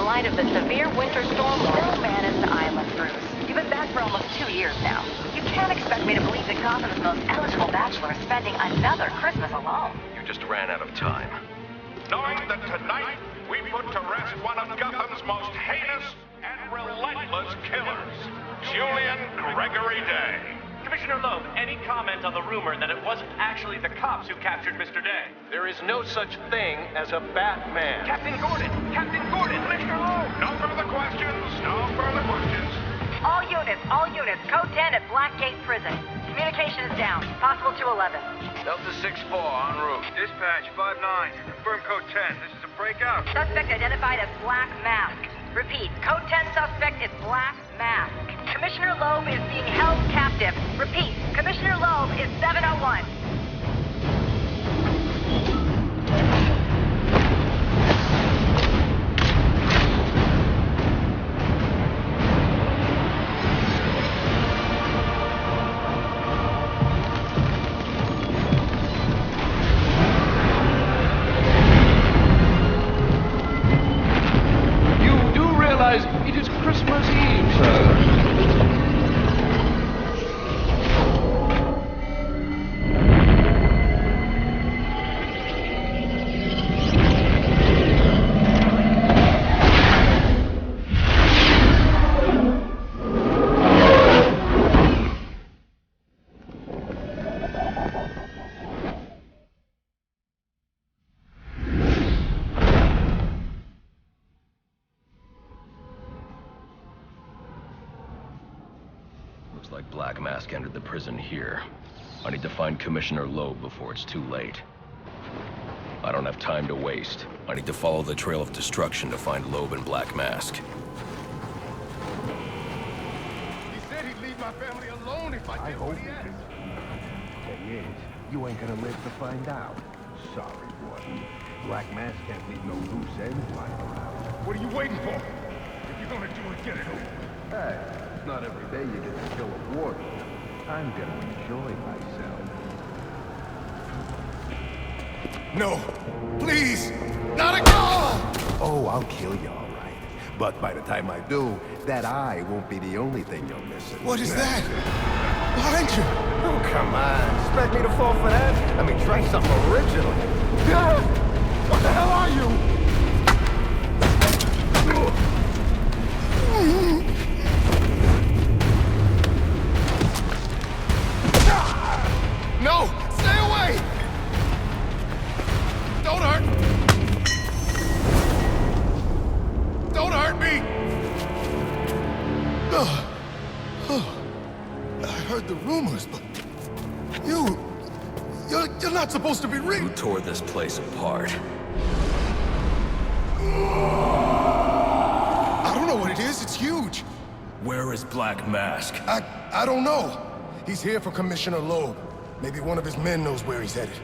light of the severe winter storm still managed to island Bruce. You've been back for almost 2 years now. You can't expect me to believe that Gotham's most eligible bachelor is spending another Christmas alone. You just ran out of time. Knowing that tonight we put to rest one of Gotham's most heinous and relentless killers, Julian Gregory Day. Commissioner Loeb, any comment on the rumor that it wasn't actually the cops who captured Mr. Day? There is no such thing as a Batman. Captain Gordon! Captain Gordon! Commissioner Loeb! No further questions, no further questions. All units, code 10 at Blackgate Prison. Communication is down, possible to 11. Delta 6-4, en route. Dispatch 5-9, confirm code 10. This is a breakout. Suspect identified as Black Mask. Repeat, code 10 suspect is Black Mask. Commissioner Loeb is being held captive. Repeat, Commissioner Loeb is 701. It is Christmas Eve, sir. Like Black Mask entered the prison here. I need to find Commissioner Loeb before it's too late. I don't have time to waste. I need to follow the trail of destruction to find Loeb and Black Mask. He said he'd leave my family alone if I did what he asked. Thing is, you ain't gonna live to find out. Sorry, boy. Black Mask can't leave no loose ends lying around. What are you waiting for? If you're gonna do it, get it over. Hey, it's not every day you get to kill a warden. I'm gonna enjoy myself. No, please, not again! Oh, I'll kill you all right. But by the time I do, that eye won't be the only thing you're missing. What is that? Behind you! Oh, come on. Expect me to fall for that? I mean, try something original. What the hell are you? No! Stay away! Don't hurt! Don't hurt me! I heard the rumors, but you're not supposed to be real. Who tore this place apart? I don't know what it is. It's huge. Where is Black Mask? I don't know. He's here for Commissioner Loeb. Maybe one of his men knows where he's headed.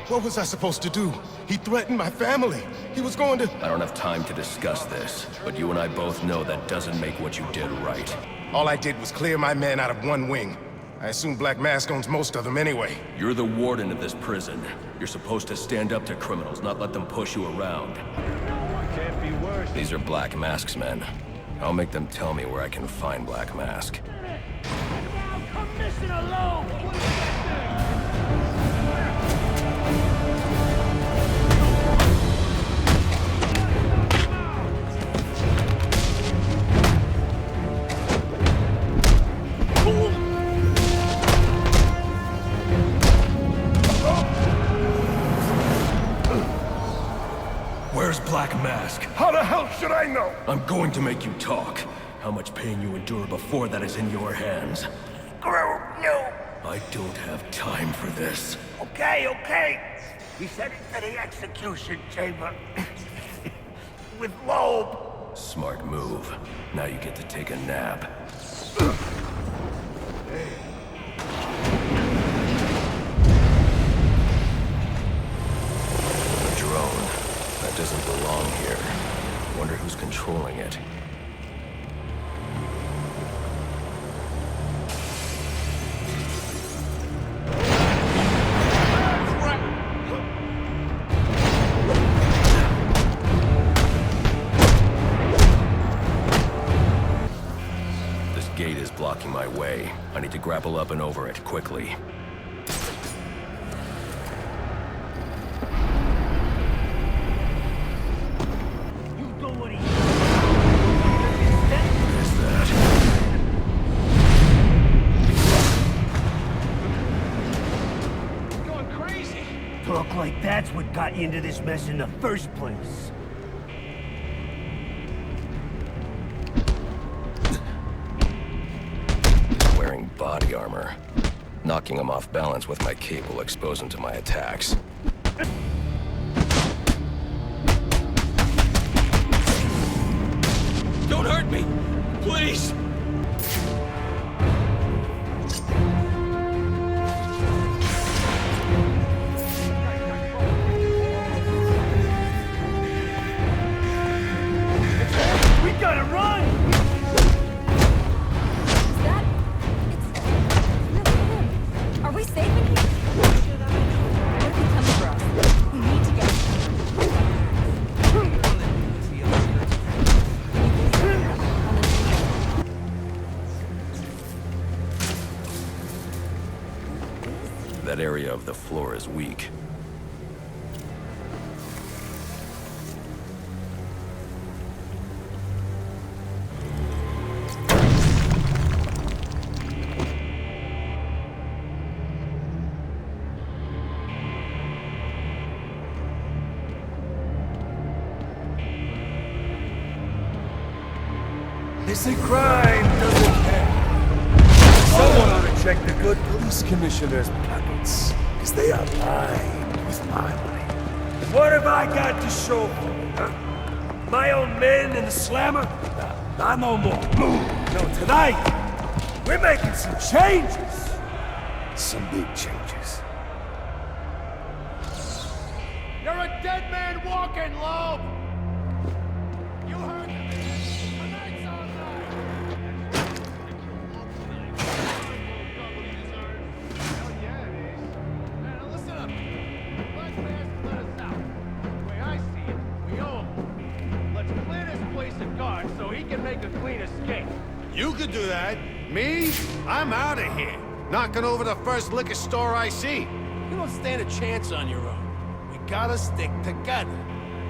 What was I supposed to do? He threatened my family. He was going to... I don't have time to discuss this, but you and I both know that doesn't make what you did right. All I did was clear my men out of one wing. I assume Black Mask owns most of them anyway. You're the warden of this prison. You're supposed to stand up to criminals, not let them push you around. Can't be worse. These are Black Mask's men. I'll make them tell me where I can find Black Mask. Commissioner Loeb! Where's Black Mask? How the hell should I know? I'm going to make you talk. How much pain you endure before that is in your hands. No. I don't have time for this. Okay. He said it to the execution chamber. With Loeb. Smart move. Now you get to take a nap. A drone. That doesn't belong here. Wonder who's controlling it. blocking my way. I need to grapple up and over it, quickly. Talk like that's what got you into this mess in the first place. Wearing body armor. Knocking him off balance with my cape will expose him to my attacks. Don't hurt me! Please! That area of the floor is weak. They say crime doesn't pay. Someone ought to check the good police commissioner's pockets, because they are lined with my money. What have I got to show for it, huh? My own men in the slammer? Nah, no more. No, tonight, we're making some changes. Some big changes. You're a dead man walking, Loeb! You heard me! Tonight's our night! Hell yeah, it is. Man, now listen up. Black Mask let us out. The way I see it, we owe him. Let's clear this place of guards so he can make a clean escape. You could do that. Me? I'm out of here. Knocking over the first liquor store I see. You don't stand a chance on your own. We gotta stick together.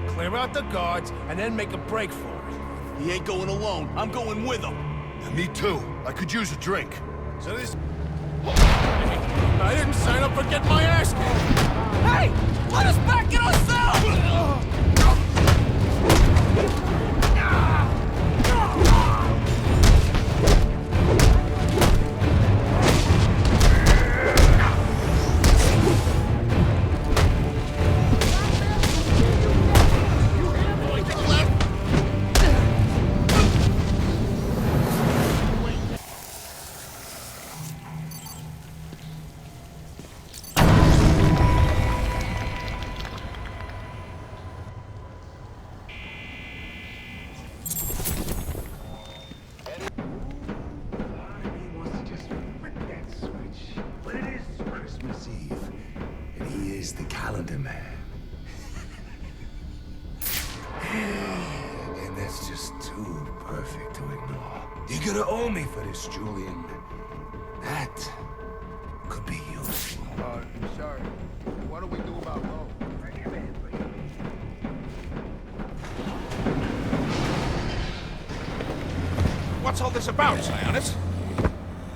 Clear out the guards, and then make a break for it. He ain't going alone. I'm going with him. Me too. I could use a drink. So this... I didn't sign up for getting my ass kicked. Hey! Let us back in our cell! The calendar man. And that's just too perfect to ignore. You're gonna owe me for this, Julian. That could be useful. Sorry. What do we do about Loeb? What's all this about, Sionis?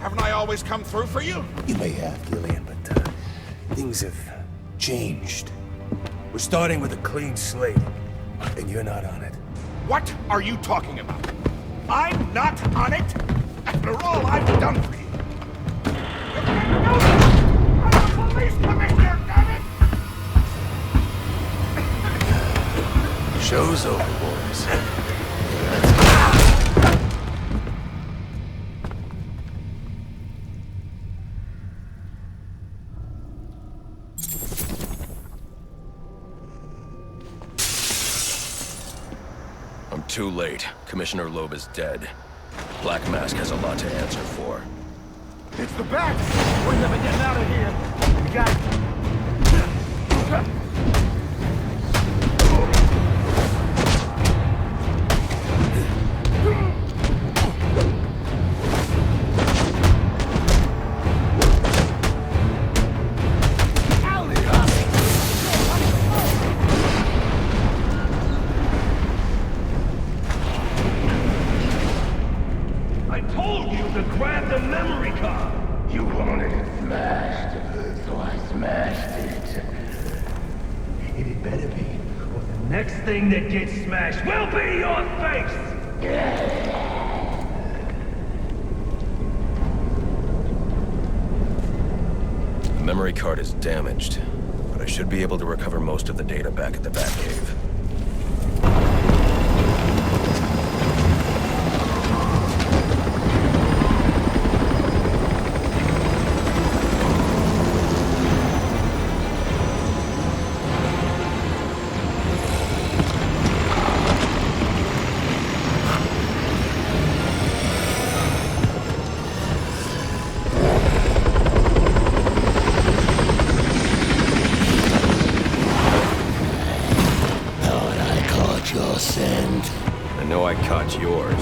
Haven't I always come through for you? You may have, Gillian, but things have changed. We're starting with a clean slate, and you're not on it. What are you talking about? I'm not on it? After all I've done for you. You can't do this! I'm the police commissioner, damn it! Show's over, boys. Too late. Commissioner Loeb is dead. Black Mask has a lot to answer for. It's the bat! We're never getting out of here! We got it! to grab the memory card. You wanted it smashed, so I smashed it. It better be. Well, the next thing that gets smashed will be your face! The memory card is damaged, but I should be able to recover most of the data back at the Batcave. I know I caught yours.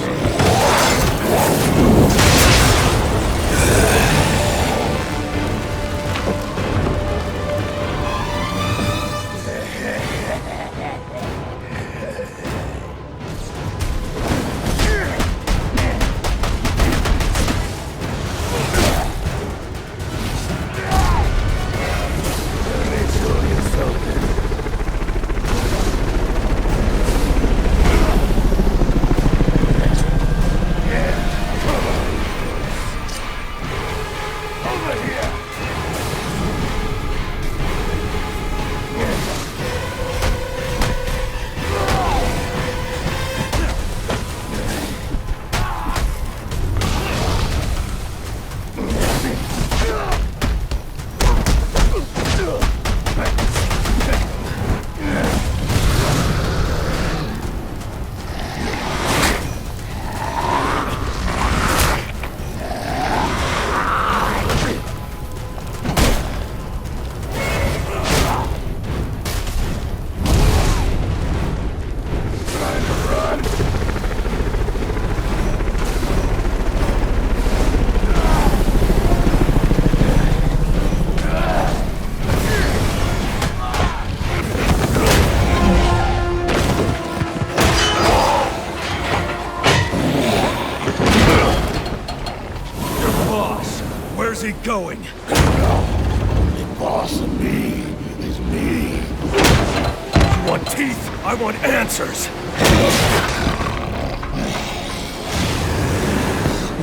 Where's he going? The boss of me is me. You want teeth? I want answers.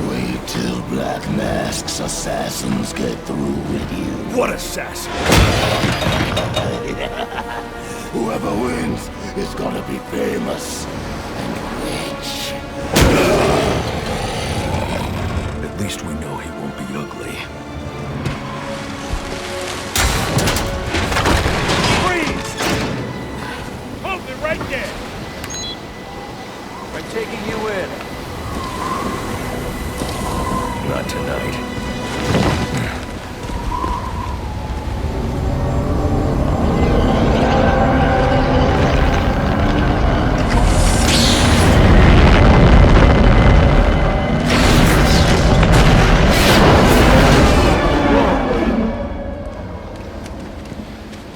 Wait till Black Mask's assassins get through with you. What assassin? Whoever wins is gonna be famous and rich. At least we know he won't be ugly. Freeze! Hold it right there! I'm taking you in. Not tonight.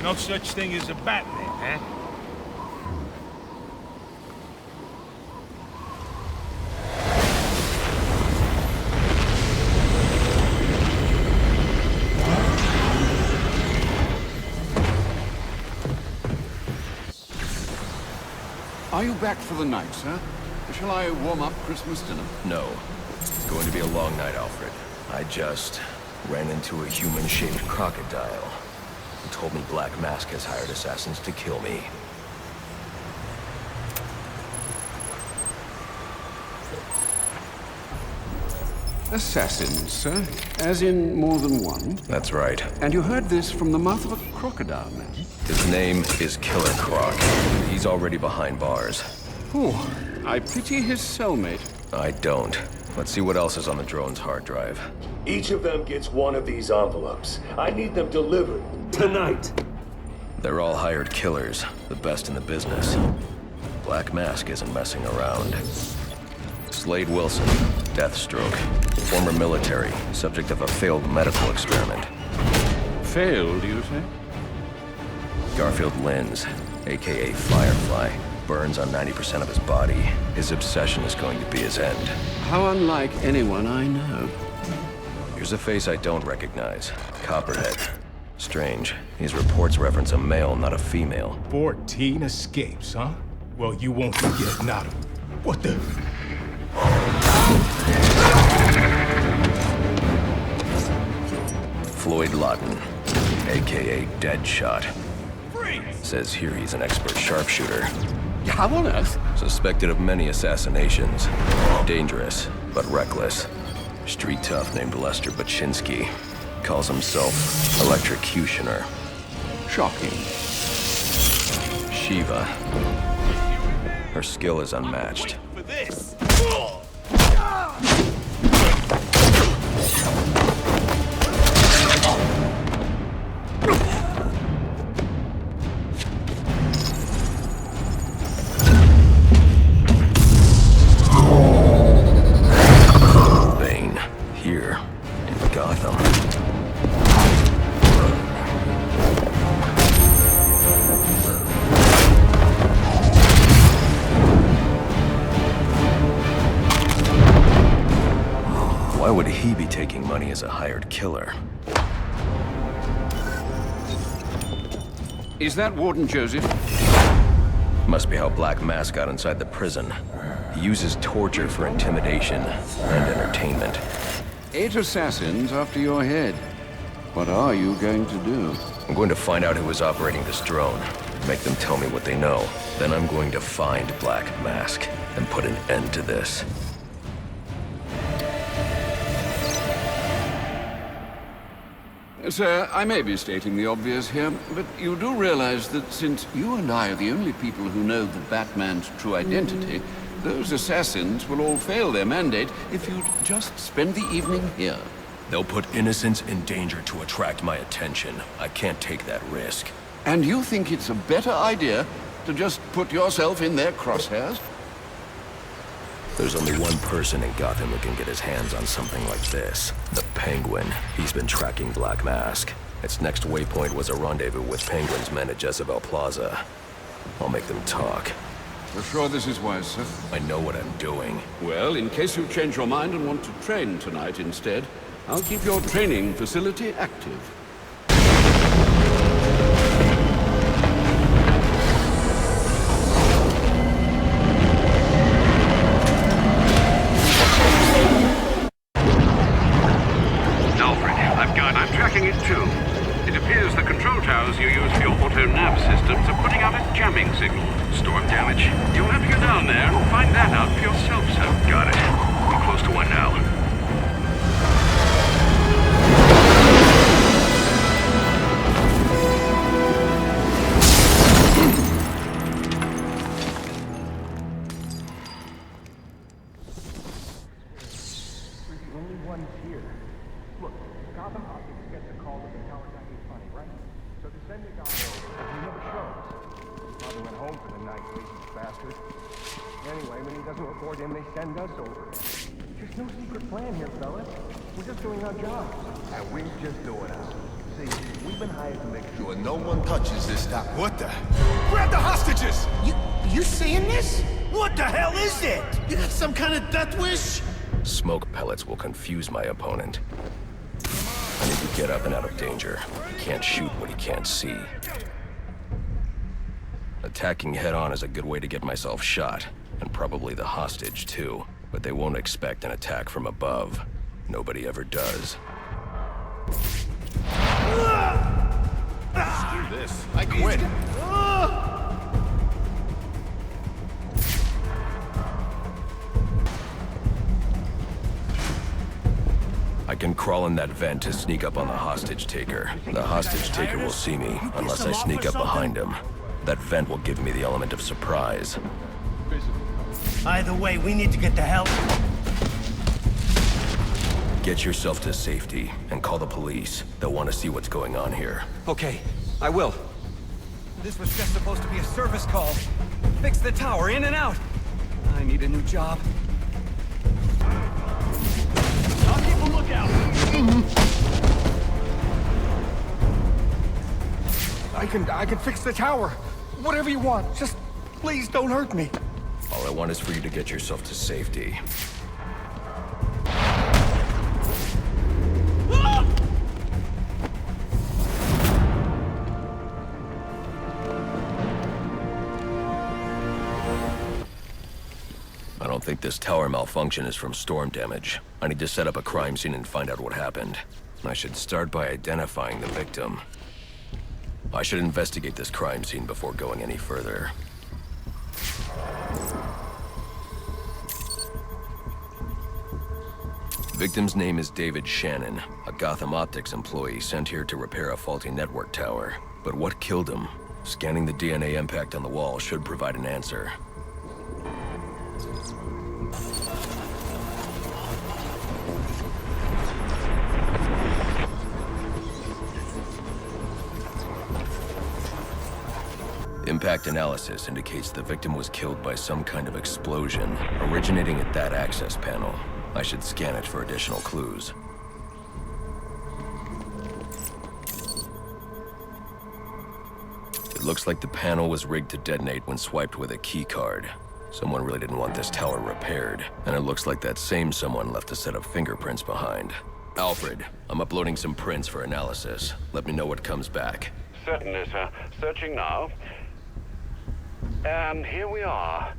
No such thing as a Batman, huh? Are you back for the night, sir? Shall I warm up Christmas dinner? No. It's going to be a long night, Alfred. I just ran into a human-shaped crocodile. He told me Black Mask has hired assassins to kill me. Assassins, sir? As in more than one? That's right. And you heard this from the mouth of a crocodile, man? His name is Killer Croc. He's already behind bars. Oh, I pity his cellmate. I don't. Let's see what else is on the drone's hard drive. Each of them gets one of these envelopes. I need them delivered tonight. They're all hired killers, the best in the business. Black Mask isn't messing around. Slade Wilson, Deathstroke, former military, subject of a failed medical experiment. Failed, you say? Garfield Linz, aka Firefly, burns on 90% of his body. His obsession is going to be his end. How unlike anyone I know. Here's a face I don't recognize. Copperhead. Strange. These reports reference a male, not a female. 14 escapes, huh? Well, you won't forget, not what the... Floyd Lawton, a.k.a. Deadshot. Says here he's an expert sharpshooter. How on earth? Suspected of many assassinations. Dangerous, but reckless. Street tough named Lester Baczynski. Calls himself Electrocutioner. Shocking. Shiva. Her skill is unmatched. For this. Bane, here in Gotham. Why would he be taking money as a hired killer? Is that Warden Joseph? Must be how Black Mask got inside the prison. He uses torture for intimidation and entertainment. 8 assassins after your head. What are you going to do? I'm going to find out who is operating this drone. Make them tell me what they know. Then I'm going to find Black Mask and put an end to this. Sir, I may be stating the obvious here, but you do realize that since you and I are the only people who know the Batman's true identity, those assassins will all fail their mandate if you'd just spend the evening here. They'll put innocents in danger to attract my attention. I can't take that risk. And you think it's a better idea to just put yourself in their crosshairs? There's only one person in Gotham who can get his hands on something like this. The Penguin. He's been tracking Black Mask. Its next waypoint was a rendezvous with Penguin's men at Jezebel Plaza. I'll make them talk. You're sure this is wise, sir? I know what I'm doing. Well, in case you change your mind and want to train tonight instead, I'll keep your training facility active. I'm tracking it too. It appears the control towers you use for your auto-nav systems are putting out a jamming signal. Storm damage. You'll have to go down there and find that out for yourself, sir. Got it. I'm close to one now. Anyway, when he doesn't report him, they send us over. There's no secret plan here, fellas. We're just doing our jobs. And we're just doing ours. See, we've been hired to make sure No one touches this stuff. What the? Grab the hostages! You seeing this? What the hell is it? You got some kind of death wish? Smoke pellets will confuse my opponent. I need to get up and out of danger. He can't shoot what he can't see. Attacking head-on is a good way to get myself shot. And probably the hostage, too. But they won't expect an attack from above. Nobody ever does. Let's do this. I quit. I can crawl in that vent to sneak up on the hostage taker. The hostage taker will see me, unless I sneak up behind him. That vent will give me the element of surprise. Either way, we need to get the hell... Get yourself to safety, and call the police. They'll want to see what's going on here. Okay, I will. This was just supposed to be a service call. Fix the tower, in and out. I need a new job. I'll keep a lookout. I can fix the tower. Whatever you want. Just Please don't hurt me. All I want is for you to get yourself to safety. I don't think this tower malfunction is from storm damage. I need to set up a crime scene and find out what happened. I should start by identifying the victim. I should investigate this crime scene before going any further. Victim's name is David Shannon, a Gotham Optics employee sent here to repair a faulty network tower. But what killed him? Scanning the DNA impact on the wall should provide an answer. Impact analysis indicates the victim was killed by some kind of explosion, originating at that access panel. I should scan it for additional clues. It looks like the panel was rigged to detonate when swiped with a key card. Someone really didn't want this tower repaired, and it looks like that same someone left a set of fingerprints behind. Alfred, I'm uploading some prints for analysis. Let me know what comes back. Certainly, sir. Searching now. And here we are.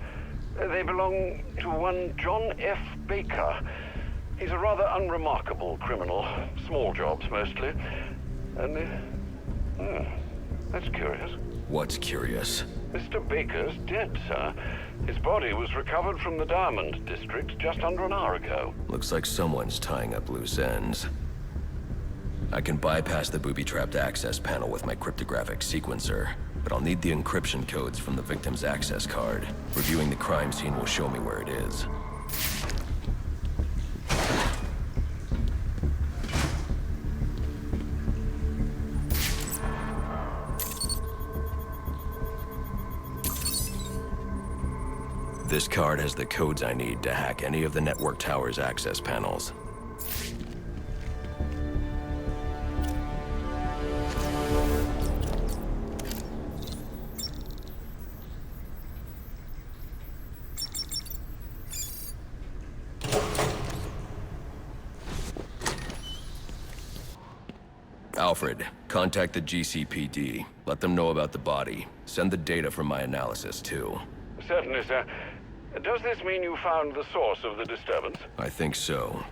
They belong to one John F. Baker. He's a rather unremarkable criminal. Small jobs, mostly. And, that's curious. What's curious? Mr. Baker's dead, sir. His body was recovered from the Diamond District just under an hour ago. Looks like someone's tying up loose ends. I can bypass the booby-trapped access panel with my cryptographic sequencer, but I'll need the encryption codes from the victim's access card. Reviewing the crime scene will show me where it is. This card has the codes I need to hack any of the network tower's access panels. Alfred, contact the GCPD. Let them know about the body. Send the data from my analysis, too. Certainly, sir. Does this mean you found the source of the disturbance? I think so.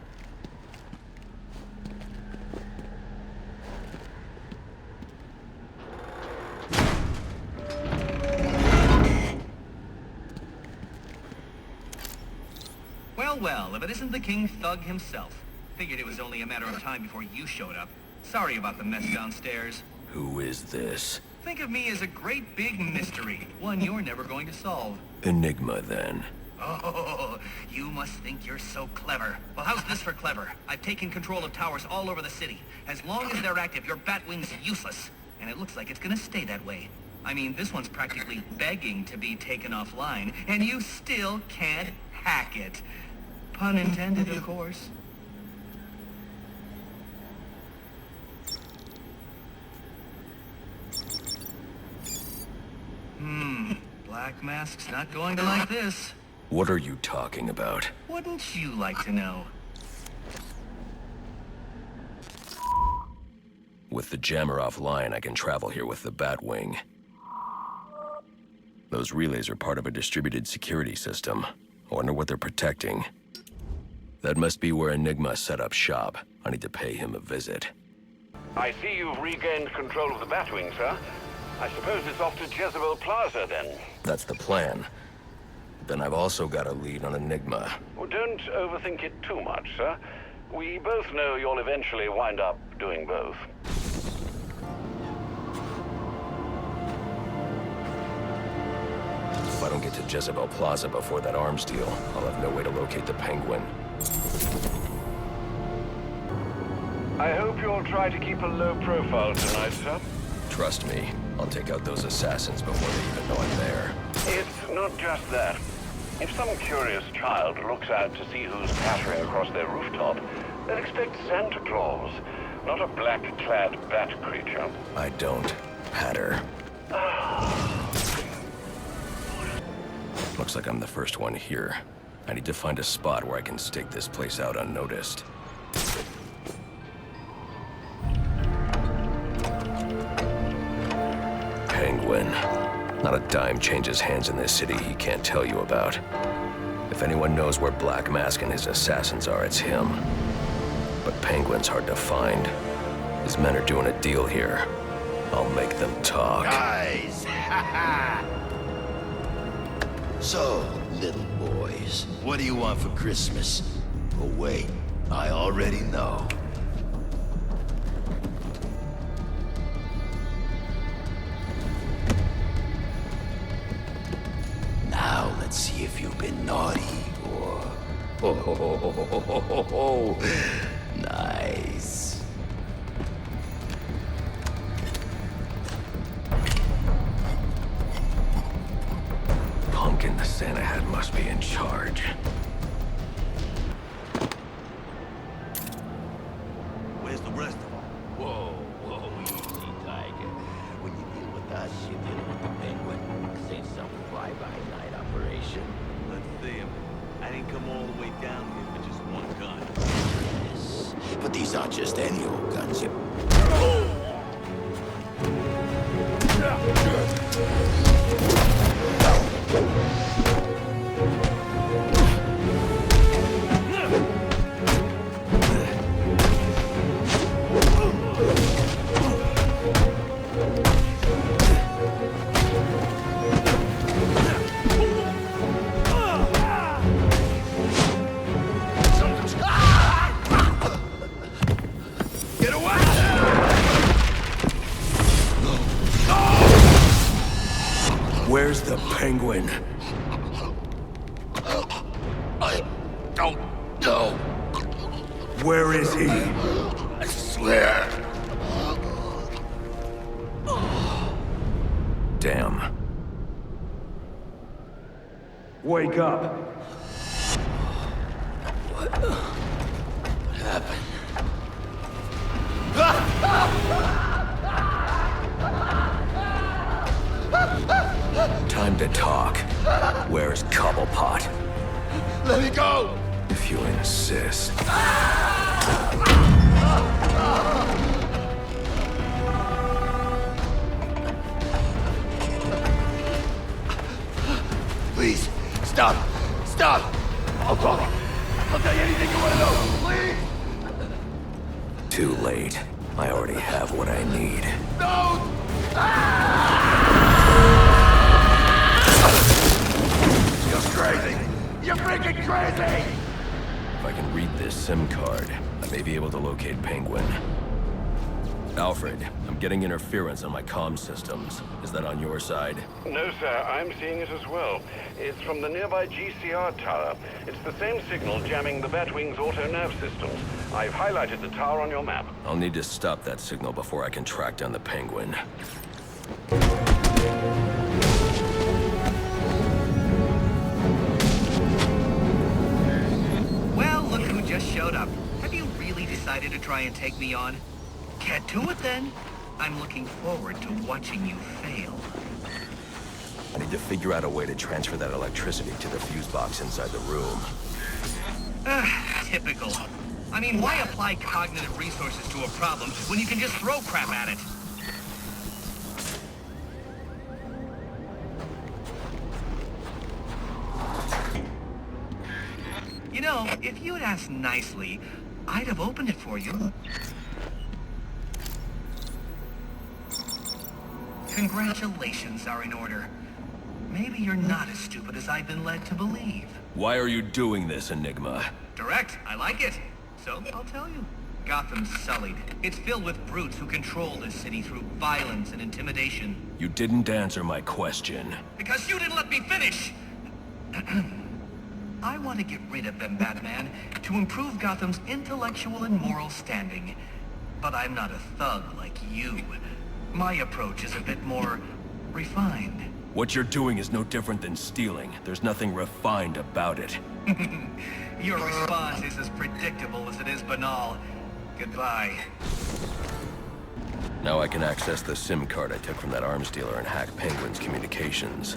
Well, well, if it isn't the King Thug himself. Figured it was only a matter of time before you showed up. Sorry about the mess downstairs. Who is this? Think of me as a great big mystery, one you're never going to solve. Enigma, then. Oh, you must think you're so clever. Well, how's this for clever? I've taken control of towers all over the city. As long as they're active, your Batwing's useless. And it looks like it's gonna stay that way. I mean, this one's practically begging to be taken offline, and you still can't hack it. Pun intended, of course. Black Mask's not going to like this. What are you talking about? Wouldn't you like to know? With the jammer offline, I can travel here with the Batwing. Those relays are part of a distributed security system. I wonder what they're protecting. That must be where Enigma set up shop. I need to pay him a visit. I see you've regained control of the Batwing, sir. I suppose it's off to Jezebel Plaza, then. That's the plan. Then I've also got a lead on Enigma. Well, don't overthink it too much, sir. We both know you'll eventually wind up doing both. If I don't get to Jezebel Plaza before that arms deal, I'll have no way to locate the Penguin. I hope you'll try to keep a low profile tonight, sir. Trust me, I'll take out those assassins before they even know I'm there. It's not just that. If some curious child looks out to see who's pattering across their rooftop, they'll expect Santa Claus, not a black-clad bat creature. I don't patter. Looks like I'm the first one here. I need to find a spot where I can stake this place out unnoticed. Penguin. Not a dime changes hands in this city he can't tell you about. If anyone knows where Black Mask and his assassins are, it's him. But Penguin's hard to find. His men are doing a deal here. I'll make them talk. Guys! So, little boys, what do you want for Christmas? Oh wait, I already know. Now let's see if you've been naughty or... Oh, nice. Pumpkin the Santa hat must be in charge. Where's the rest of them? Whoa, easy, Tiger. When you deal with us, you're dealing with the Penguin. This ain't some fly-by-night operation. Let's see him. I didn't come all the way down here for just one gun. Yes, but these aren't just any old guns, you... Where's the Penguin? I don't know. Where is he? I swear. Damn. Wake up. What happened? Time to talk. Where's Cobblepot? Let me go! If you insist. Please, stop! Stop! I'll talk. I'll tell you anything you want to know, please! Too late. I already have what I need. No! You're crazy! You're freaking crazy! If I can read this SIM card, I may be able to locate Penguin. Alfred, I'm getting interference on my comm systems. Is that on your side? No, sir. I'm seeing it as well. It's from the nearby GCR tower. It's the same signal jamming the Batwing's auto-nav systems. I've highlighted the tower on your map. I'll need to stop that signal before I can track down the Penguin. Well, look who just showed up. Have you really decided to try and take me on? Get to it then. I'm looking forward to watching you fail. I need to figure out a way to transfer that electricity to the fuse box inside the room. Typical. I mean, why apply cognitive resources to a problem when you can just throw crap at it? You know, if you'd asked nicely, I'd have opened it for you. Congratulations are in order. Maybe you're not as stupid as I've been led to believe. Why are you doing this, Enigma? Direct, I like it. So, I'll tell you. Gotham's sullied. It's filled with brutes who control this city through violence and intimidation. You didn't answer my question. Because you didn't let me finish! I want to get rid of them, Batman, to improve Gotham's intellectual and moral standing. But I'm not a thug like you. My approach is a bit more refined. What you're doing is no different than stealing. There's nothing refined about it. Your response is as predictable as it is banal. Goodbye. Now I can access the SIM card I took from that arms dealer and hack Penguin's communications.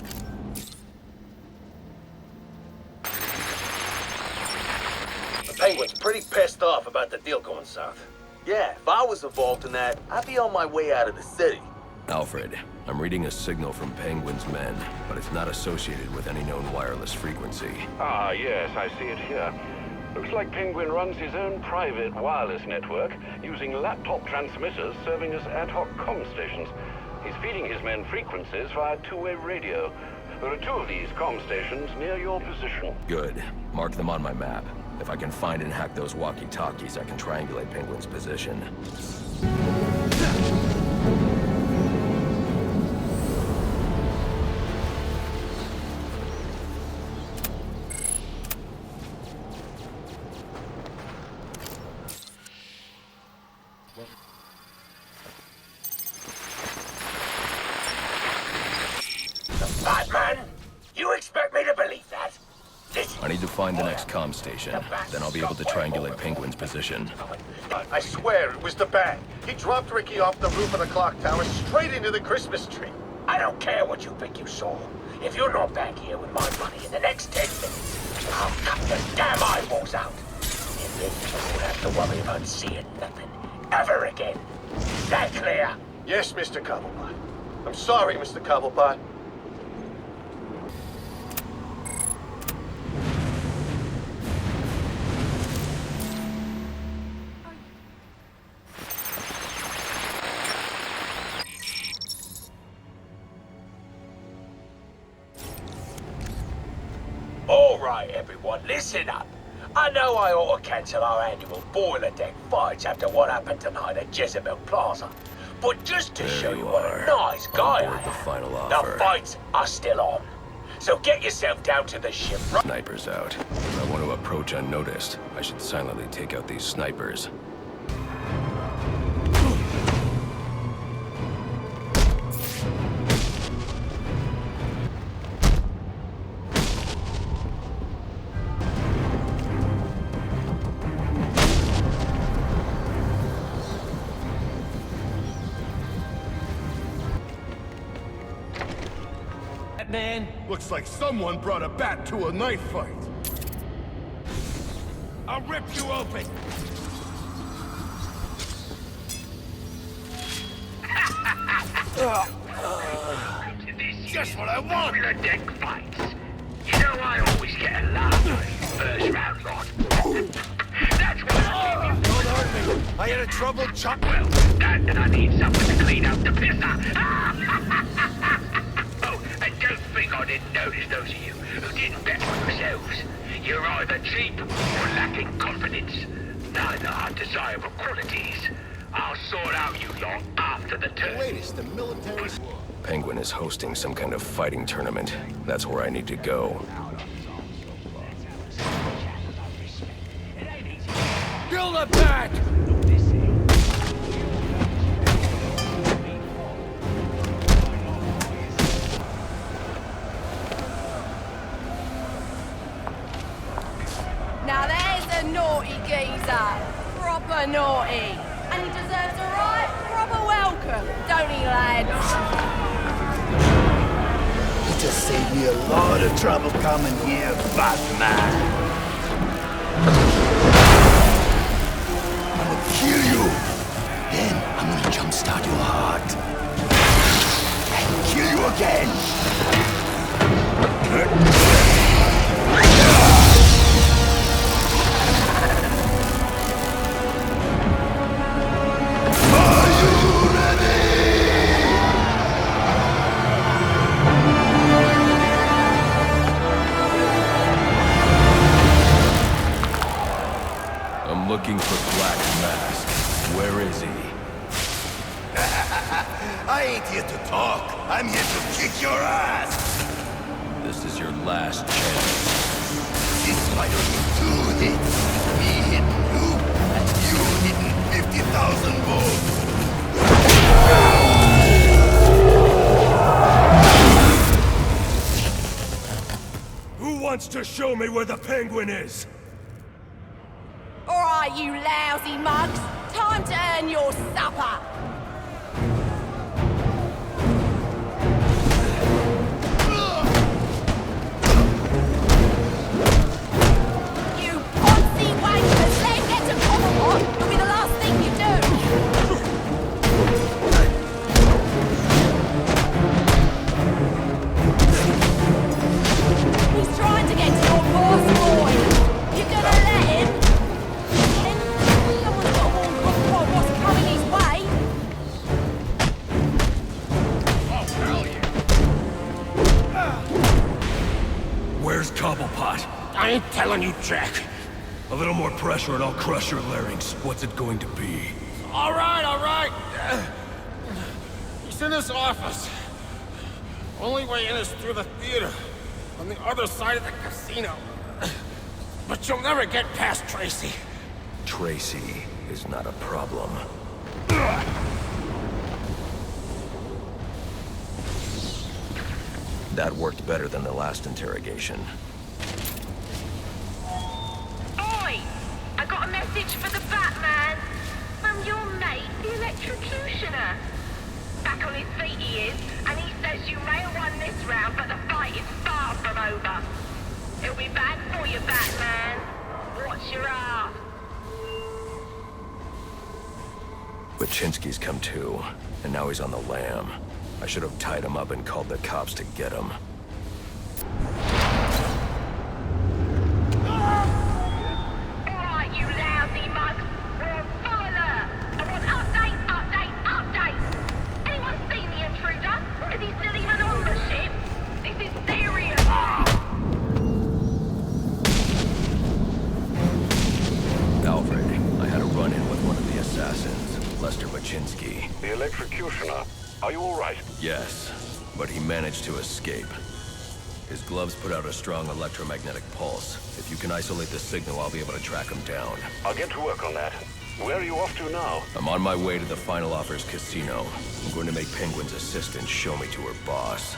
Penguin's pretty pissed off about the deal going south. Yeah, if I was involved in that, I'd be on my way out of the city. Alfred, I'm reading a signal from Penguin's men, but it's not associated with any known wireless frequency. Ah, yes, I see it here. Looks like Penguin runs his own private wireless network, using laptop transmitters serving as ad hoc comm stations. He's feeding his men frequencies via two-way radio. There are two of these comm stations near your position. Good. Mark them on my map. If I can find and hack those walkie-talkies, I can triangulate Penguin's position. Batman? You expect me to believe that? I need to find the next comm station. Then I'll be able to triangulate Penguin's position. I swear it was the Bat. He dropped Ricky off the roof of the clock tower straight into the Christmas tree. I don't care what you think you saw. If you're not back here with my money in the next 10 minutes, I'll cut your damn eyeballs out. And then you won't have to worry about seeing nothing ever again. Is that clear? Yes, Mr. Cobblepot. I'm sorry, Mr. Cobblepot. All right, everyone, listen up. I know I ought to cancel our annual boiler deck fights after what happened tonight at Jezebel Plaza. But just to show you what a nice guy I am, the fights are still on. So get yourself down to the ship. Snipers out. If I want to approach unnoticed, I should silently take out these snipers. Man. Looks like someone brought a bat to a knife fight. I'll rip you open. Just what I want. Boiler deck fights. You know I always get a laugh on first round lot. That's what I keep you. Don't hurt me. I had a trouble chop. Well, that I need someone to clean out the pisser. And don't think I didn't notice those of you who didn't bet on yourselves. You're either cheap or lacking confidence. Neither are desirable qualities. I'll sort out you lot after the turn. Latest, the military... Penguin is hosting some kind of fighting tournament. That's where I need to go. Build a bat! Now there's a naughty geezer. Proper naughty. And he deserves a right proper welcome, don't he, lads? You just saved me a lot of trouble coming here, Batman. I'm gonna kill you. Then I'm gonna jumpstart your heart. And kill you again. Looking for Black Mask. Where is he? I ain't here to talk. I'm here to kick your ass. This is your last chance. This might only 2 hits. Me hitting you, and you hitting 50,000 volts. Who wants to show me where the Penguin is? All right, you lousy mugs. Time to earn your supper. You poncy wank! telling you, Jack. A little more pressure and I'll crush your larynx. What's it going to be? All right, all right. He's in his office. Only way in is through the theater, on the other side of the casino. But you'll never get past Tracy. Tracy is not a problem. That worked better than the last interrogation. Oi! I got a message for the Batman. From your mate, the electrocutioner. Back on his feet he is, and he says you may have won this round, but the fight is far from over. He'll be back for you, Batman. Watch your ass. Baczynski's come too, and now he's on the lam. I should have tied him up and called the cops to get him. Alright, you lousy mug. We're on full alert. I want update, update, update. Anyone seen the intruder? Is he still even on the ship? This is serious. Alfred, I had a run-in with one of the assassins, Lester Baczynski. The electrocutioner. Are you all right? Yes, but he managed to escape. His gloves put out a strong electromagnetic pulse. If you can isolate the signal, I'll be able to track him down. I'll get to work on that. Where are you off to now? I'm on my way to the Final Offers casino. I'm going to make Penguin's assistant show me to her boss.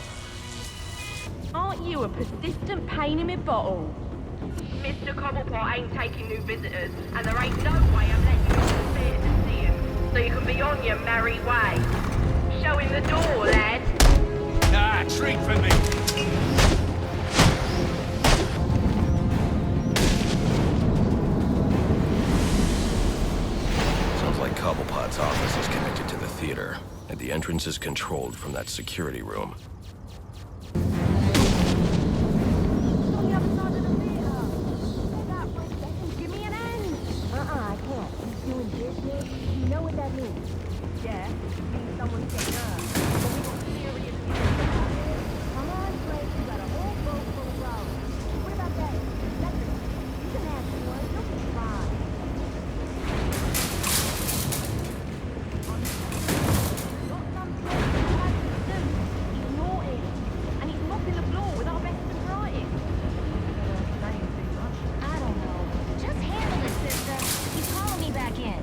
Aren't you a persistent pain in my bottle? Mr. Cobblepot ain't taking new visitors, and there ain't no way I'm letting you into the theatre to see him, so you can be on your merry way. Show him the door, lad. Ah, treat for me. Sounds like Cobblepot's office is connected to the theater, and the entrance is controlled from that security room. I can't. He's doing business. You know what that means? Yeah, it means someone's getting hurt. But we got serious business. Come on, Blake. You got a whole boat full of problems. What about that? You can ask one. You'll be fine. Got some place you have to do. He's naughty. And he's mopping the floor with our best and brightest. I don't know. Just handle it, sister. He's calling me back in.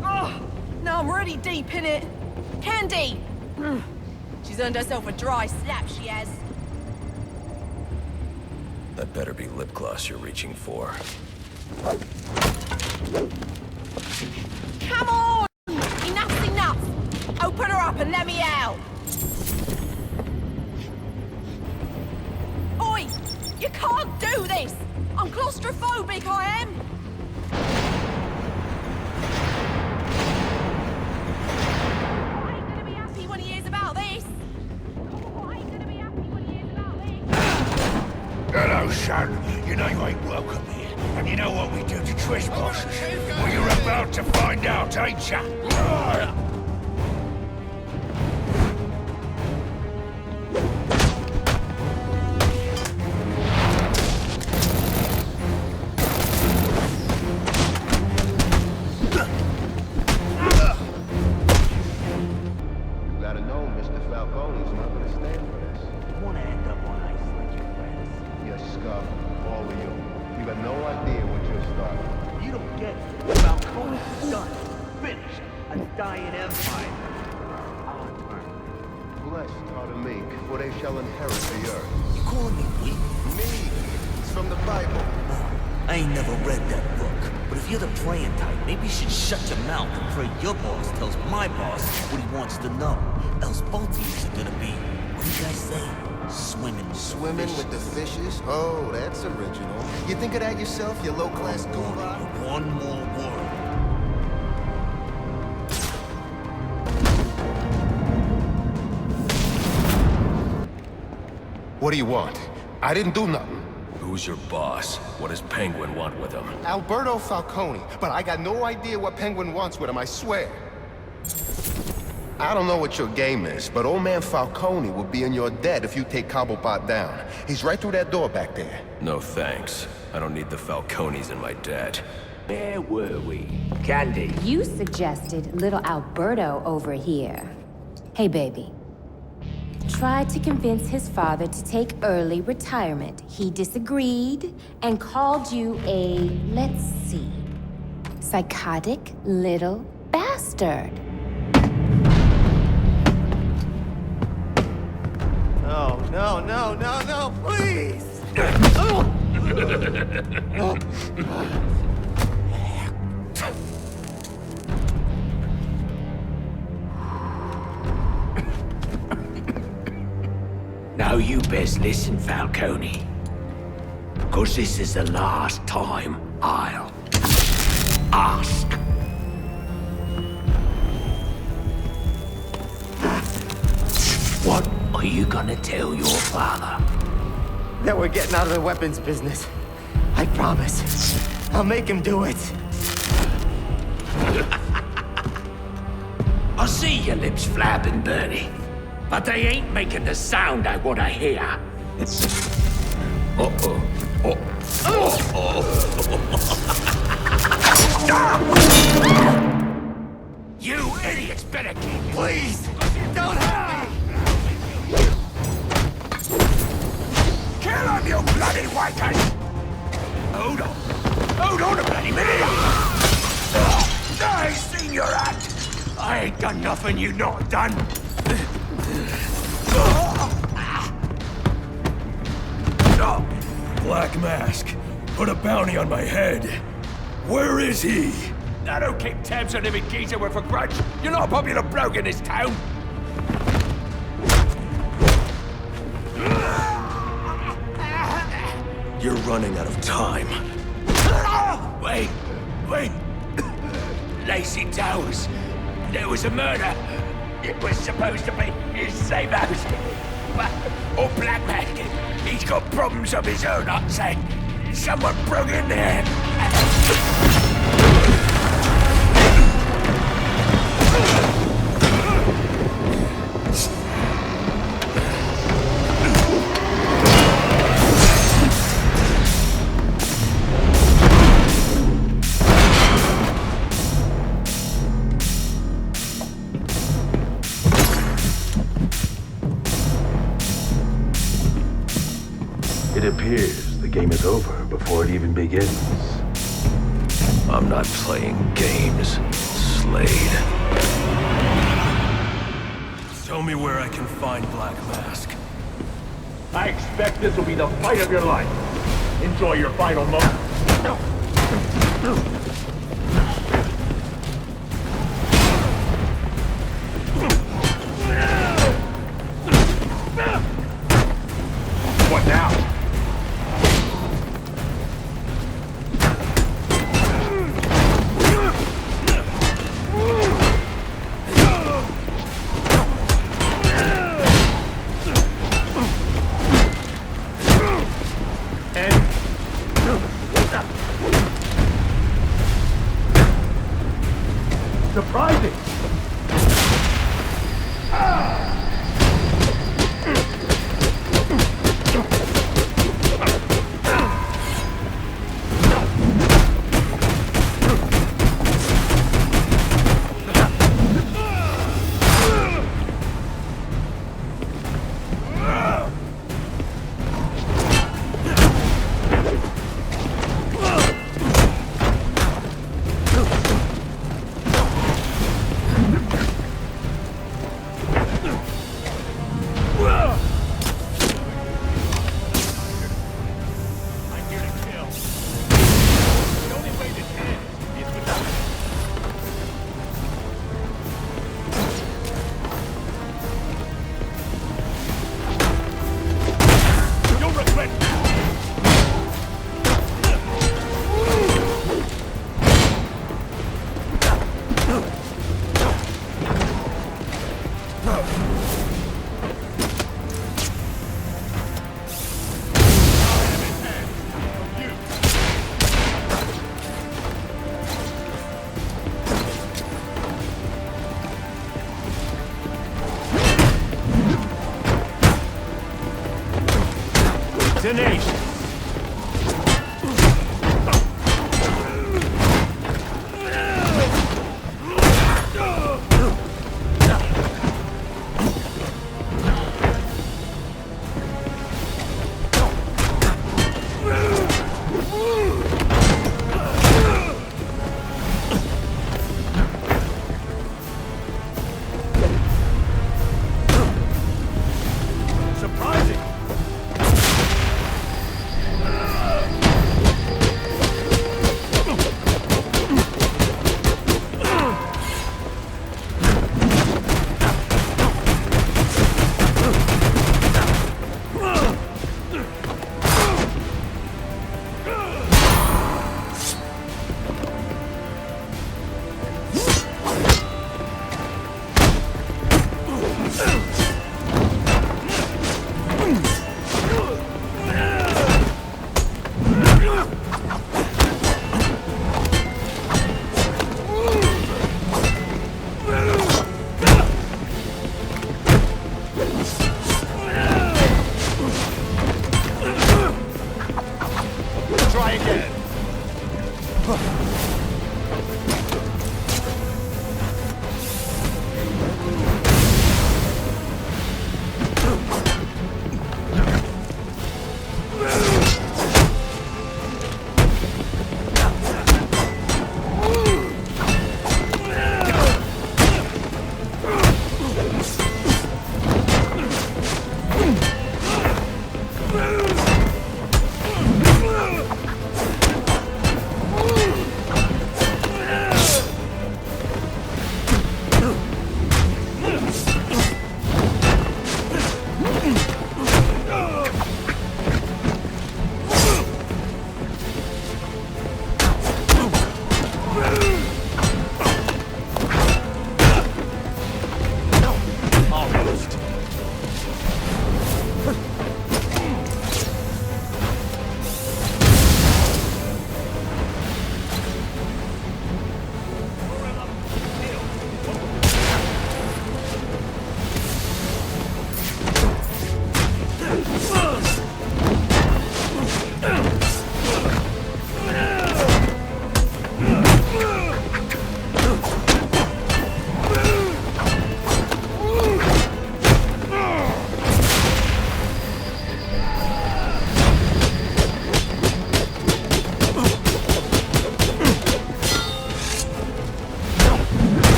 Oh, now I'm really deep in it. Candy! She's earned herself a dry slap, she has. That better be lip gloss you're reaching for. Come on! Enough's enough! Open her up and let me out! Oi! You can't do this! I'm claustrophobic, I am! I ain't gonna be happy when he hears about this! I ain't gonna be happy when he hears about this! Hello, son. You know you ain't welcome here. And you know what we do to trespassers? Well, you're about to find out, ain't ya? Shut your mouth and pray your boss tells my boss what he wants to know. Else both of you are gonna be, what do you guys say? Swimming. Swimming with the fishes? Oh, that's original. You think of that yourself, you low-class goon? One more word. What do you want? I didn't do nothing. Who's your boss? What does Penguin want with him? Alberto Falcone, but I got no idea what Penguin wants with him, I swear. I don't know what your game is, but old man Falcone will be in your debt if you take Cobblepot down. He's right through that door back there. No thanks. I don't need the Falcones in my debt. Where were we? Candy. You suggested little Alberto over here. Hey, baby. Tried to convince his father to take early retirement. He disagreed and called you a, let's see, psychotic little bastard. No, no, no, no, no, please! Now you best listen, Falcone. 'Cause this is the last time I'll ask. What are you gonna tell your father? That we're getting out of the weapons business. I promise. I'll make him do it. I see your lips flapping, Bernie. But they ain't making the sound I want to hear. Uh-oh. You idiots better keep... Please! Don't hurt me! Kill him, you bloody whitehead! Hold on. Hold on a bloody minute! I ain't seen your act! I ain't done nothing you not done! Black Mask, put a bounty on my head. Where is he? I don't keep tabs on every geezer with a grudge. You're not a popular bloke in this town. You're running out of time. Wait. Lacey Towers. There was a murder. It was supposed to be his same house. Or Black Mask. He's got problems of his own, I'd say. Someone broke in there. It appears the game is over before it even begins. I'm not playing games, Slade. Tell me where I can find Black Mask. I expect this will be the fight of your life. Enjoy your final moment. What now? Surprising! Try again.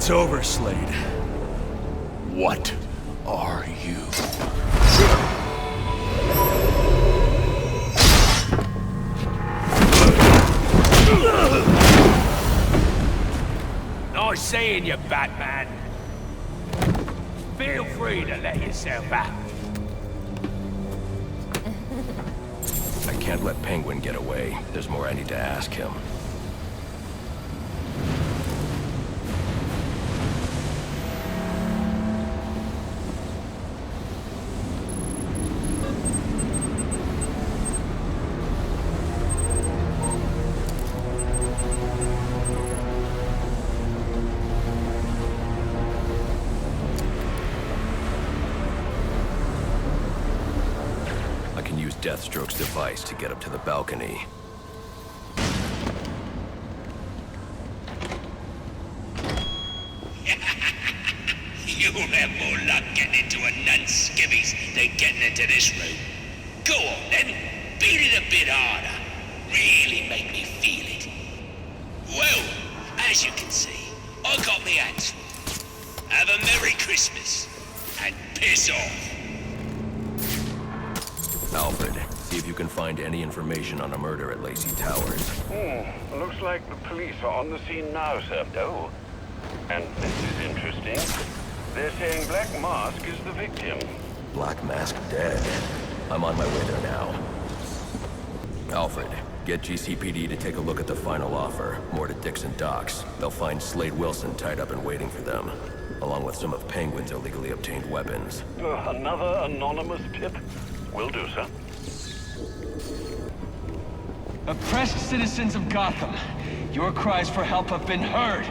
It's over, Slade. What are you? Nice seeing you, Batman. Feel free to let yourself out. I can't let Penguin get away. There's more I need to ask him. Deathstroke's device to get up to the balcony. You'll have more luck getting into a nun's skivvies than getting into this room. Go on then, beat it a bit harder. Really make me feel it. Well, as you can see, I got me hands full. Have a Merry Christmas, and piss off. Alfred, see if you can find any information on a murder at Lacey Towers. Looks like the police are on the scene now, sir. Oh, and this is interesting. They're saying Black Mask is the victim. Black Mask dead. I'm on my way there now. Alfred, get GCPD to take a look at the final offer. More to Dixon Docks. They'll find Slade Wilson tied up and waiting for them, along with some of Penguin's illegally obtained weapons. Another anonymous tip? Will do, sir. Oppressed citizens of Gotham, your cries for help have been heard.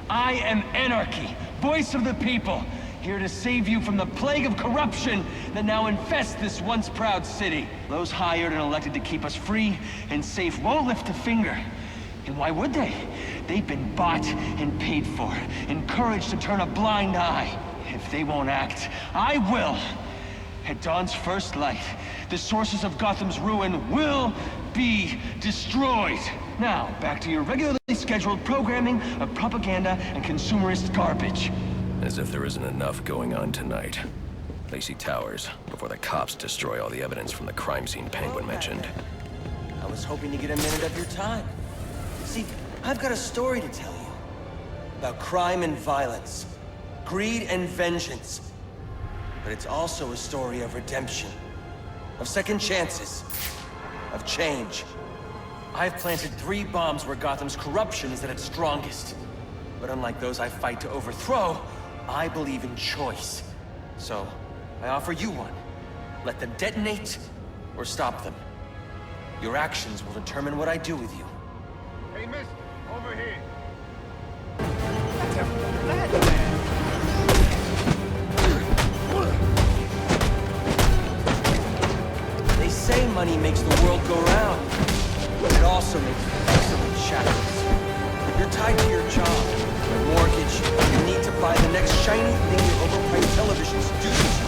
I am Anarchy, voice of the people, here to save you from the plague of corruption that now infests this once proud city. Those hired and elected to keep us free and safe won't lift a finger. And why would they? They've been bought and paid for, encouraged to turn a blind eye. If they won't act, I will. At dawn's first light, the sources of Gotham's ruin will be destroyed. Now, back to your regularly scheduled programming of propaganda and consumerist garbage. As if there isn't enough going on tonight. Lacey Towers, before the cops destroy all the evidence from the crime scene Penguin mentioned. I was hoping to get a minute of your time. See, I've got a story to tell you. About crime and violence. Greed and vengeance. But it's also a story of redemption, of second chances, of change. I've planted 3 bombs where Gotham's corruption is at its strongest. But unlike those I fight to overthrow, I believe in choice. So, I offer you one. Let them detonate, or stop them. Your actions will determine what I do with you. Hey, mister, over here. They say money makes the world go round, but it also makes you flexible shackles. You're tied to your job, your mortgage, your need to buy the next shiny thing your overpriced television seduces you.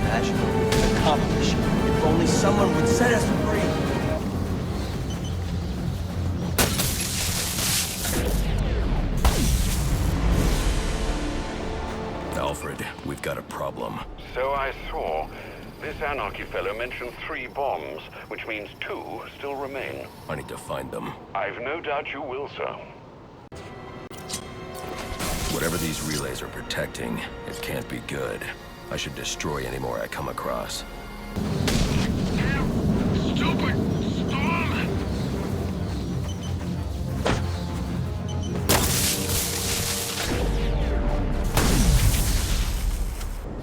Imagine what we could accomplish if only someone would set us free. Alfred, we've got a problem. So I saw. This anarchy fellow mentioned 3 bombs, which means 2 still remain. I need to find them. I've no doubt you will, sir. Whatever these relays are protecting, it can't be good. I should destroy any more I come across. Stupid storm!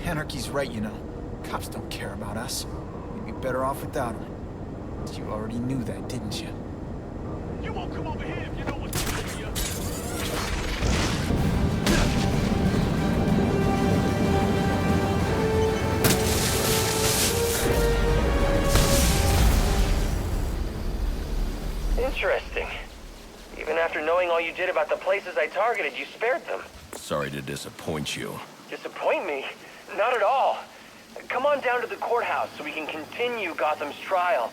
Anarchy's right, you know. Cops don't care about us. We'd be better off without them. You already knew that, didn't you? You won't come over here if you know what's good for you. Interesting. Even after knowing all you did about the places I targeted, you spared them. Sorry to disappoint you. Disappoint me? Not at all. Come on down to the courthouse so we can continue Gotham's trial.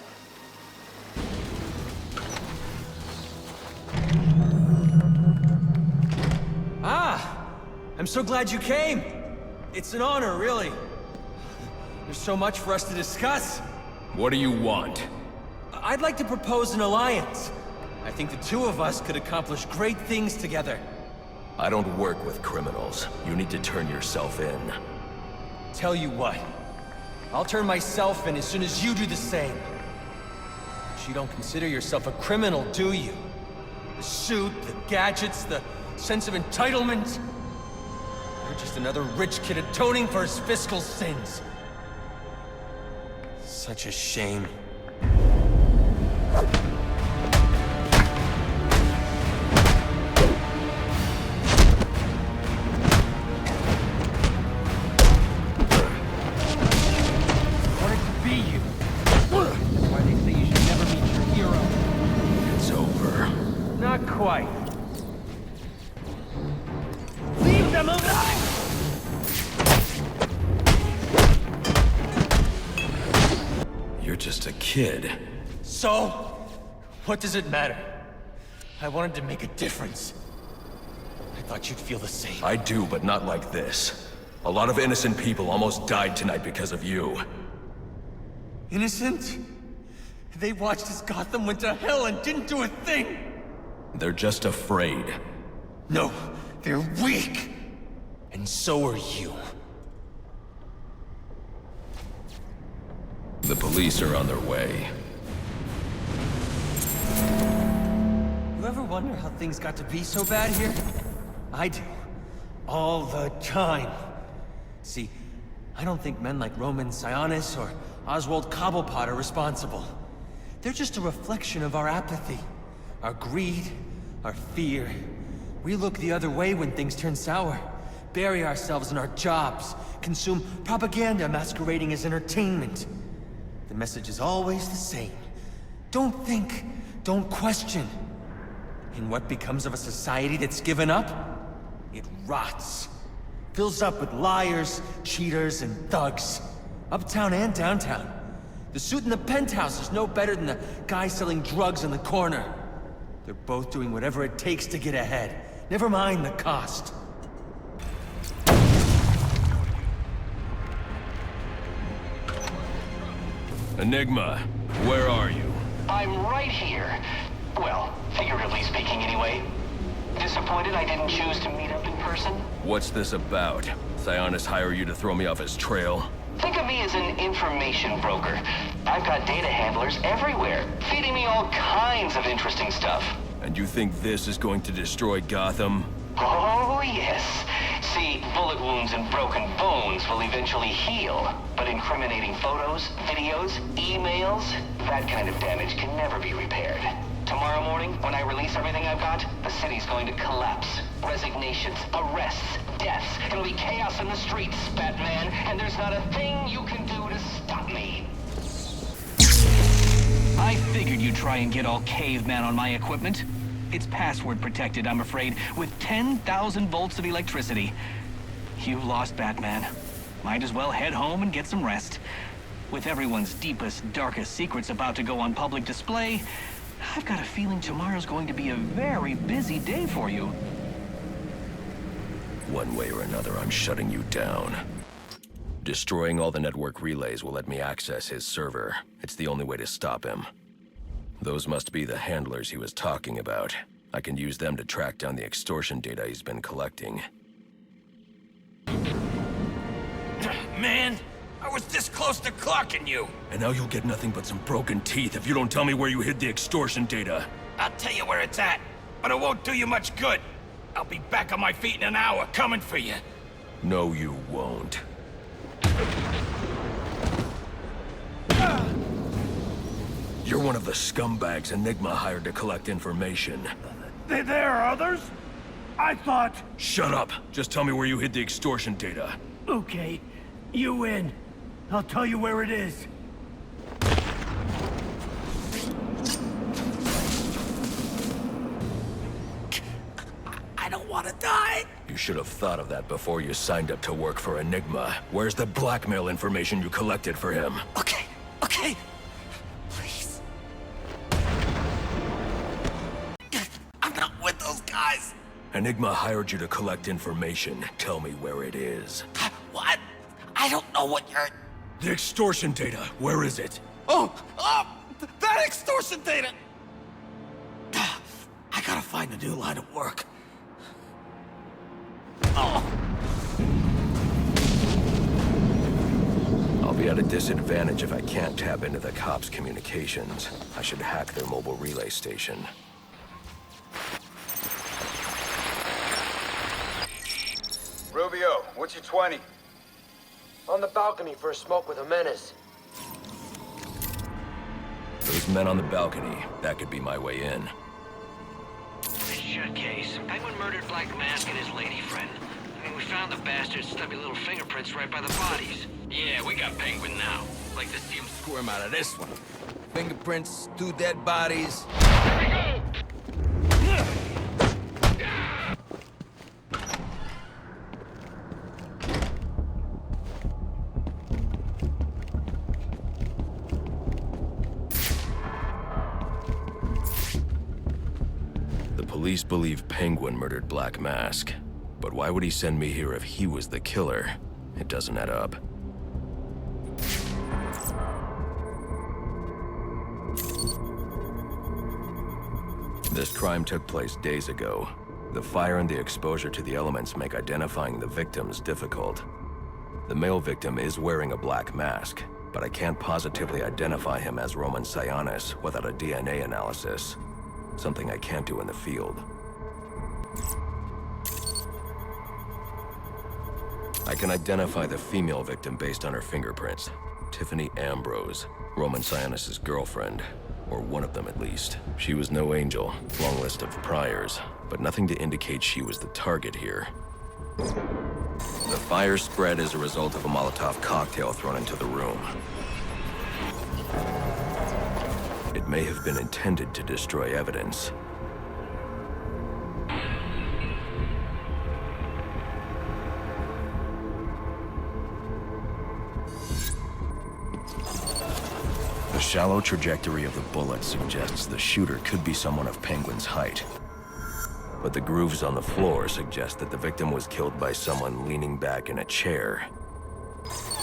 Ah! I'm so glad you came! It's an honor, really. There's so much for us to discuss. What do you want? I'd like to propose an alliance. I think the 2 of us could accomplish great things together. I don't work with criminals. You need to turn yourself in. Tell you what. I'll turn myself in as soon as you do the same. But you don't consider yourself a criminal, do you? The suit, the gadgets, the sense of entitlement. You're just another rich kid atoning for his fiscal sins. Such a shame. Not quite. Leave them alone! You're just a kid. So? What does it matter? I wanted to make a difference. I thought you'd feel the same. I do, but not like this. A lot of innocent people almost died tonight because of you. Innocent? They watched as Gotham went to hell and didn't do a thing! They're just afraid. No, they're weak! And so are you. The police are on their way. You ever wonder how things got to be so bad here? I do. All the time. See, I don't think men like Roman Sionis or Oswald Cobblepot are responsible. They're just a reflection of our apathy, our greed, our fear. We look the other way when things turn sour, bury ourselves in our jobs, consume propaganda masquerading as entertainment. The message is always the same. Don't think, don't question. And what becomes of a society that's given up? It rots. Fills up with liars, cheaters, and thugs. Uptown and downtown. The suit in the penthouse is no better than the guy selling drugs in the corner. They're both doing whatever it takes to get ahead. Never mind the cost. Enigma, where are you? I'm right here. Well, figuratively speaking anyway. Disappointed I didn't choose to meet up in person? What's this about? Sionis hire you to throw me off his trail? Think of me as an information broker. I've got data handlers everywhere, feeding me all kinds of interesting stuff. And you think this is going to destroy Gotham? Oh, yes. See, bullet wounds and broken bones will eventually heal, but incriminating photos, videos, emails, that kind of damage can never be repaired. Tomorrow morning, when I release everything I've got, the city's going to collapse. Resignations, arrests, deaths, it'll be chaos in the streets, Batman, and there's not a thing you can do to stop me. I figured you'd try and get all caveman on my equipment. It's password protected, I'm afraid, with 10,000 volts of electricity. You lost, Batman. Might as well head home and get some rest. With everyone's deepest, darkest secrets about to go on public display, I've got a feeling tomorrow's going to be a very busy day for you. One way or another, I'm shutting you down. Destroying all the network relays will let me access his server. It's the only way to stop him. Those must be the handlers he was talking about. I can use them to track down the extortion data he's been collecting. Man, I was this close to clocking you! And now you'll get nothing but some broken teeth if you don't tell me where you hid the extortion data. I'll tell you where it's at, but it won't do you much good. I'll be back on my feet in an hour, coming for you. No, you won't. You're one of the scumbags Enigma hired to collect information. There are others? I thought... Shut up! Just tell me where you hid the extortion data. Okay, you win. I'll tell you where it is. I don't want to die! You should have thought of that before you signed up to work for Enigma. Where's the blackmail information you collected for him? Okay, okay. Please. I'm not with those guys! Enigma hired you to collect information. Tell me where it is. What? I don't know what you're... The extortion data, where is it? Oh, that extortion data! I gotta find a new line of work. Oh. I'll be at a disadvantage if I can't tap into the cops' communications. I should hack their mobile relay station. Rubio, what's your 20? On the balcony for a smoke with a menace. Those men on the balcony, that could be my way in. Sure case. Penguin murdered Black Mask and his lady friend. I mean, we found the bastard's stubby little fingerprints right by the bodies. Yeah, we got Penguin now. Like to see him squirm out of this one. Fingerprints, 2 dead bodies. Police believe Penguin murdered Black Mask. But why would he send me here if he was the killer? It doesn't add up. This crime took place days ago. The fire and the exposure to the elements make identifying the victims difficult. The male victim is wearing a black mask, but I can't positively identify him as Roman Sionis without a DNA analysis. Something I can't do in the field. I can identify the female victim based on her fingerprints. Tiffany Ambrose, Roman Sionis' girlfriend. Or one of them at least. She was no angel, long list of priors, but nothing to indicate she was the target here. The fire spread as a result of a Molotov cocktail thrown into the room. It may have been intended to destroy evidence. The shallow trajectory of the bullet suggests the shooter could be someone of Penguin's height. But the grooves on the floor suggest that the victim was killed by someone leaning back in a chair.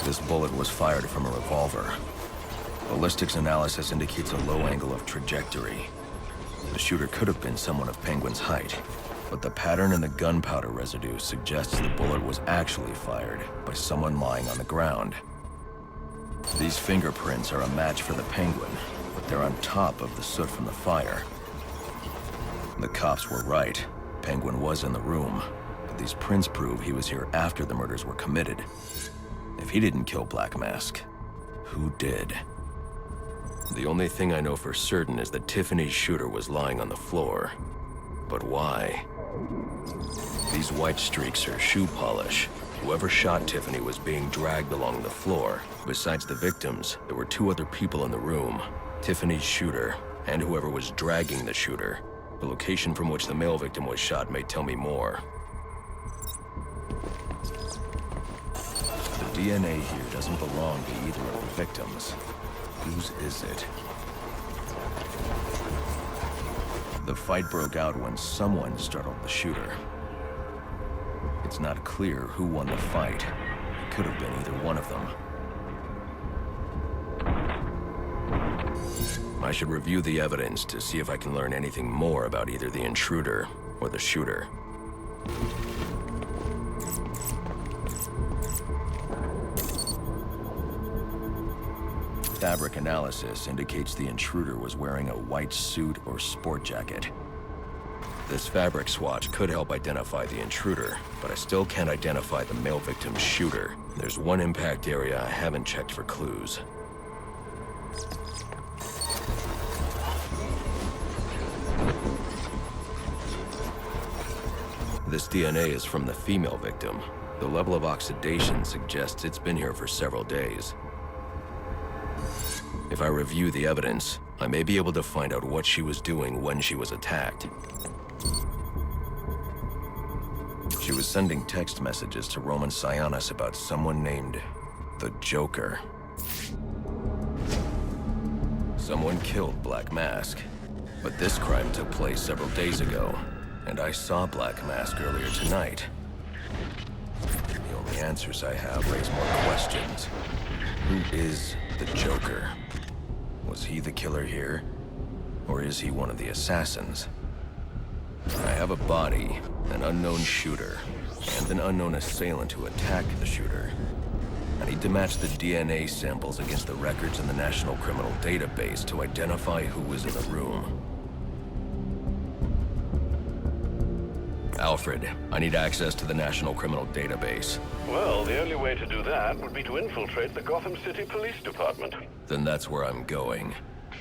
This bullet was fired from a revolver. Ballistics analysis indicates a low angle of trajectory. The shooter could have been someone of Penguin's height, but the pattern in the gunpowder residue suggests the bullet was actually fired by someone lying on the ground. These fingerprints are a match for the Penguin, but they're on top of the soot from the fire. The cops were right. Penguin was in the room, but These prints prove he was here after the murders were committed. If he didn't kill Black Mask, who did? The only thing I know for certain is that Tiffany's shooter was lying on the floor. But why? These white streaks are shoe polish. Whoever shot Tiffany was being dragged along the floor. Besides the victims, there were 2 other people in the room. Tiffany's shooter, and whoever was dragging the shooter. The location from which the male victim was shot may tell me more. The DNA here doesn't belong to either of the victims. Whose is it? The fight broke out when someone startled the shooter. It's not clear who won the fight. It could have been either one of them. I should review the evidence to see if I can learn anything more about either the intruder or the shooter. Fabric analysis indicates the intruder was wearing a white suit or sport jacket. This fabric swatch could help identify the intruder, but I still can't identify the male victim's shooter. There's one impact area I haven't checked for clues. This DNA is from the female victim. The level of oxidation suggests it's been here for several days. If I review the evidence, I may be able to find out what she was doing when she was attacked. She was sending text messages to Roman Sionis about someone named the Joker. Someone killed Black Mask, but this crime took place several days ago, and I saw Black Mask earlier tonight. The only answers I have raise more questions. Who is the Joker? Was he the killer here? Or is he one of the assassins? I have a body, an unknown shooter, and an unknown assailant who attacked the shooter. I need to match the DNA samples against the records in the National Criminal Database to identify who was in the room. Alfred, I need access to the National Criminal Database. Well, the only way to do that would be to infiltrate the Gotham-City Police Department. Then that's where I'm going.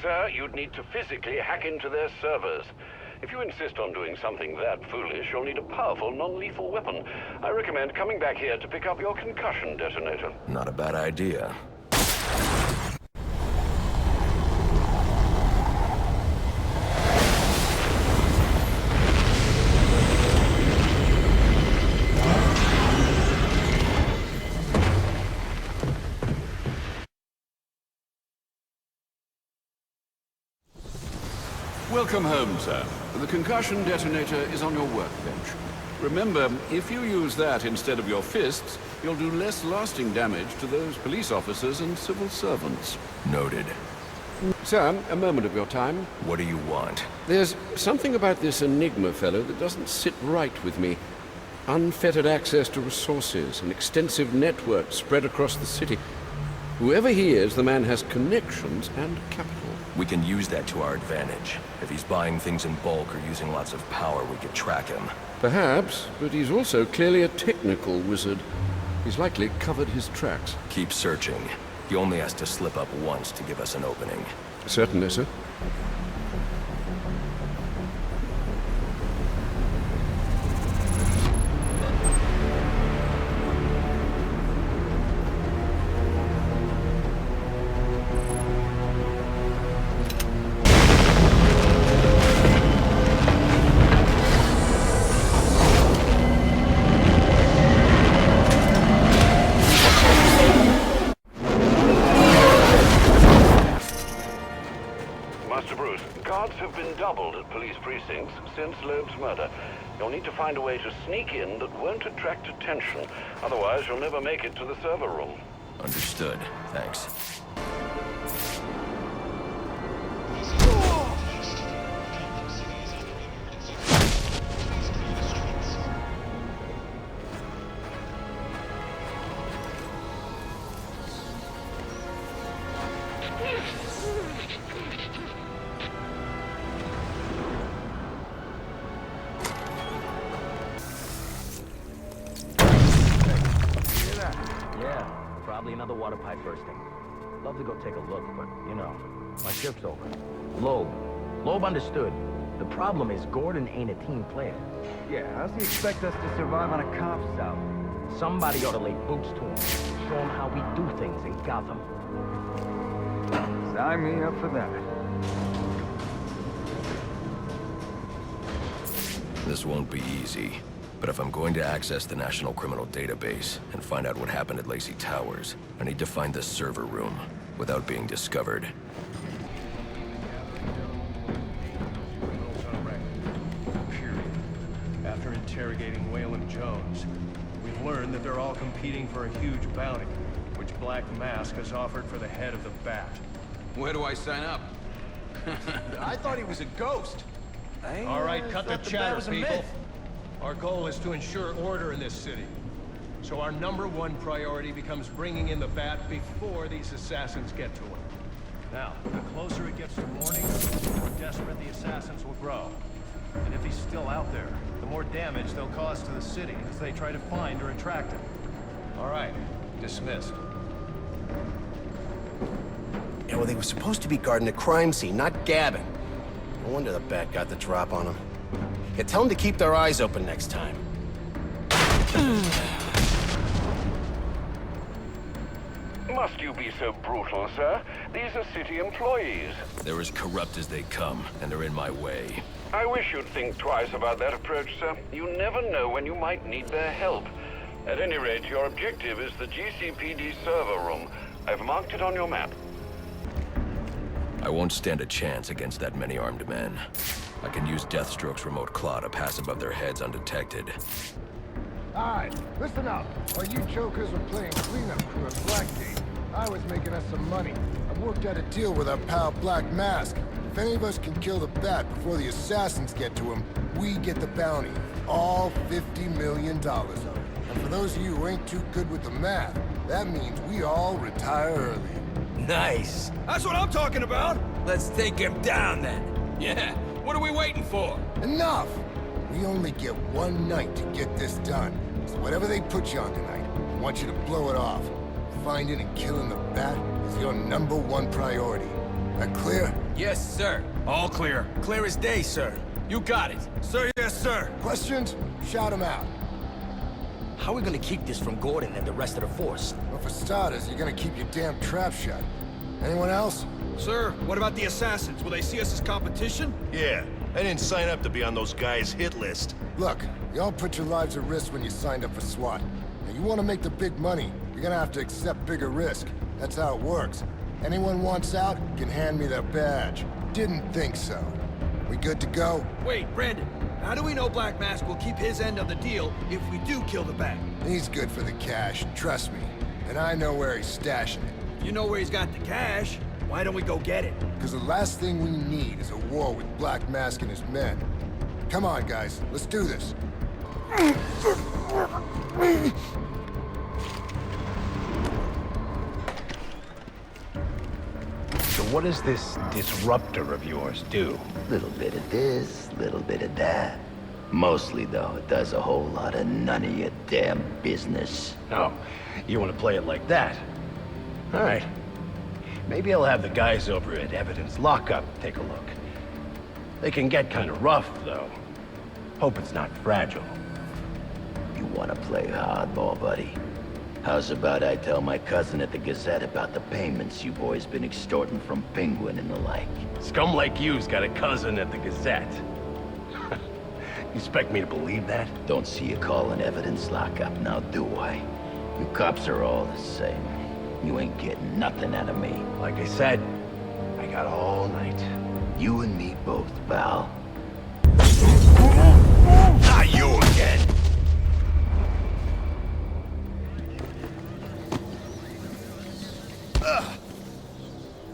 Sir, you'd need to physically hack into their servers. If you insist on doing something that foolish, you'll need a powerful, non-lethal weapon. I recommend coming back here to pick up your concussion detonator. Not a bad idea. Welcome home, sir. The concussion detonator is on your workbench. Remember, if you use that instead of your fists, you'll do less lasting damage to those police officers and civil servants. Noted. Sir, a moment of your time. What do you want? There's something about this Enigma fellow that doesn't sit right with me. Unfettered access to resources, an extensive network spread across the city. Whoever he is, the man has connections and capital. We can use that to our advantage. If he's buying things in bulk or using lots of power, we could track him. Perhaps, but he's also clearly a technical wizard. He's likely covered his tracks. Keep searching. He only has to slip up once to give us an opening. Certainly, sir. Since Loeb's murder. You'll need to find a way to sneak in that won't attract attention. Otherwise, you'll never make it to the server room. Understood. Thanks. Probably another water pipe bursting. Love to go take a look, but, you know, my shift's over. Loeb understood. The problem is Gordon ain't a team player. Yeah, how's he expect us to survive on a cop's salary? Somebody ought to lay boots to him. Show him how we do things in Gotham. Sign me up for that. This won't be easy, but if I'm going to access the National Criminal Database and find out what happened at Lacey Towers, I need to find the server room without being discovered. After interrogating Wayland Jones, we've learned that they're all competing for a huge bounty, which Black Mask has offered for the head of the Bat. Where do I sign up? I thought he was a ghost. All right, cut the chatter, people. Our goal is to ensure order in this city. So our #1 priority becomes bringing in the Bat before these assassins get to him. Now, the closer it gets to morning, the more desperate the assassins will grow. And if he's still out there, the more damage they'll cause to the city as they try to find or attract him. All right, dismissed. Yeah, well, they were supposed to be guarding the crime scene, not gabbing. No wonder the Bat got the drop on them. Yeah, tell them to keep their eyes open next time. Must you be so brutal, sir? These are city employees. They're as corrupt as they come, and they're in my way. I wish you'd think twice about that approach, sir. You never know when you might need their help. At any rate, your objective is the GCPD server room. I've marked it on your map. I won't stand a chance against that many armed men. I can use Deathstroke's remote claw to pass above their heads undetected. Alright, listen up. While you jokers were playing cleanup crew at Blackgate, I was making us some money. I worked out a deal with our pal Black Mask. If any of us can kill the Bat before the assassins get to him, we get the bounty. All $50 million of it. And for those of you who ain't too good with the math, that means we all retire early. Nice. That's what I'm talking about. Let's take him down then. Yeah, what are we waiting for? Enough! We only get one night to get this done. So whatever they put you on tonight, I want you to blow it off. Finding and killing the Bat is your #1 priority. That clear? Yes, sir. All clear. Clear as day, sir. You got it. Sir, yes, sir. Questions? Shout them out. How are we gonna keep this from Gordon and the rest of the force? Well, for starters, you're gonna keep your damn trap shut. Anyone else? Sir, what about the assassins? Will they see us as competition? Yeah, I didn't sign up to be on those guys' hit list. Look, you all put your lives at risk when you signed up for SWAT. Now, you want to make the big money, you're gonna have to accept bigger risk. That's how it works. Anyone wants out can hand me their badge. Didn't think so. We good to go? Wait, Brandon. How do we know Black Mask will keep his end of the deal if we do kill the Bat? He's good for the cash, trust me. And I know where he's stashing it. If you know where he's got the cash, why don't we go get it? Because the last thing we need is a war with Black Mask and his men. Come on, guys, let's do this. So what does this disruptor of yours do? Little bit of this, little bit of that. Mostly, though, it does a whole lot of none of your damn business. Oh, you want to play it like that? All right. Maybe I'll have the guys over at Evidence Lockup take a look. They can get kind of rough, though. Hope it's not fragile. You want to play hardball, buddy? How's about I tell my cousin at the Gazette about the payments you boys been extorting from Penguin and the like? Scum like you's got a cousin at the Gazette. You expect me to believe that? Don't see you calling Evidence Lockup now, do I? You cops are all the same. You ain't getting nothing out of me. Like I said, I got all night. You and me both, pal. Not you again!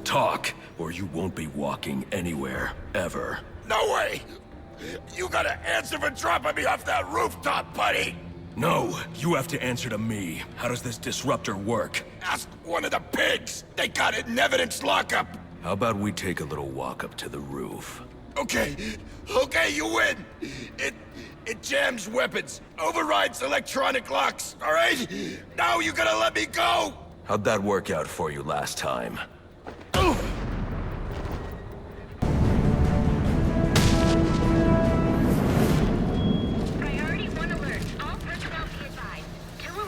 Talk, or you won't be walking anywhere, ever. No way! You gotta answer for dropping me off that rooftop, buddy! No, you have to answer to me. How does this disruptor work? Ask one of the pigs! They got it in Evidence Lockup! How about we take a little walk up to the roof? Okay, you win! It jams weapons, overrides electronic locks, alright? Now you gotta let me go! How'd that work out for you last time?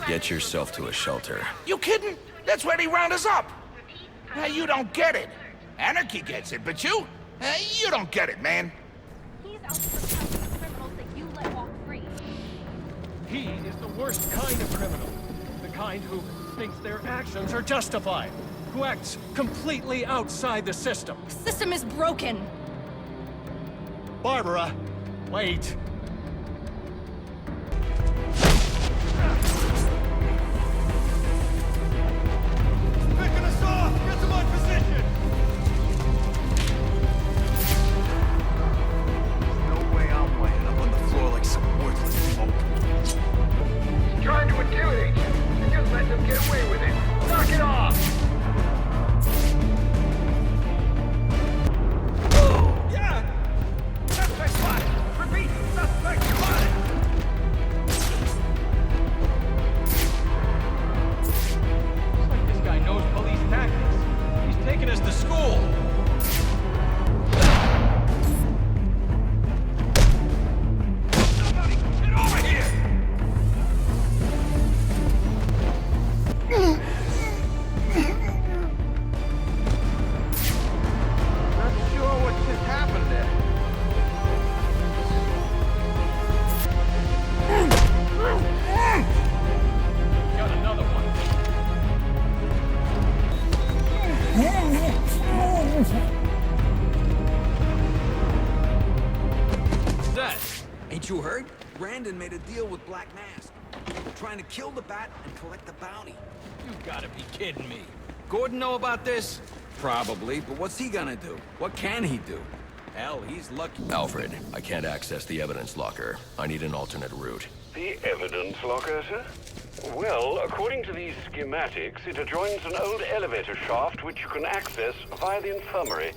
Get yourself to a shelter. You kidding? That's where they round us up. You don't get it. Anarchy gets it, but you don't get it, man. He's out to protect the criminals that you let walk free. He is the worst kind of criminal. The kind who thinks their actions are justified. Who acts completely outside the system. The system is broken. Barbara, wait. Picking us off! Get to my position! No way I'm laying up on the floor like some worthless mope. He's trying to intimidate you. And just let them get away with it. Knock it off! Yeah! Suspect spotted! Repeat, suspect spotted! Looks like this guy knows police tactics. He's taking us to school. Somebody get over here! Not sure what just happened there. Got another one. What's that? Ain't you heard? Brandon made a deal with Black Mask. Trying to kill the Bat and collect the bounty. You gotta be kidding me. Gordon know about this? Probably, but what's he gonna do? What can he do? Hell, he's lucky. Alfred, I can't access the evidence locker. I need an alternate route. The evidence locker, sir? Well, according to these schematics, it adjoins an old elevator shaft which you can access via the infirmary.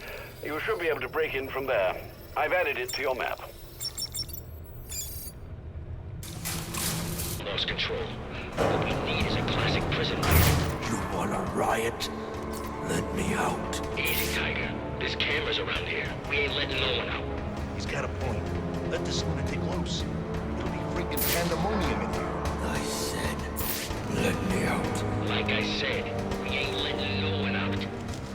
You should be able to break in from there. I've added it to your map. Lost control. What we need is a classic prison. You wanna riot? Let me out. Easy, Tiger. There's cameras around here. We ain't letting no one out. He's got a point. Let this lunatic loose. It'll be freaking pandemonium in here. I said, let me out. Like I said, we ain't letting no one out.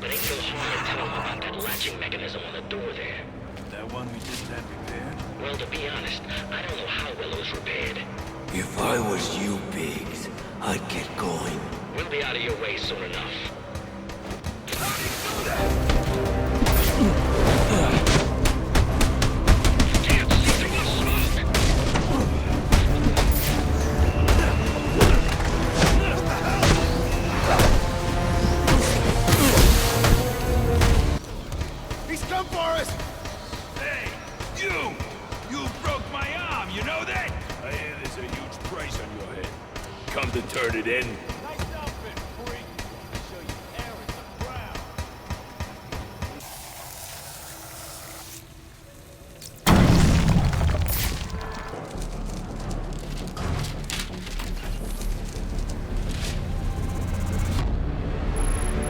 But ain't no harm in telling them about that latching mechanism on the door there. That one we just had repaired? Well, to be honest, I don't know how well it was repaired. If I was you, Biggs, I'd get going. We'll be out of your way soon enough. He's come for us! Hey, you! You broke my arm, you know that? I hear there's a huge price on your head. Come to turn it in? Nice outfit, freak. I'll show you Aaron's proud.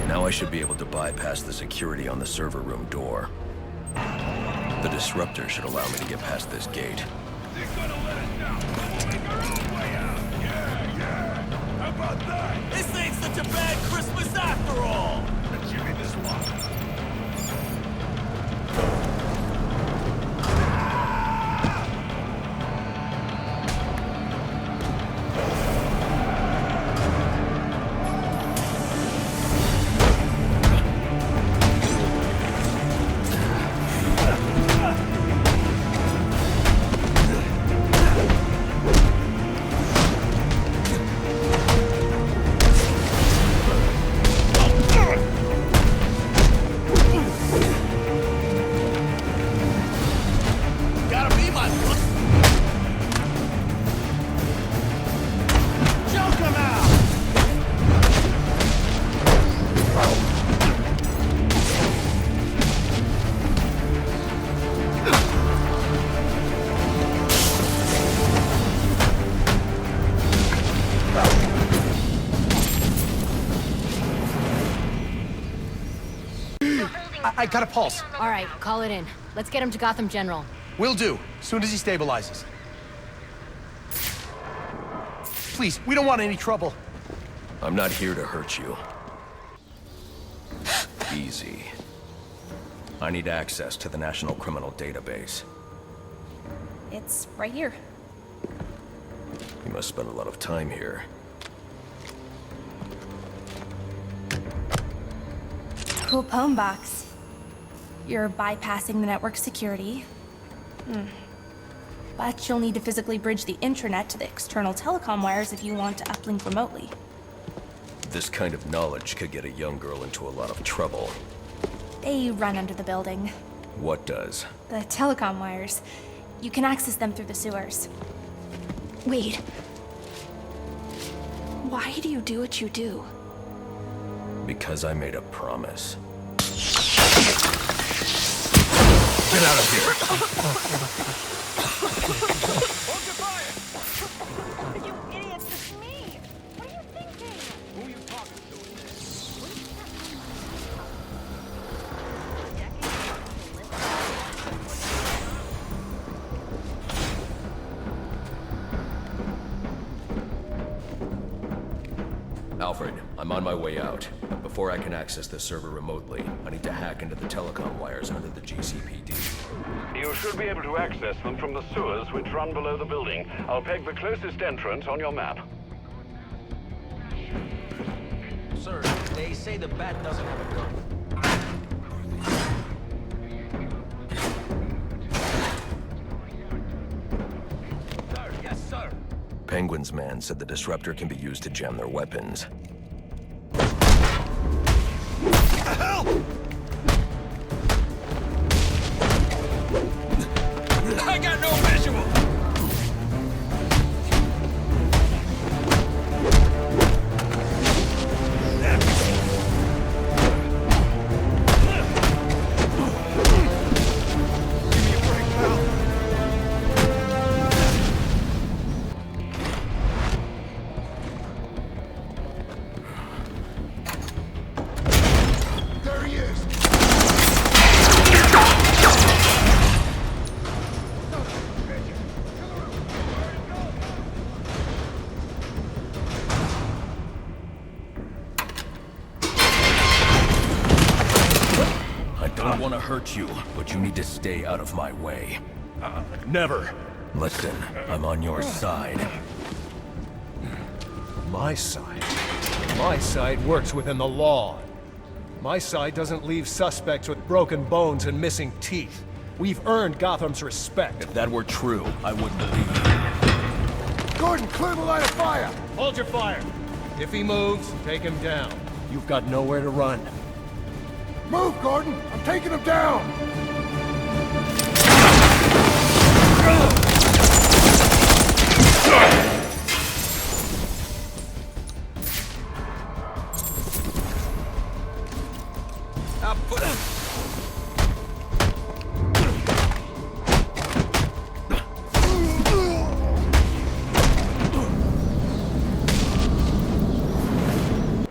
Now I should be able to bypass the security on the server room door. The disruptor should allow me to get past this gate. They're gonna let us down. We'll make our own way out. Yeah. How about that? This ain't such a bad Christmas after all! Give me this one. I got a pulse. All right, call it in. Let's get him to Gotham General. Will do, soon as he stabilizes. Please, we don't want any trouble. I'm not here to hurt you. Easy. I need access to the National Criminal Database. It's right here. You must spend a lot of time here. Cool poem box. You're bypassing the network security. But you'll need to physically bridge the intranet to the external telecom wires if you want to uplink remotely. This kind of knowledge could get a young girl into a lot of trouble. They run under the building. What does? The telecom wires. You can access them through the sewers. Wait. Why do you do what you do? Because I made a promise. Get out of here! Hold your fire! You idiots, it's me! What are you thinking? Who are you talking to? Alfred, I'm on my way out. But before I can access this server remotely, I need to hack into the telecom wires under the GCPD. You should be able to access them from the sewers which run below the building. I'll peg the closest entrance on your map. Sir, they say the bat doesn't have a gun. Sir, yes, sir. Penguin's man said the disruptor can be used to jam their weapons. Help! I got no visual! Hurt you, but you need to stay out of my way. Never. Listen, I'm on your side. My side? My side works within the law. My side doesn't leave suspects with broken bones and missing teeth. We've earned Gotham's respect. If that were true, I wouldn't believe you. Gordon, clear the line of fire! Hold your fire. If he moves, take him down. You've got nowhere to run. Move, Gordon! I'm taking him down!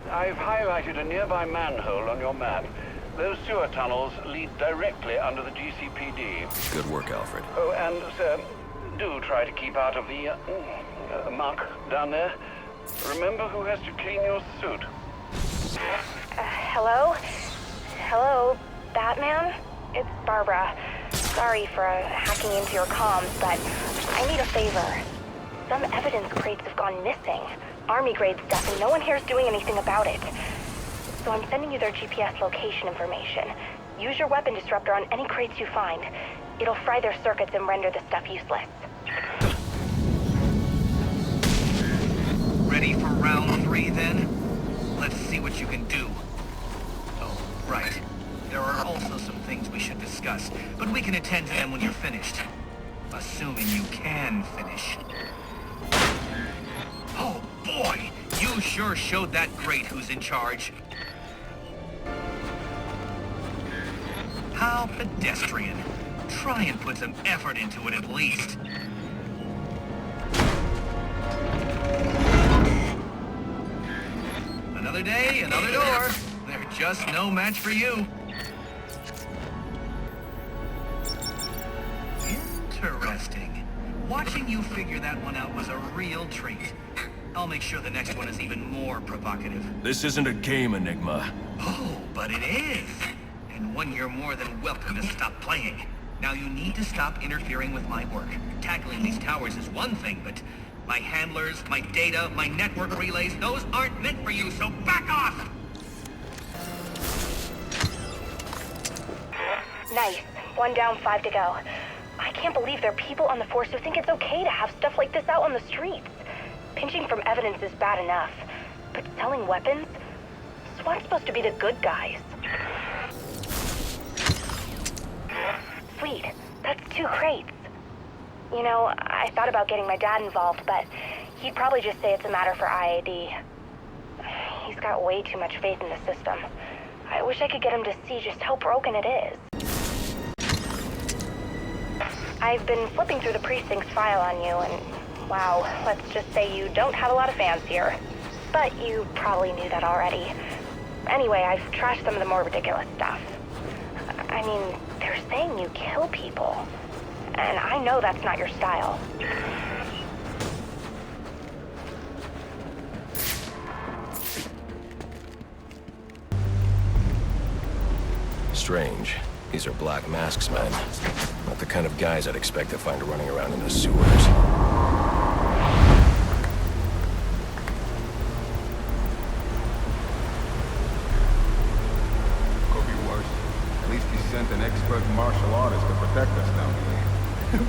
I've highlighted a nearby manhole on your map. Those sewer tunnels lead directly under the GCPD. Good work, Alfred. Oh, and, sir, do try to keep out of the, muck down there. Remember who has to clean your suit. Hello? Hello, Batman? It's Barbara. Sorry for hacking into your comms, but I need a favor. Some evidence crates have gone missing. Army-grade stuff, and no one here is doing anything about it. So I'm sending you their GPS location information. Use your weapon disruptor on any crates you find. It'll fry their circuits and render the stuff useless. Ready for round 3, then? Let's see what you can do. Oh, right. There are also some things we should discuss, but we can attend to them when you're finished. Assuming you can finish. Oh, boy! You sure showed that great who's in charge. How pedestrian. Try and put some effort into it at least. Another day, another door. They're just no match for you. interesting. Watching you figure that one out was a real treat. I'll make sure the next one is even more provocative. This isn't a game, Enigma. Oh, but it is. And one you're more than welcome to stop playing. Now you need to stop interfering with my work. Tackling these towers is one thing, but my handlers, my data, my network relays, those aren't meant for you, so back off! Nice. 1 down, 5 to go. I can't believe there are people on the force who think it's okay to have stuff like this out on the streets. Pinching from evidence is bad enough, but selling weapons? SWAT's supposed to be the good guys. Sweet. That's 2 crates. You know, I thought about getting my dad involved, but he'd probably just say it's a matter for IAD. He's got way too much faith in the system. I wish I could get him to see just how broken it is. I've been flipping through the precinct's file on you, and wow, let's just say you don't have a lot of fans here. But you probably knew that already. Anyway, I've trashed some of the more ridiculous stuff. I mean, they're saying you kill people. And I know that's not your style. Strange. These are Black Mask's men. Not the kind of guys I'd expect to find running around in the sewers. Could be worse. At least he sent an expert martial artist to protect us down here.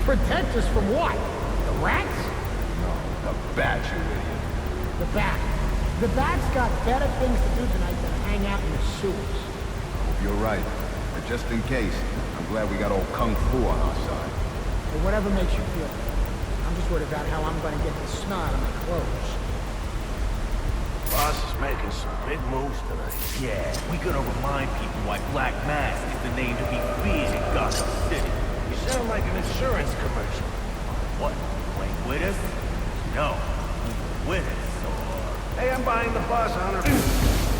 Protect us from what? The rats? No, the bat, you idiot. The bat. The bat's got better things to do tonight than hang out in the sewers. Hope you're right. But just in case, I'm glad we got old Kung Fu on our side. Or whatever makes you feel better. I'm just worried about how I'm going to get the snot on my clothes. Boss is making some big moves tonight. Yeah, we're gonna remind people why Black Mask is the name to be feared in Gotham City. You sound like an insurance commercial. What? You ain't with us? No. You with us, or... Hey, I'm buying the boss 100.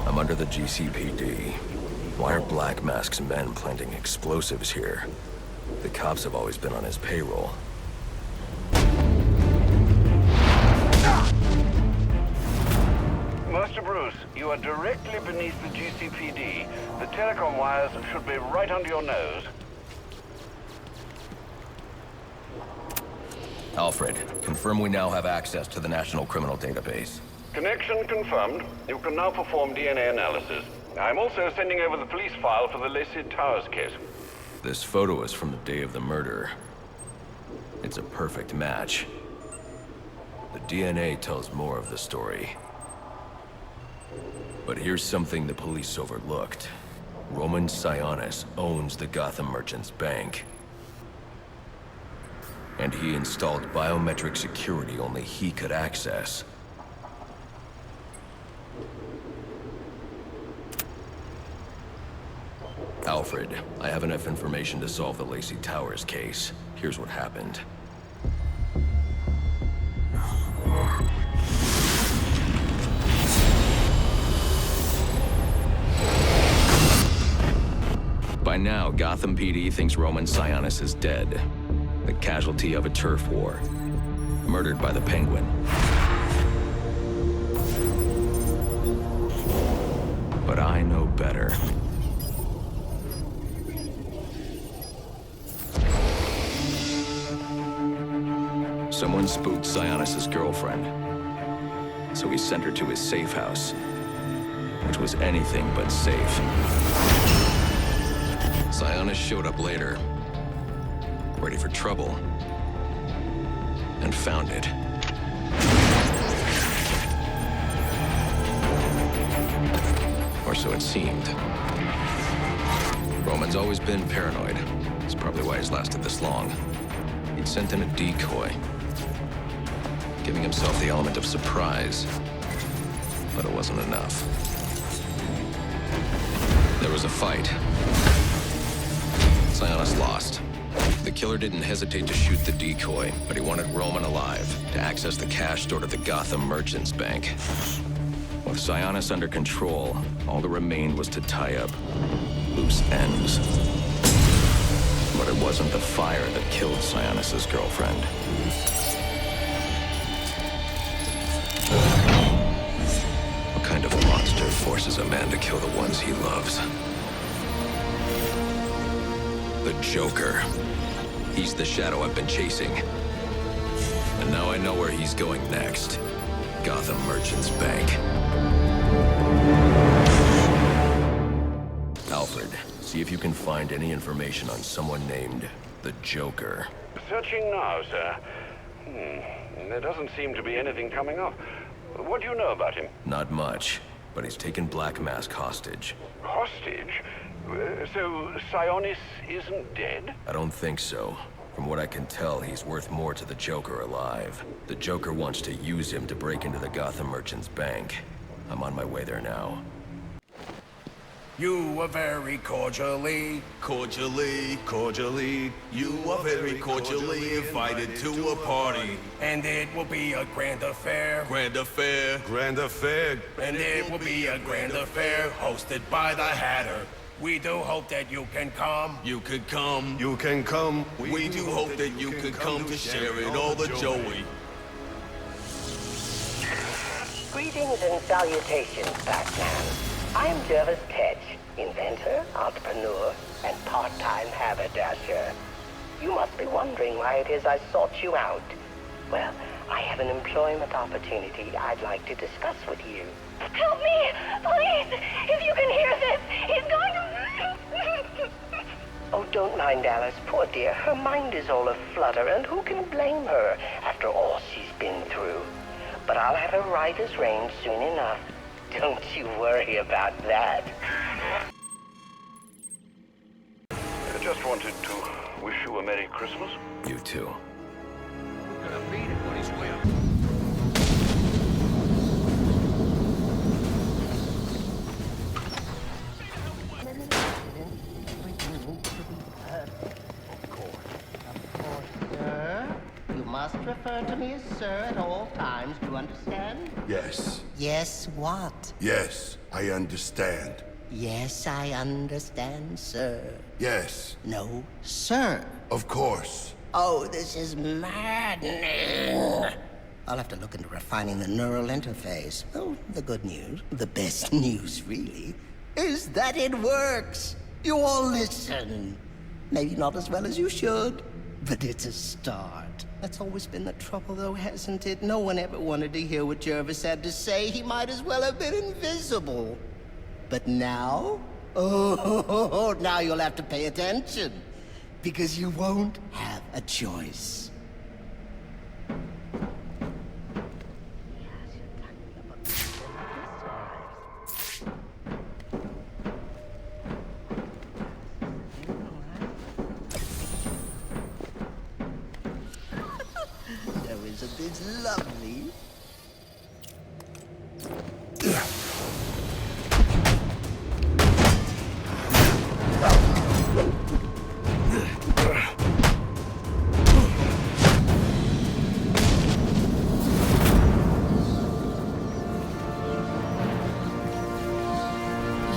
I'm under the GCPD. Why are Black Mask's men planting explosives here? The cops have always been on his payroll. Master Bruce, you are directly beneath the GCPD. The telecom wires should be right under your nose. Alfred, confirm we now have access to the National Criminal Database. Connection confirmed. You can now perform DNA analysis. I'm also sending over the police file for the Lacey Towers case. This photo is from the day of the murder. It's a perfect match. The DNA tells more of the story. But here's something the police overlooked. Roman Sionis owns the Gotham Merchants Bank. And he installed biometric security only he could access. Alfred, I have enough information to solve the Lacey Towers case. Here's what happened. By now, Gotham PD thinks Roman Sionis is dead. The casualty of a turf war. Murdered by the Penguin. But I know better. Someone spooked Sionis' girlfriend. So he sent her to his safe house. Which was anything but safe. Sionis showed up later, ready for trouble, and found it. Or so it seemed. Roman's always been paranoid. That's probably why he's lasted this long. He'd sent in a decoy, giving himself the element of surprise, but it wasn't enough. There was a fight. Sionis lost. The killer didn't hesitate to shoot the decoy, but he wanted Roman alive to access the cash stored at the Gotham Merchants Bank. With Sionis under control, all that remained was to tie up loose ends. But it wasn't the fire that killed Sionis' girlfriend. What kind of monster forces a man to kill the ones he loves? The Joker. He's the shadow I've been chasing. And now I know where he's going next. Gotham Merchants Bank. Alfred, see if you can find any information on someone named the Joker. Searching now, sir. There doesn't seem to be anything coming up. What do you know about him? Not much, but he's taken Black Mask hostage. Hostage? So Sionis isn't dead? I don't think so. From what I can tell, he's worth more to the Joker alive. The Joker wants to use him to break into the Gotham Merchants Bank. I'm on my way there now. You are very cordially, you are very cordially invited to a party. And it will be a grand affair. And it will be a grand affair hosted by the Hatter. We do hope that you can come. You can come. We do hope that you can come to share in all the joy. Greetings and salutations, Batman. I'm Jervis Tetch, inventor, entrepreneur, and part-time haberdasher. You must be wondering why it is I sought you out. Well, I have an employment opportunity I'd like to discuss with you. Help me! Please! If you can hear this, he's going to... Oh, don't mind Alice, poor dear. Her mind is all aflutter, and who can blame her after all she's been through? But I'll have her right as rain soon enough. Don't you worry about that. I just wanted to wish you a Merry Christmas. You too. We're gonna beat it when he's way up. You must refer to me as sir at all times, do you understand? Yes. Yes, what? Yes, I understand. Yes, I understand, sir. Yes. No, sir. Of course. Oh, this is maddening. I'll have to look into refining the neural interface. Well, the good news, the best news really, is that it works. You all listen. Maybe not as well as you should, but it's a start. That's always been the trouble, though, hasn't it? No one ever wanted to hear what Jervis had to say. He might as well have been invisible. But now? Oh, now you'll have to pay attention. Because you won't have a choice. Isn't this lovely?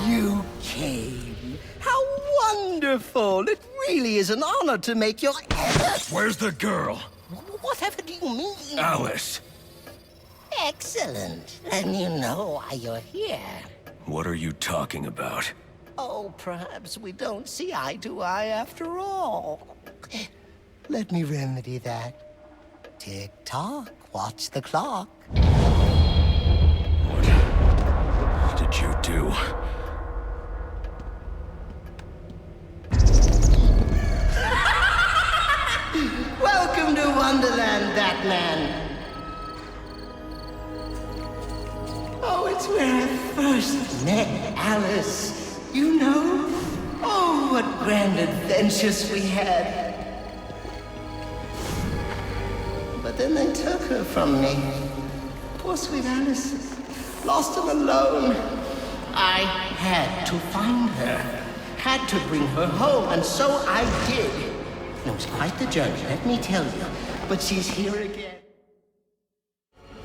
You came. How wonderful! It really is an honor to make your effort. Where's the girl? Whatever do you mean? Alice. Excellent. And you know why you're here. What are you talking about? Oh, perhaps we don't see eye to eye after all. Let me remedy that. Tick-tock, watch the clock. What did you do? Wonderland, Batman. Oh, it's where I first met Alice. You know? Oh, what grand adventures we had. But then they took her from me. Poor sweet Alice. Lost and alone. I had to find her. Had to bring her home, and so I did. It was quite the journey, let me tell you. But she's here again.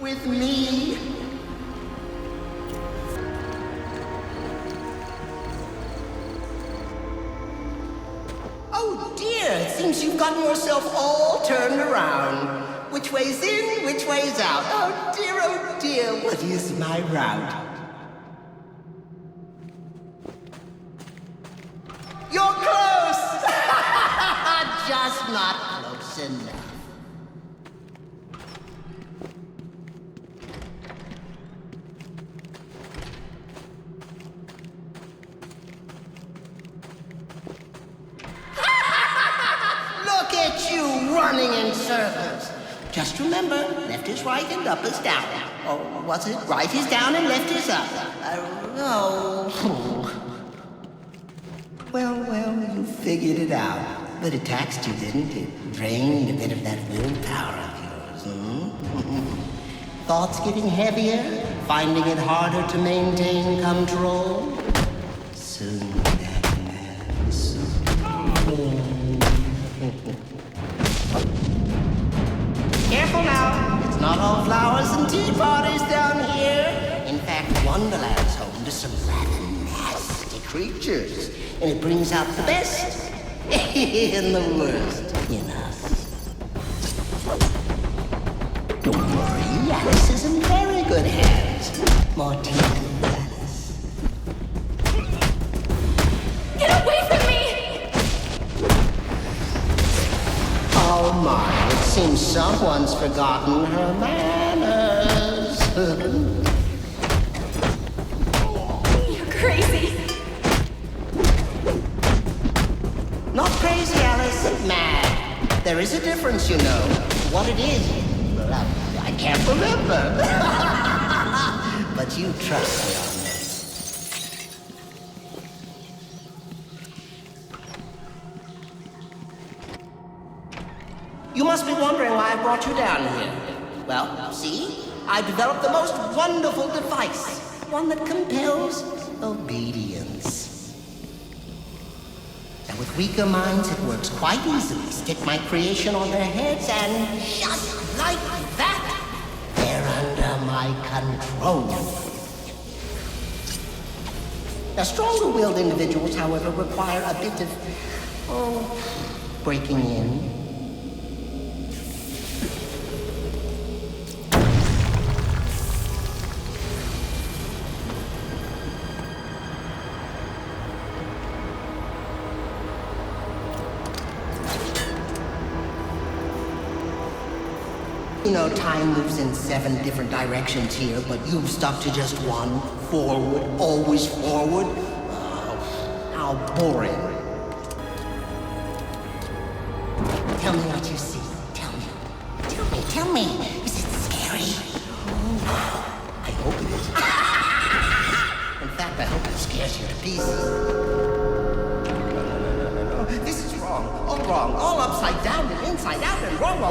With me. Oh dear, it seems you've gotten yourself all turned around. Which way's in, which way's out? Oh dear, what is my route? You're close! Just not close enough. Look at you running in circles. Just remember, left is right and up is down. Or was it right is down and left is up? Well, you figured it out. But it taxed you, didn't it? Drained a bit of that willpower of yours, Thoughts getting heavier? Finding it harder to maintain control? Soon, Batman, soon. Careful now. It's not all flowers and tea parties down here. In fact, Wonderland's home to some rather nasty creatures. And it brings out the best and the worst in us. Don't worry, Alice is in very good hands. More tea than Alice. Get away from me! Oh my, it seems someone's forgotten her manners. You're crazy. Not crazy, Alice. Mad. There is a difference, you know. What it is, well, I can't remember. But you trust me on this. You must be wondering why I brought you down here. Well, see? I developed the most wonderful device. One that compels obedience. And with weaker minds, it works quite easily. Stick my creation on their heads, and just like that, they're under my control. Now, stronger-willed individuals, however, require a bit of, breaking in. You know, time moves in 7 different directions here, but you've stuck to just one. Forward, always forward. Oh, how boring. Tell me what you see. Tell me. Is it scary? I hope it is. In fact, I hope it scares you to pieces. No. This is wrong. All wrong. All upside down and inside out and wrong.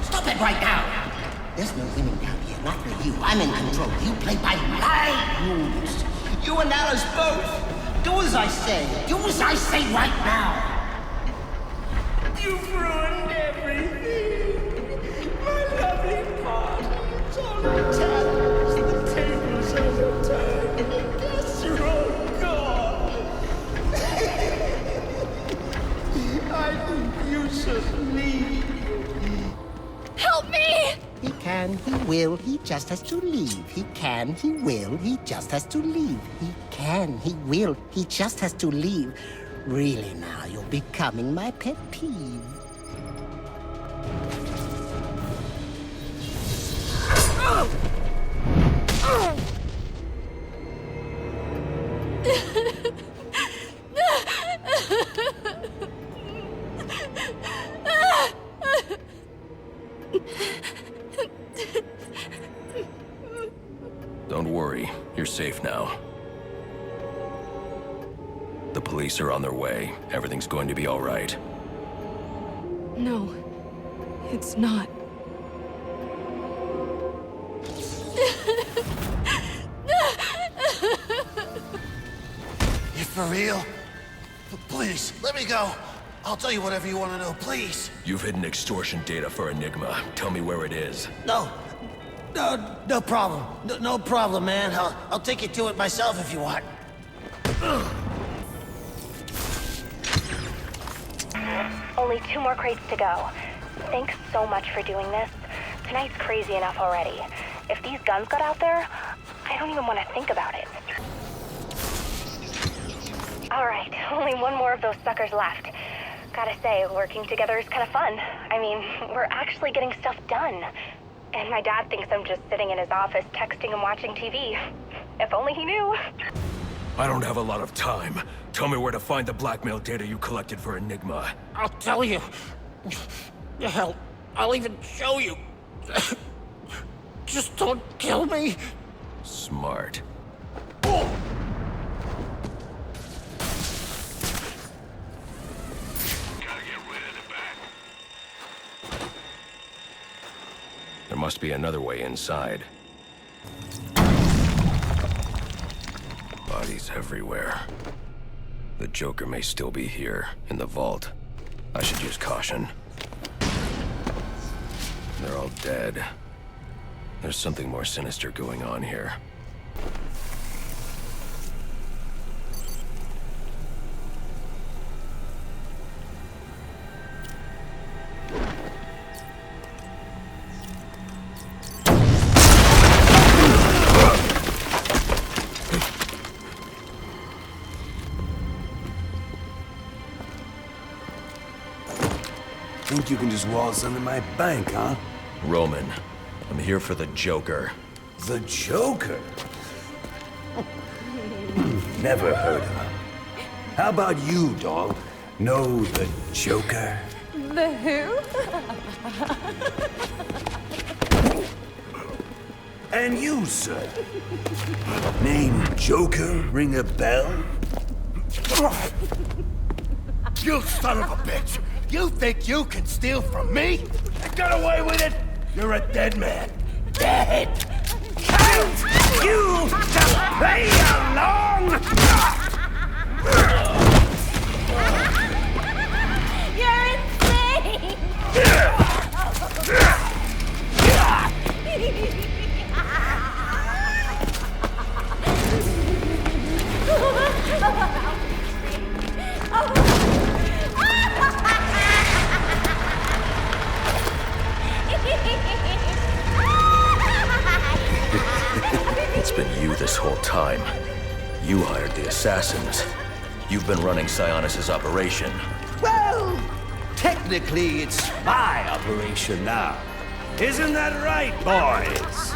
Stop it right now! There's no winning down here, not with you. I'm in control. You play by my rules. You and Alice both. Do as I say. Do as I say right now. You've ruined everything. My lovely party. It's all in tatters. The tables overturned. The guests are all gone. I think you should leave. Help me! He can, he will, he just has to leave. He can, he will, he just has to leave. He can, he will, he just has to leave. Really now, you're becoming my pet peeve. Don't worry, you're safe now. The police are on their way. Everything's going to be all right. No, it's not. You for real? Please, let me go. I'll tell you whatever you want to know, please. You've hidden extortion data for Enigma. Tell me where it is. No problem. No problem, man. I'll take you to it myself if you want. Only 2 more crates to go. Thanks so much for doing this. Tonight's crazy enough already. If these guns got out there, I don't even want to think about it. Alright, only 1 more of those suckers left. Gotta say, working together is kind of fun. I mean, we're actually getting stuff done. And my dad thinks I'm just sitting in his office texting and watching TV. If only he knew. I don't have a lot of time. Tell me where to find the blackmail data you collected for Enigma. I'll tell you. Hell, I'll even show you. Just don't kill me. Smart. There must be another way inside. Bodies everywhere. The Joker may still be here, in the vault. I should use caution. They're all dead. There's something more sinister going on here. Think you can just waltz under my bank, huh? Roman, I'm here for the Joker. The Joker? Never heard of him. How about you, dog? Know the Joker? The who? And you, sir? Name Joker ring a bell? You son of a bitch! You think you can steal from me? You got away with it? You're a dead man. Dead! Can't you just play along? You're insane! It's been you this whole time. You hired the assassins. You've been running Sionis' operation. Well, technically it's my operation now. Isn't that right, boys?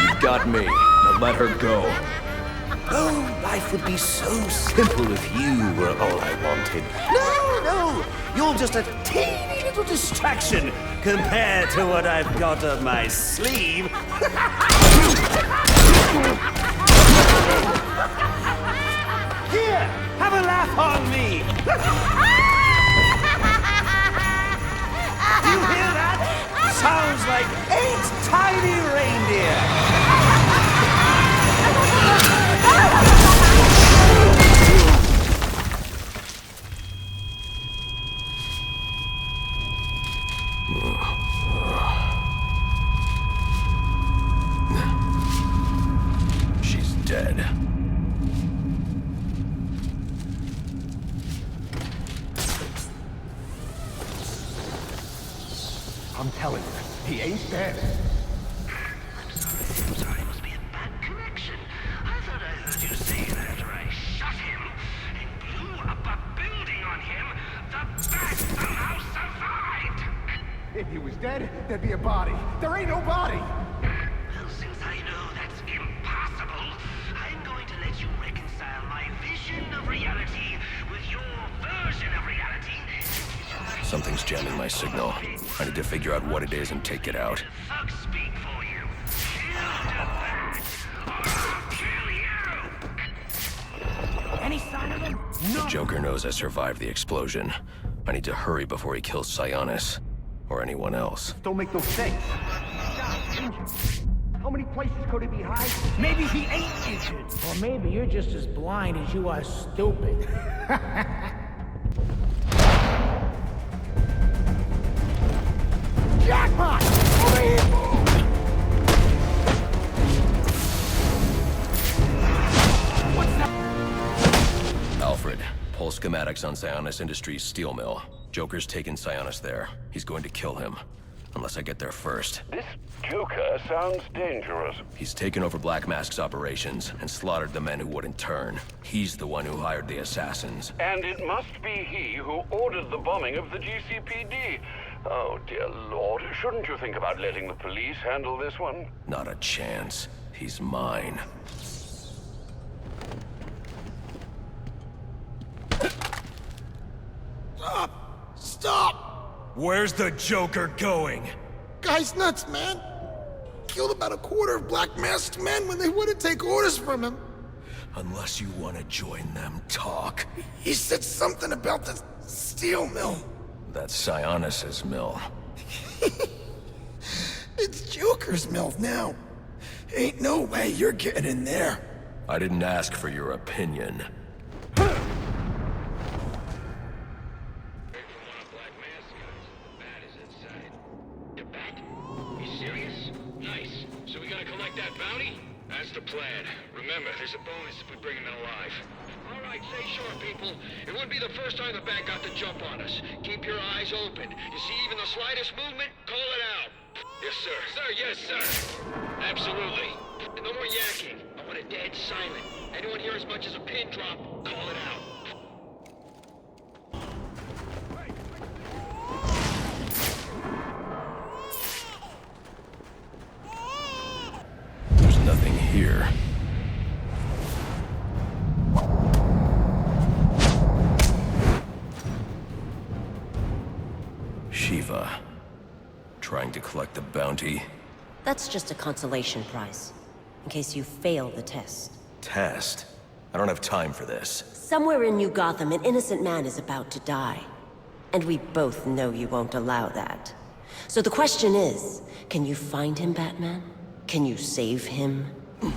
You got me. Now let her go. Oh, life would be so simple if you were all I wanted. No, you're just a teeny little distraction compared to what I've got up my sleeve. Here, have a laugh on me. You hear that? Sounds like 8 tiny reindeer. She's dead. I'm telling you, he ain't dead. I'm sorry, it must be a bad connection. I thought I heard you say that after I shot him and blew up a building on him, the bat somehow survived! If he was dead, there'd be a body. There ain't no body! Well, since I know that's impossible, I'm going to let you reconcile my vision of reality with your version of reality. Something's jamming my signal. I need to figure out what it is and take it out. Thugs speak for you. Kill the bat, or Joker knows I survived the explosion. I need to hurry before he kills Sionis. Or anyone else. Don't make no sense. How many places could he be hiding? Maybe he ain't injured. Or maybe you're just as blind as you are stupid. Jackpot! Over here! What's that? Alfred, pull schematics on Sionis Industries steel mill. Joker's taken Sionis there. He's going to kill him. Unless I get there first. This Joker sounds dangerous. He's taken over Black Mask's operations and slaughtered the men who wouldn't turn. He's the one who hired the assassins. And it must be he who ordered the bombing of the GCPD. Oh, dear Lord. Shouldn't you think about letting the police handle this one? Not a chance. He's mine. Stop! Stop! Where's the Joker going? Guy's nuts, man. Killed about a quarter of Black Mask's men when they wouldn't take orders from him. Unless you want to join them, talk. He said something about the steel mill. That's Sionis's mill. It's Joker's mill now. Ain't no way you're getting in there. I didn't ask for your opinion. The plan. Remember, there's a bonus if we bring him in alive. All right, stay sharp, people. It wouldn't be the first time the bat got the jump on us. Keep your eyes open. You see even the slightest movement, call it out. Yes, sir. Sir, yes, sir. Absolutely. And no more yakking. I want it dead silent. Anyone hear as much as a pin drop, call it out. Nothing here. Shiva. Trying to collect the bounty. That's just a consolation prize, in case you fail the test. Test? I don't have time for this. Somewhere in New Gotham, an innocent man is about to die. And we both know you won't allow that. So the question is, can you find him, Batman? Can you save him? Over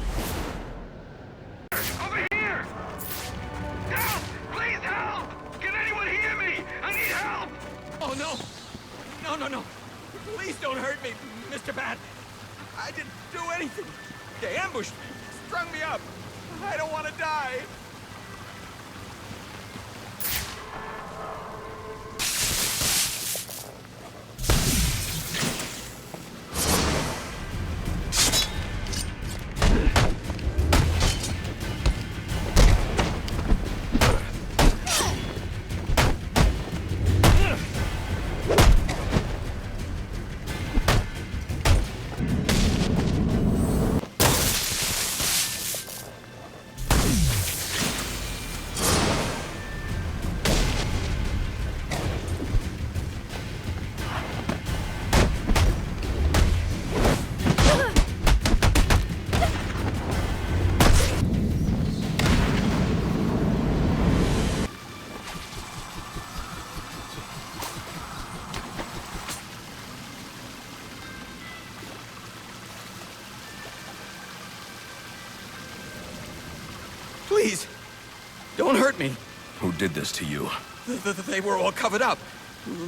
here! Help! Please help! Can anyone hear me? I need help! Oh, no! No, no, no! Please don't hurt me, Mr. Bat! I didn't do anything! They ambushed me, strung me up! I don't want to die! Please, don't hurt me. Who did this to you? They were all covered up,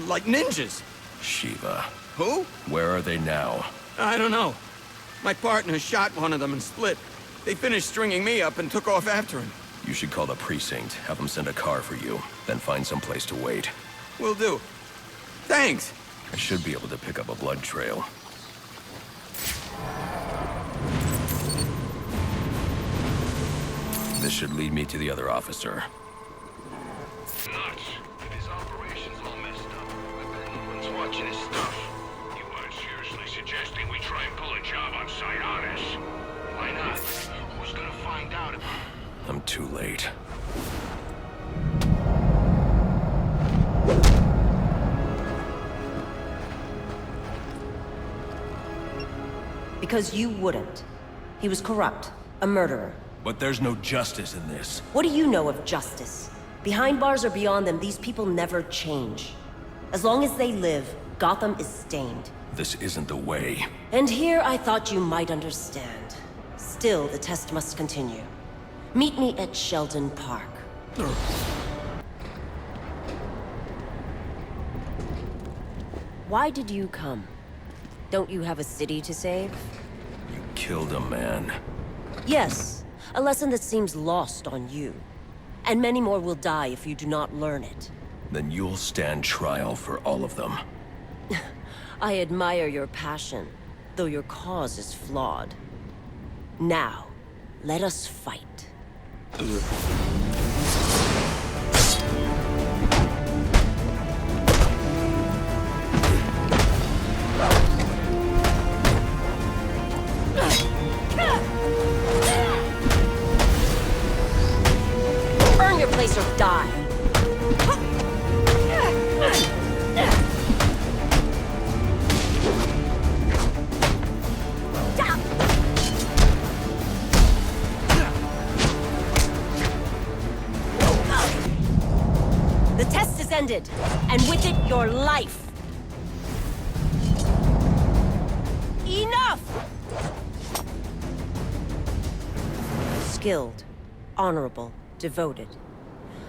like ninjas. Shiva. Who? Where are they now? I don't know. My partner shot one of them and split. They finished stringing me up and took off after him. You should call the precinct, have them send a car for you, then find some place to wait. Will do. Thanks. I should be able to pick up a blood trail. This should lead me to the other officer. Nuts. His operation's all messed up. I bet no one's watching his stuff. You aren't seriously suggesting we try and pull a job on Sionis? Why not? Who's gonna find out about it? I'm too late. Because you wouldn't. He was corrupt, a murderer. But there's no justice in this. What do you know of justice? Behind bars or beyond them, these people never change. As long as they live, Gotham is stained. This isn't the way. And here I thought you might understand. Still, the test must continue. Meet me at Sheldon Park. Why did you come? Don't you have a city to save? You killed a man. Yes, a lesson that seems lost on you. And many more will die if you do not learn it. Then you'll stand trial for all of them. I admire your passion, though your cause is flawed. Now, let us fight. Earn your place or die. The test is ended, and with it, your life. Enough! Skilled, honorable, devoted.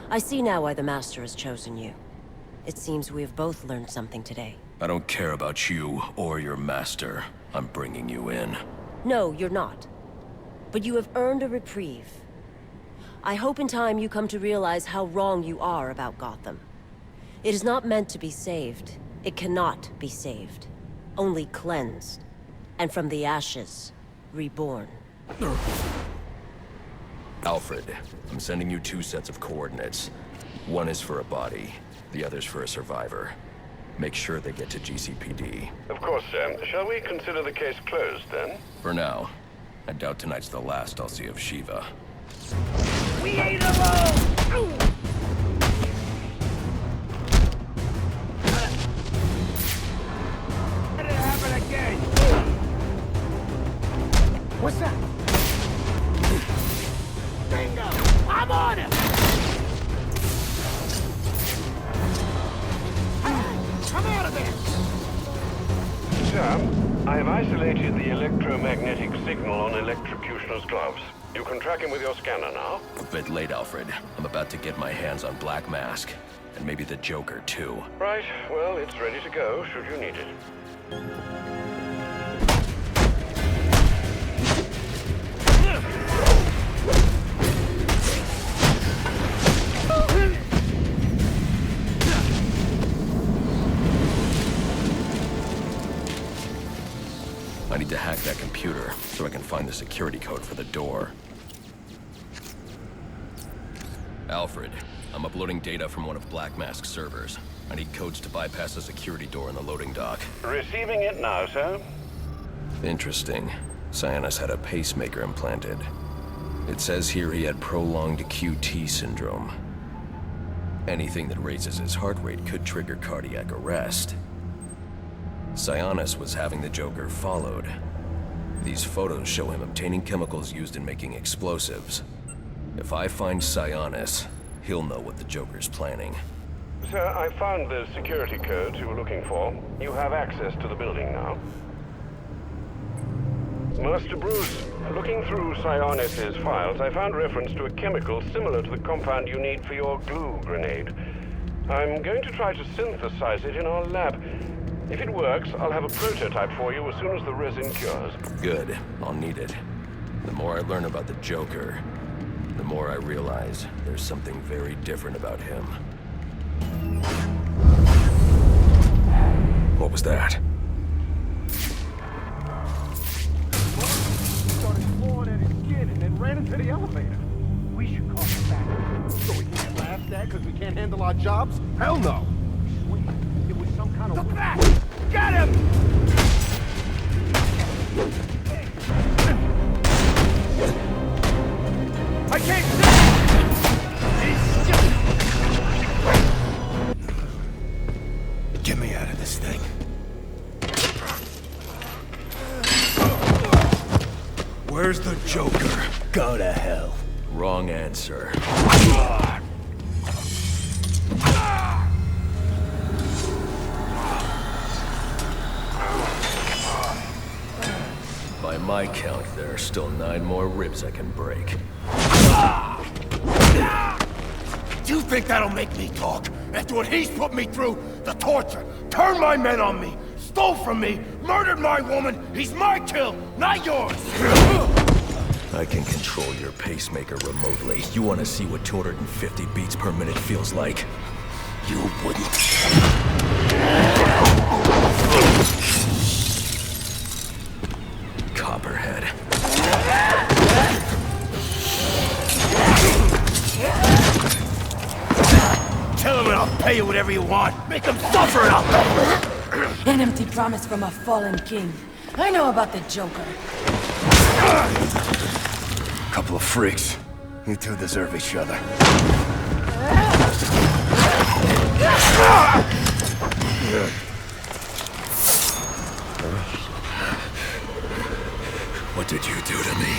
I see now why the Master has chosen you. It seems we have both learned something today. I don't care about you or your master. I'm bringing you in. No, you're not. But you have earned a reprieve. I hope in time you come to realize how wrong you are about Gotham. It is not meant to be saved. It cannot be saved. Only cleansed. And from the ashes, reborn. Alfred, I'm sending you 2 sets of coordinates. One is for a body, the other's for a survivor. Make sure they get to GCPD. Of course, Sam. Shall we consider the case closed, then? For now. I doubt tonight's the last I'll see of Shiva. We ain't alone! Let it happen again! What's that? Bingo! I'm on it! Come out of there! Sam, I have isolated the electromagnetic signal on Electrocutioner's gloves. You can track him with your scanner now. A bit late, Alfred. I'm about to get my hands on Black Mask. And maybe the Joker, too. Right. Well, it's ready to go, should you need it. I need to hack that computer so I can find the security code for the door. Alfred, I'm uploading data from one of Black Mask's servers. I need codes to bypass the security door in the loading dock. Receiving it now, sir. Interesting. Sionis had a pacemaker implanted. It says here he had prolonged QT syndrome. Anything that raises his heart rate could trigger cardiac arrest. Sionis was having the Joker followed. These photos show him obtaining chemicals used in making explosives. If I find Sionis, he'll know what the Joker's planning. Sir, I found the security codes you were looking for. You have access to the building now. Master Bruce, looking through Sionis' files, I found reference to a chemical similar to the compound you need for your glue grenade. I'm going to try to synthesize it in our lab. If it works, I'll have a prototype for you as soon as the resin cures. Good. I'll need it. The more I learn about the Joker, the more I realize there's something very different about him. What was that? Started clawing at his skin and then ran into the elevator. We should call him back. So we can't laugh at because we can't handle our jobs? Hell no! Sweet. It was some kind of... Look back! Get him! I can't see! Get me out of this thing. Where's the Joker? Go to hell. Wrong answer. By my count, there are still 9 more ribs I can break. Do you think that'll make me talk? After what he's put me through, the torture, turned my men on me, stole from me, murdered my woman, he's my kill, not yours! I can control your pacemaker remotely. You want to see what 250 beats per minute feels like? You wouldn't. Copperhead. Tell him and I'll pay you whatever you want. Make him suffer and I'll... An empty promise from a fallen king. I know about the Joker. Couple of freaks. You two deserve each other. What did you do to me?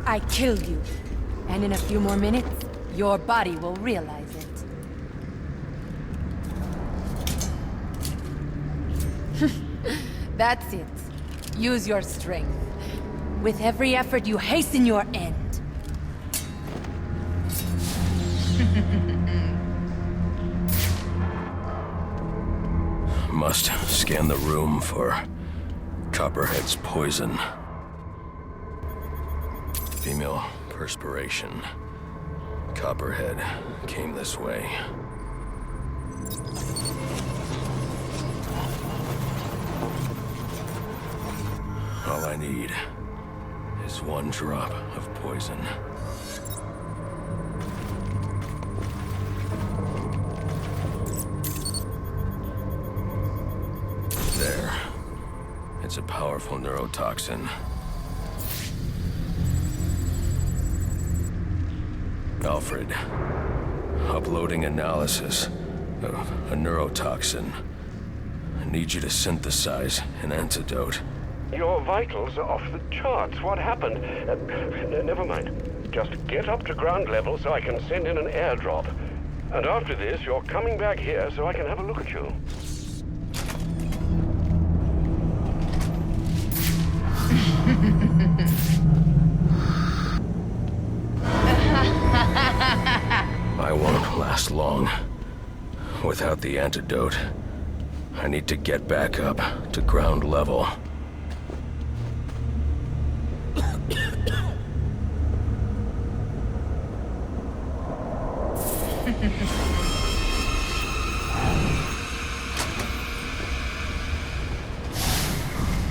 I killed you. And in a few more minutes, your body will realize it. That's it. Use your strength. With every effort, you hasten your end. Must scan the room for Copperhead's poison. Female perspiration. Copperhead came this way. All I need is 1 drop of poison. There. It's a powerful neurotoxin. Alfred, uploading analysis of a neurotoxin. I need you to synthesize an antidote. Your vitals are off the charts. What happened? Never mind. Just get up to ground level so I can send in an airdrop. And after this, you're coming back here so I can have a look at you. I won't last long. Without the antidote, I need to get back up to ground level.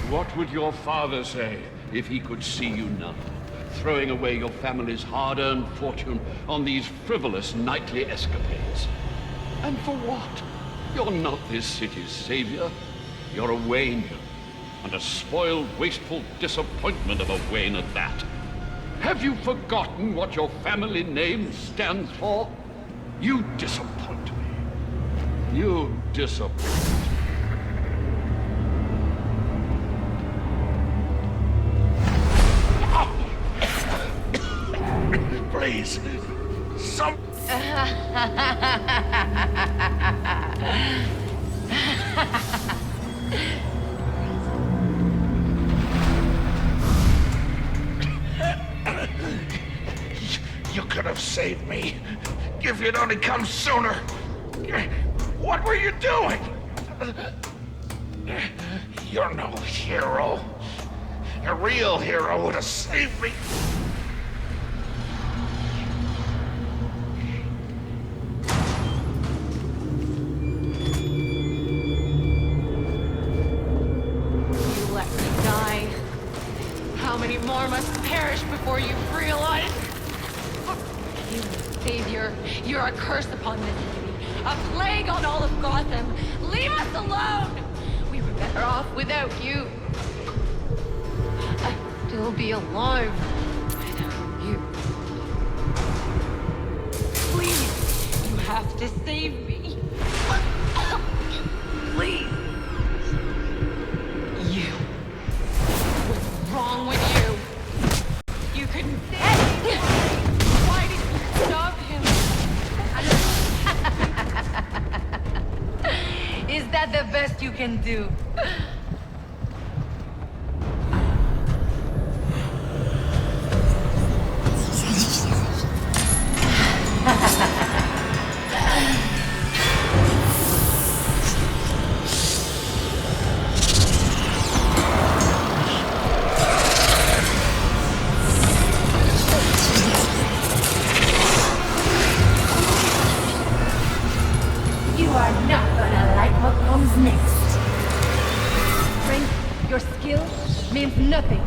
What would your father say if he could see you now, throwing away your family's hard-earned fortune on these frivolous nightly escapades? And for what? You're not this city's savior. You're a Wayne, and a spoiled, wasteful disappointment of a Wayne at that. Have you forgotten what your family name stands for? You disappoint me. You disappoint me. Please, some... You could have saved me. If you'd only come sooner. What were you doing? You're no hero. A real hero would have saved me. You let me die. How many more must perish before you realize? You, Savior, you're a curse upon this city. A plague on all of Gotham. Leave us alone! We were better off without you. I'd still be alive without you. Please, you have to save me. Please. You. What's wrong with you? You couldn't save me. Why did you stop him? Is that the best you can do? your skill means nothing.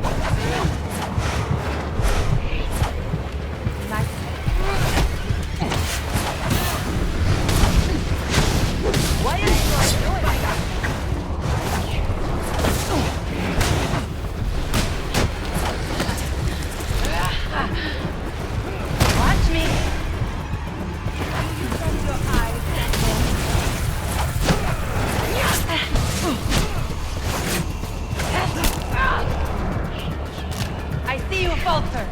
Nice. Why are you doing like that? Watch me. Open your eyes, I see you falter.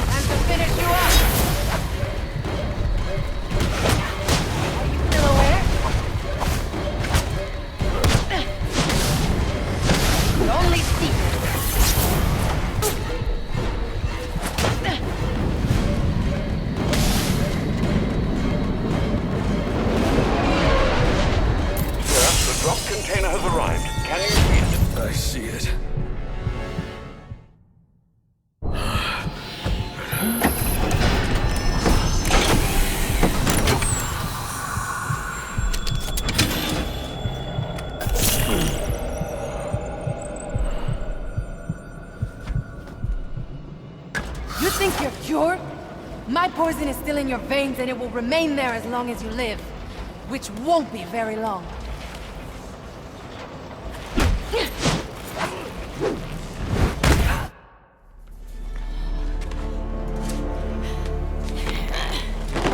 Time to finish you up. Are you still aware? The only secret. The drop container has arrived. Can you see it? I see it. You think you're cured? My poison is still in your veins and it will remain there as long as you live. Which won't be very long.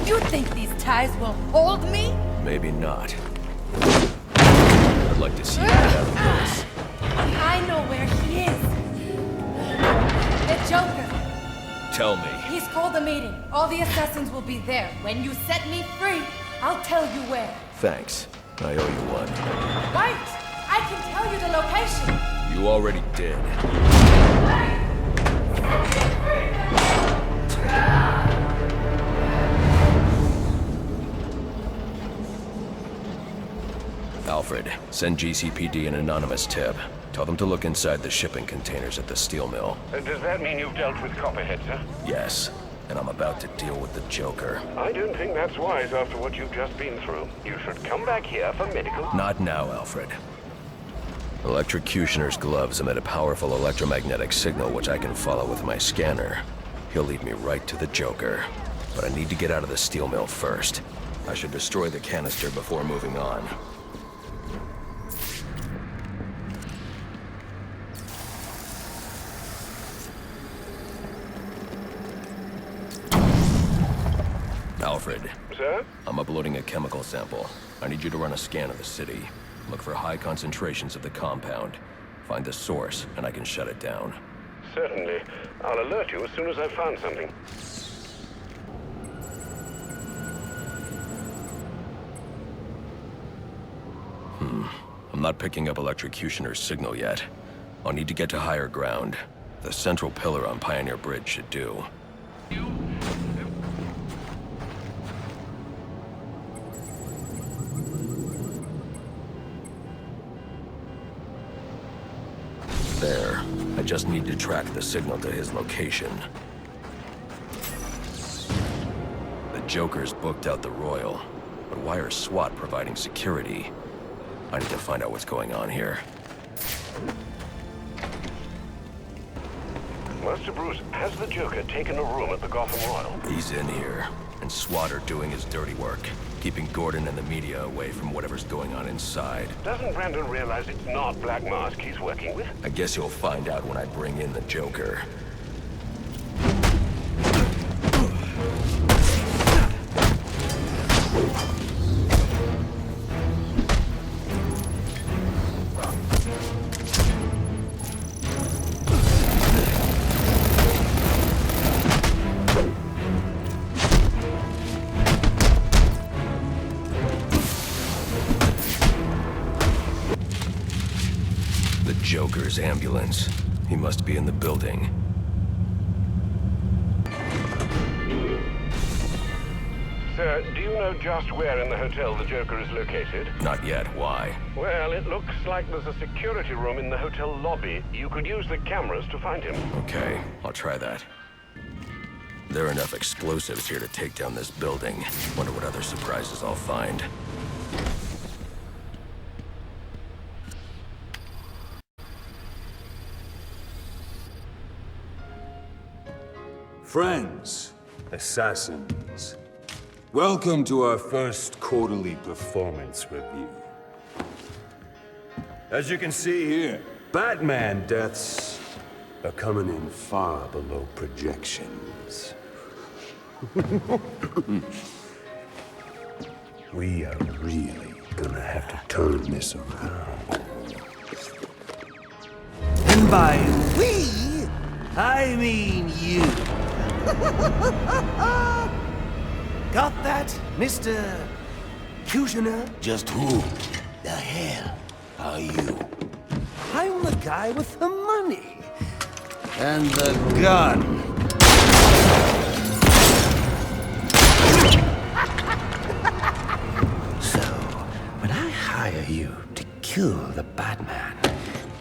You think these ties will hold me? Maybe not. I'd like to see you get out of this. I know where he is. The Joker. Tell me. He's called a meeting. All the assassins will be there. When you set me free, I'll tell you where. Thanks. I owe you one. Wait! I can tell you the location. You already did. Alfred, send GCPD an anonymous tip. Tell them to look inside the shipping containers at the steel mill. Does that mean you've dealt with Copperhead, sir? Yes, and I'm about to deal with the Joker. I don't think that's wise after what you've just been through. You should come back here for medical... Not now, Alfred. Electrocutioner's gloves emit a powerful electromagnetic signal which I can follow with my scanner. He'll lead me right to the Joker. But I need to get out of the steel mill first. I should destroy the canister before moving on. Alfred. Sir? I'm uploading a chemical sample. I need you to run a scan of the city. Look for high concentrations of the compound. Find the source, and I can shut it down. Certainly. I'll alert you as soon as I've found something. I'm not picking up Electrocutioner's signal yet. I'll need to get to higher ground. The central pillar on Pioneer Bridge should do. There. I just need to track the signal to his location. The Joker's booked out the Royal, but why are SWAT providing security? I need to find out what's going on here. Master Bruce, has the Joker taken a room at the Gotham Royal? He's in here, and SWAT are doing his dirty work, keeping Gordon and the media away from whatever's going on inside. Doesn't Brandon realize it's not Black Mask he's working with? I guess you'll find out when I bring in the Joker. Joker's ambulance. He must be in the building. Sir, do you know just where in the hotel the Joker is located? Not yet. Why? Well, it looks like there's a security room in the hotel lobby. You could use the cameras to find him. Okay, I'll try that. There are enough explosives here to take down this building. Wonder what other surprises I'll find. Friends, assassins, welcome to our first quarterly performance review. As you can see here, Batman deaths are coming in far below projections. We are really gonna have to turn this around. And by we, I mean you. Got that, Mr. Kushner? Just who the hell are you? I'm the guy with the money. And the gun. So, when I hire you to kill the Batman,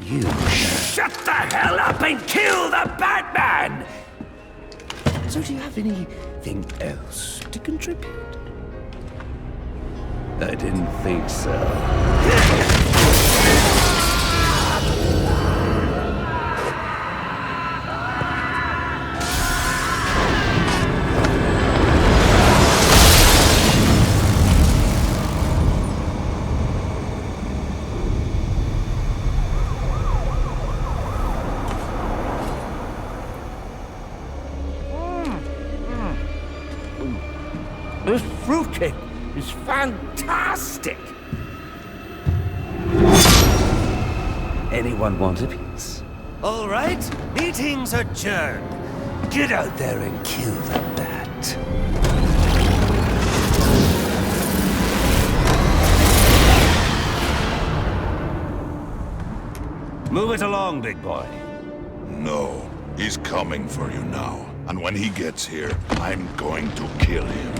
you shut the hell up and kill the Batman! So do you have anything else to contribute? I didn't think so. This fruitcake is fantastic! Anyone want a piece? All right, meeting's adjourned. Get out there and kill the bat. Move it along, big boy. No, he's coming for you now. And when he gets here, I'm going to kill him.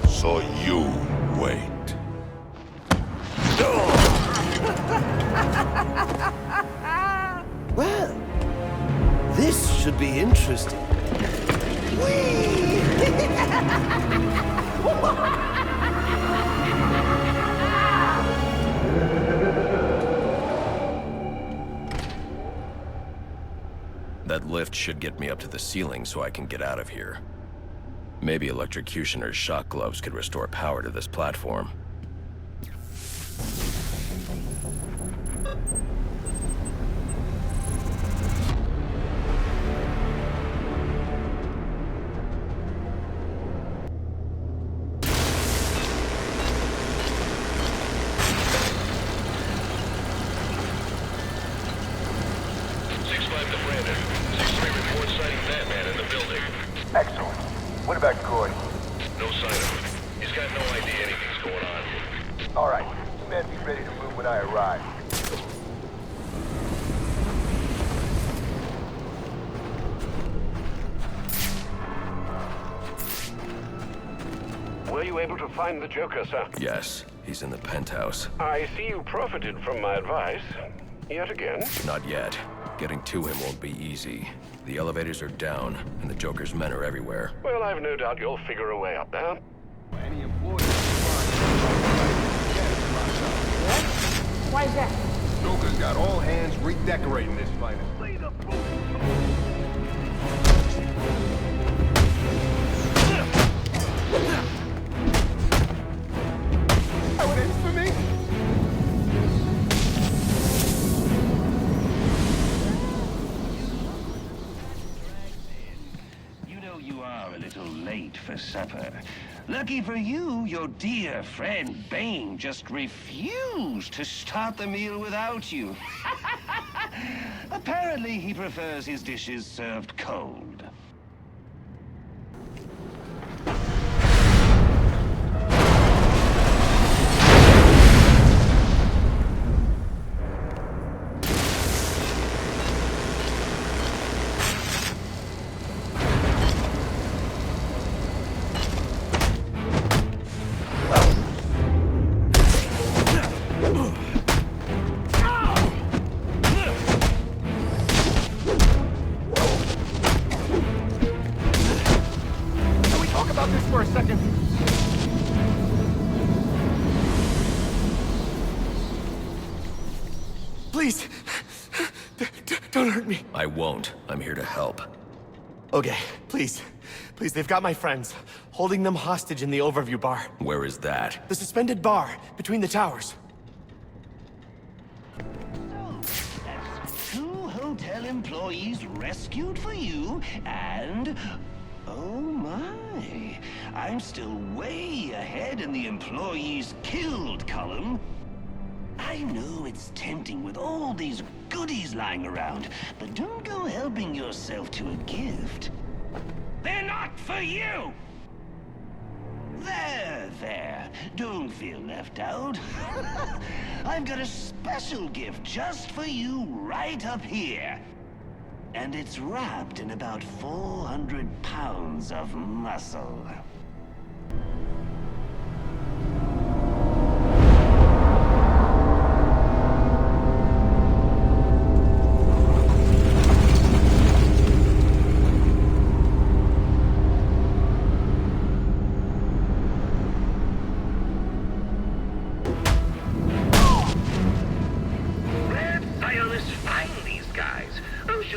So you wait. Well, this should be interesting. That lift should get me up to the ceiling so I can get out of here. Maybe electrocutioner's shock gloves could restore power to this platform. Excellent. What about Gordon? No sign of him. He's got no idea anything's going on. All right. You men be ready to move when I arrive. Were you able to find the Joker, sir? Yes, he's in the penthouse. I see you profited from my advice. Yet again. Not yet. Getting to him won't be easy. The elevators are down, and the Joker's men are everywhere. Well, I've no doubt you'll figure a way up there. Any employees? Why is that? Joker's got all hands redecorating this fight. Oh, it is for me? You are a little late for supper. Lucky for you, your dear friend Bane just refused to start the meal without you. Apparently, he prefers his dishes served cold. second. Please, don't hurt me. I won't. I'm here to help. Okay, please. Please, they've got my friends, holding them hostage in the overview bar. Where is that? The suspended bar, between the towers. That's 2 hotel employees rescued for you, and... oh my, I'm still way ahead in the employees killed column. I know it's tempting with all these goodies lying around, but don't go helping yourself to a gift. They're not for you! There. Don't feel left out. I've got a special gift just for you right up here. And it's wrapped in about 400 pounds of muscle.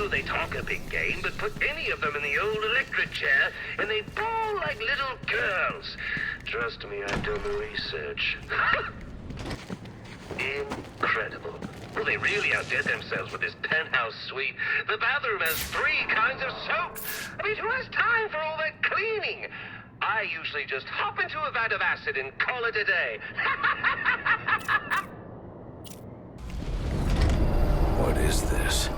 They talk a big game, but put any of them in the old electric chair, and they bawl like little girls. Trust me, I've done the research. Incredible. Well, they really outdid themselves with this penthouse suite. The bathroom has 3 kinds of soap. I mean, who has time for all that cleaning? I usually just hop into a vat of acid and call it a day. What is this?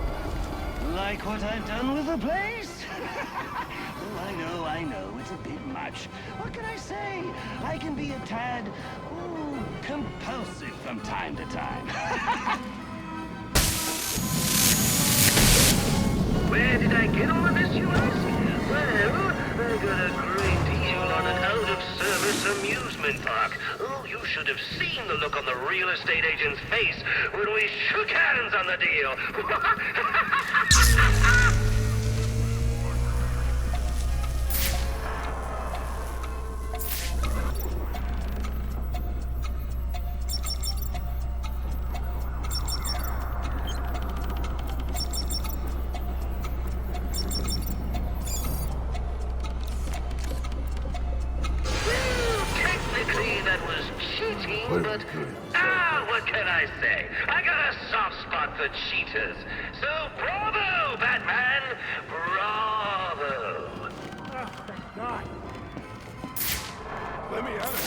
Like what I've done with the place? Oh, I know, it's a bit much. What can I say? I can be a tad, compulsive from time to time. Where did I get all of this, you ask? Well, I got a great deal on an out-of-service amusement park. Oh, you should have seen the look on the real estate agent's face when we shook hands on the deal. But, what can I say? I got a soft spot for cheaters. So, bravo, Batman! Bravo! Oh, thank God. Let me out of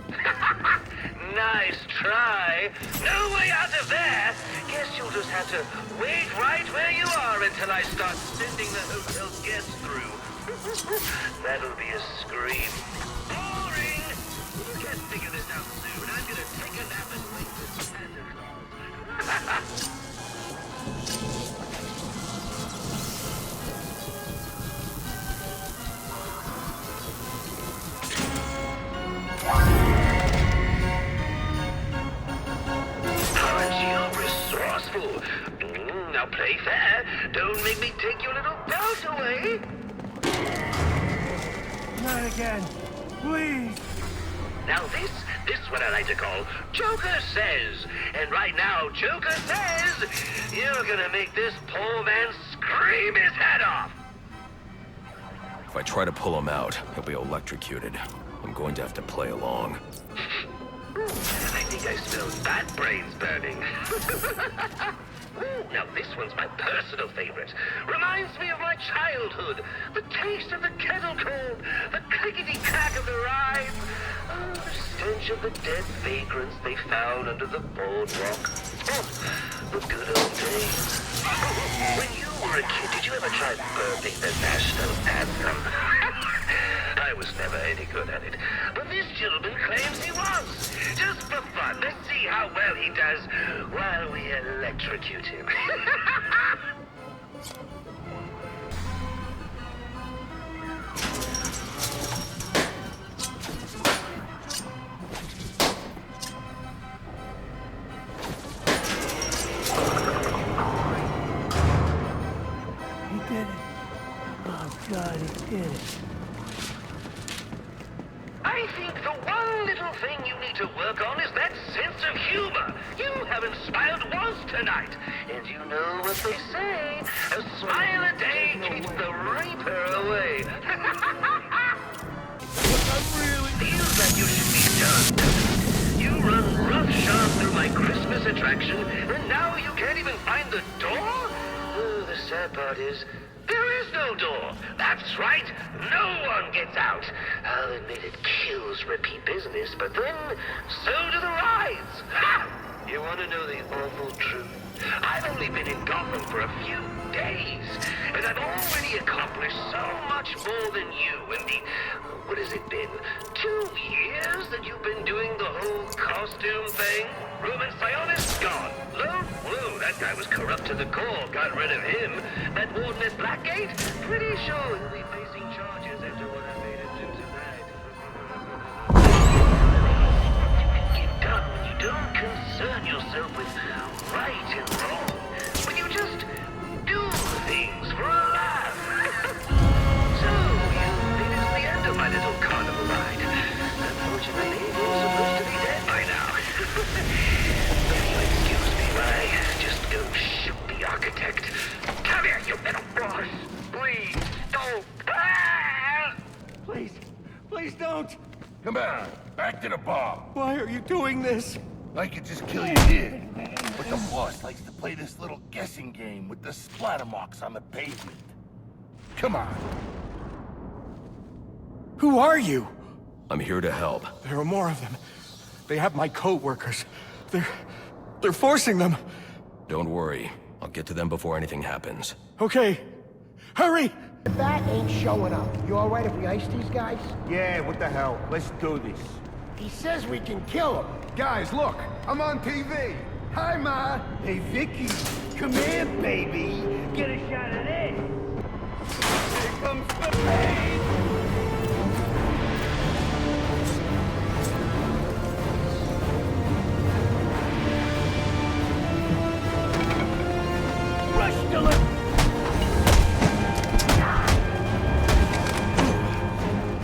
here. Nice try. No way out of there. Guess you'll just have to wait right where you are until I start sending the hotel guests through. That'll be a scream. Boring! You can't figure this out soon. I'm gonna take a nap and wait for Santa Claus. Aren't you resourceful? Now play fair. Don't make me take your little belt away. Not again. Please. Now this what I like to call Joker Says. And right now, Joker says, you're gonna make this poor man scream his head off. If I try to pull him out, he'll be electrocuted. I'm going to have to play along. I think I smell bat brains burning. Now this one's my personal favorite. Reminds me of my childhood. The taste of the kettle corn, the clickety-clack of the rhyme, the stench of the dead vagrants they found under the boardwalk. Oh, the good old days. When you were a kid, did you ever try burping the national anthem? I was never any good at it, but this gentleman claims he was. Just for fun, let's see how well he does while we electrocute him. He did it. Oh, God, he did it. I think the one little thing you need to work on is that sense of humor. You haven't smiled once tonight. And you know what they say, a smile a day keeps the reaper away. Feels like you should be done. You run roughshod through my Christmas attraction, and now you can't even find the door? Oh, the sad part is, there is no door. That's right, no one gets out. I'll admit it kills repeat business, but then so do the rides. Ha! You want to know the awful truth? I've only been in Gotham for a few days, and I've already accomplished so much more than you in the, what has it been, 2 years that you've been doing the whole costume thing? Roman Sionis gone. Lone Blue, that guy was corrupt to the core, got rid of him. That warden at Blackgate, pretty sure he'll be facing charges after what I made him do tonight. Get done when you don't concern yourself with right and wrong, when you just do things for a laugh. So, you've been to the end of my little carnival ride. Unfortunately, you're supposed to be dead by now. Will you excuse me while I just go shoot the architect? Come here, you little boss! Please, don't! Ah! Please, please don't! Come on, back to the bar. Why are you doing this? I could just kill you here. But the boss likes to play this little guessing game with the splatter marks on the pavement. Come on. Who are you? I'm here to help. There are more of them. They have my co-workers. They're forcing them. Don't worry. I'll get to them before anything happens. Okay. Hurry! The bat ain't showing up. You alright if we ice these guys? Yeah, what the hell? Let's do this. He says we can kill him. Guys, look! I'm on TV! Hi, Ma! Hey, Vicky, come here, baby. Get a shot of this. Here comes the pain. Rush to it.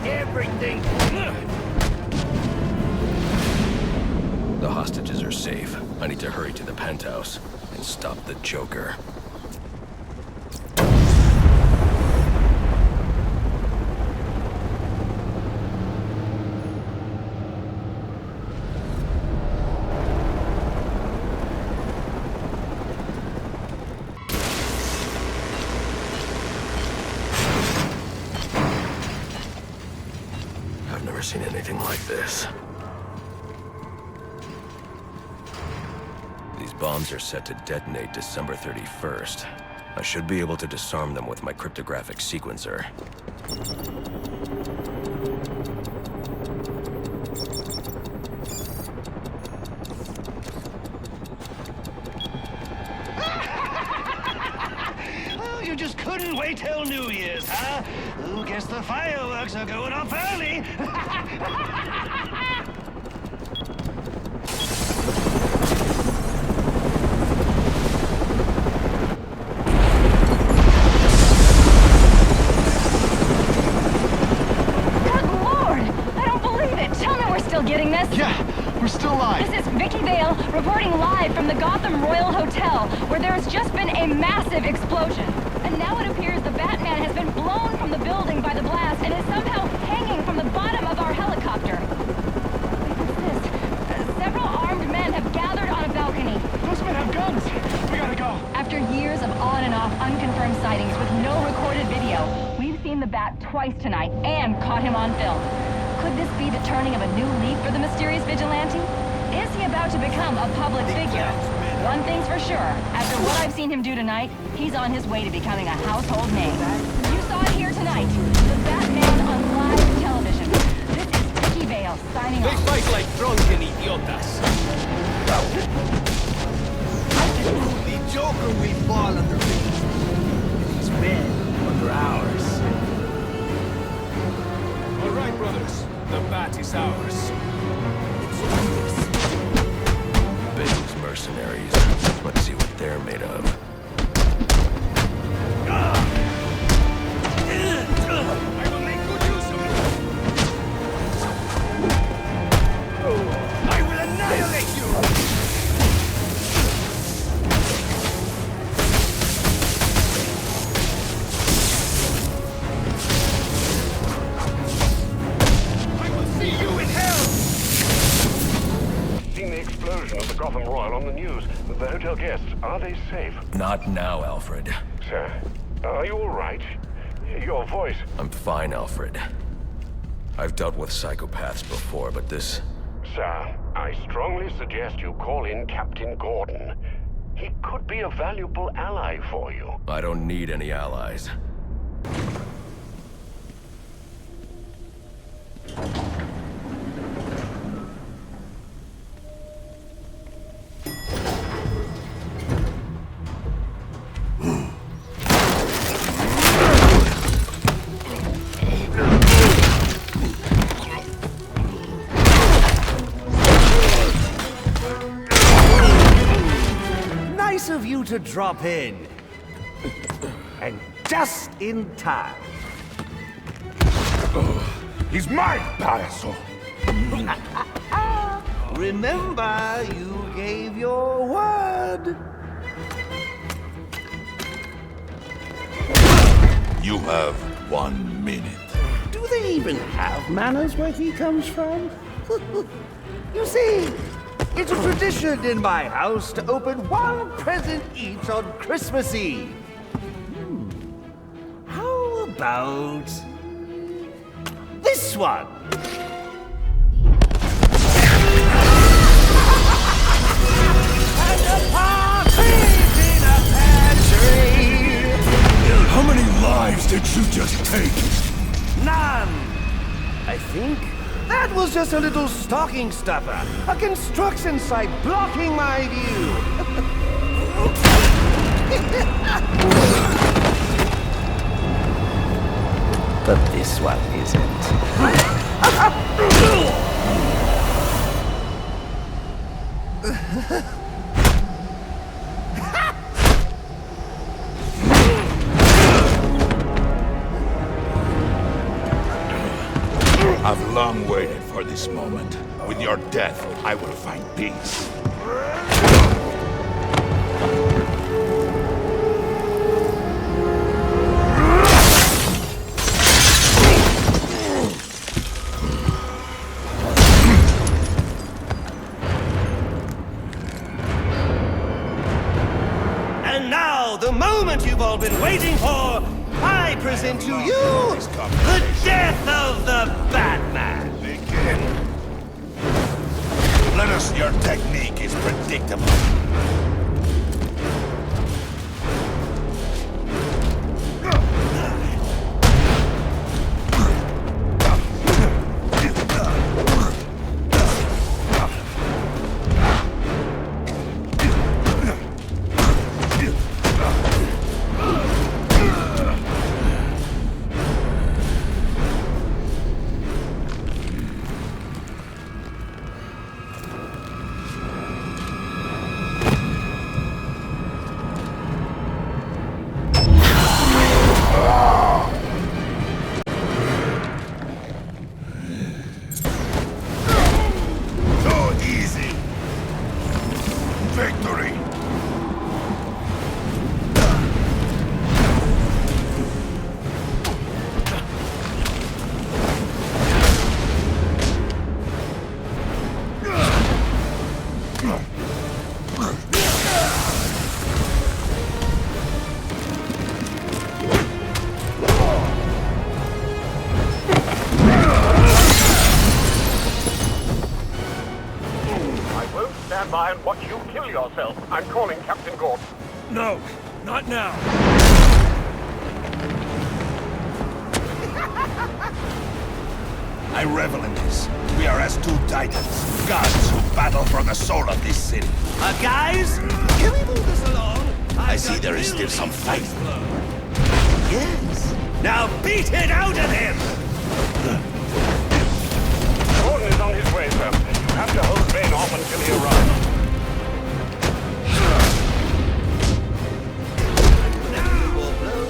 Everything. The hostages are safe. I need to hurry to the penthouse and stop the Joker. I've never seen anything like this. These bombs are set to detonate December 31st. I should be able to disarm them with my cryptographic sequencer. Oh, you just couldn't wait till New Year's, huh? Oh, guess the fireworks are going off early. Getting this? Yeah, we're still live. This is Vicky Vale reporting live from the Gotham Royal Hotel, where there has just been a massive explosion. And now it appears the Batman has been blown from the building by the blast and is somehow hanging from the bottom of our helicopter. What's this? Several armed men have gathered on a balcony. Those men have guns. We gotta go. After years of on and off unconfirmed sightings with no recorded video, we've seen the Bat twice tonight and caught him on film. Could this be the turning of a new leaf for the mysterious vigilante? Is he about to become a public figure? One thing's for sure, after what I've seen him do tonight, he's on his way to becoming a household name. You saw it here tonight, the Batman on live television. This is Vicky Vale signing off. They fight like drunken idiotas. The Joker we fall under these men under ours. All right, brothers. The bat is ours. Bale's mercenaries. Let's see what they're made of. I will make good use of it. are on the news. The hotel guests, are they safe? Not now, Alfred. Sir, are you all right? Your voice... I'm fine, Alfred. I've dealt with psychopaths before, but this... Sir, I strongly suggest you call in Captain Gordon. He could be a valuable ally for you. I don't need any allies. Nice of you to drop in. And just in time. He's mine, Paraso. Remember, you gave your word. You have 1 minute. Do they even have manners where he comes from? You see, it's a tradition in my house to open one present each on Christmas Eve. How about this one? And a partridge in a pear tree. How many lives did you just take? None. I think that was just a little stocking stuffer. A construction site blocking my view. But this one isn't. I've long waited for this moment. With your death, I will find peace. And now, the moment you've all been waiting for, I present to you the death of the Batman. Begin. Let us. Your technique is predictable. And watch you kill yourself. I'm calling Captain Gordon. No, not now. I revel in this. We are as two titans, gods who battle for the soul of this city. Guys, can we move this along? I see there is still some fight. Yes. Now beat it out of him! Gordon is on his way, sir. You have to hold Bane off until he arrives.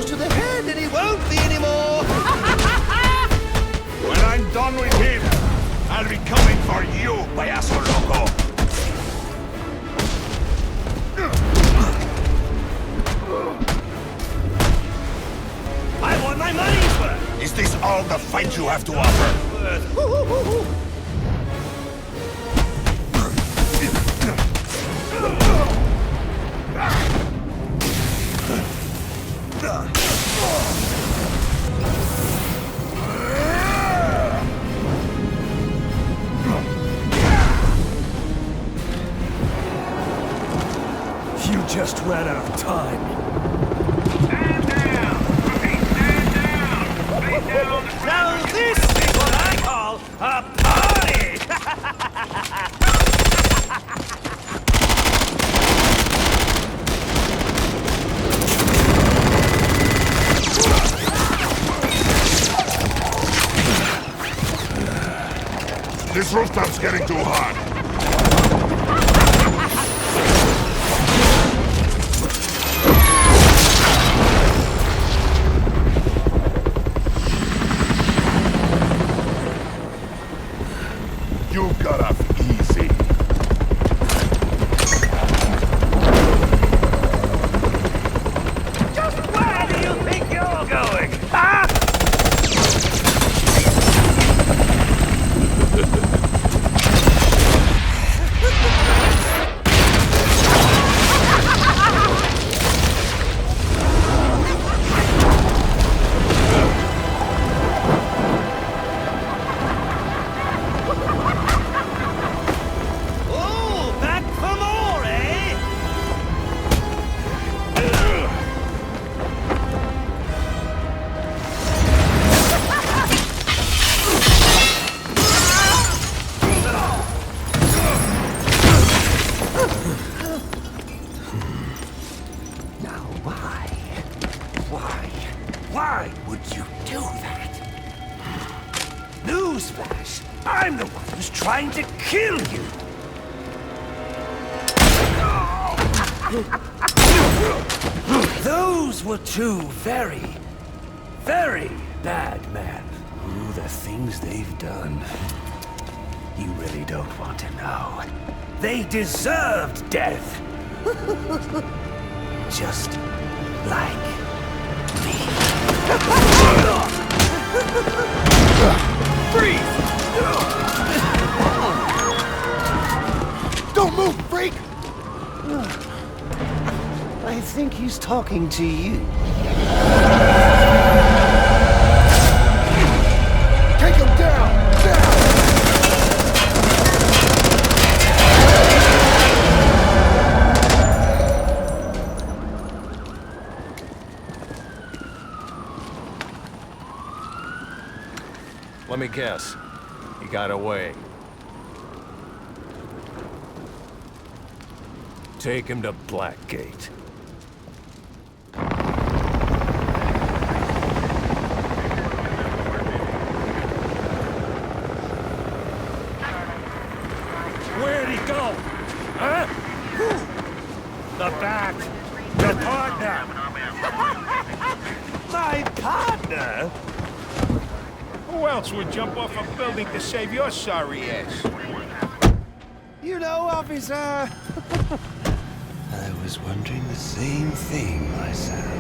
To the head, and he won't be anymore. When I'm done with him, I'll be coming for you, payaso loco. I want my money's worth. Is this all the fight you have to offer? You just ran out of time. Stand down! Repeat, stand down! Face down on the ground! Now this is what I call a party! This rooftop's getting too hot. You got off easy. Just where do you think you're going, huh? Oh, back for more, eh? Now why? Why would you do that? Newsflash! I'm the one who's trying to kill you! Those were two very, very bad men. Oh, the things they've done. You really don't want to know. They deserved death. Just like me. Freeze! Don't move, freak! I think he's talking to you. Take him down! Let me guess. He got away. Take him to Blackgate. Where'd he go? Huh? The Bat. Your partner. My partner? Who else would jump off a building to save your sorry ass? You know, officer. I was wondering the same thing myself.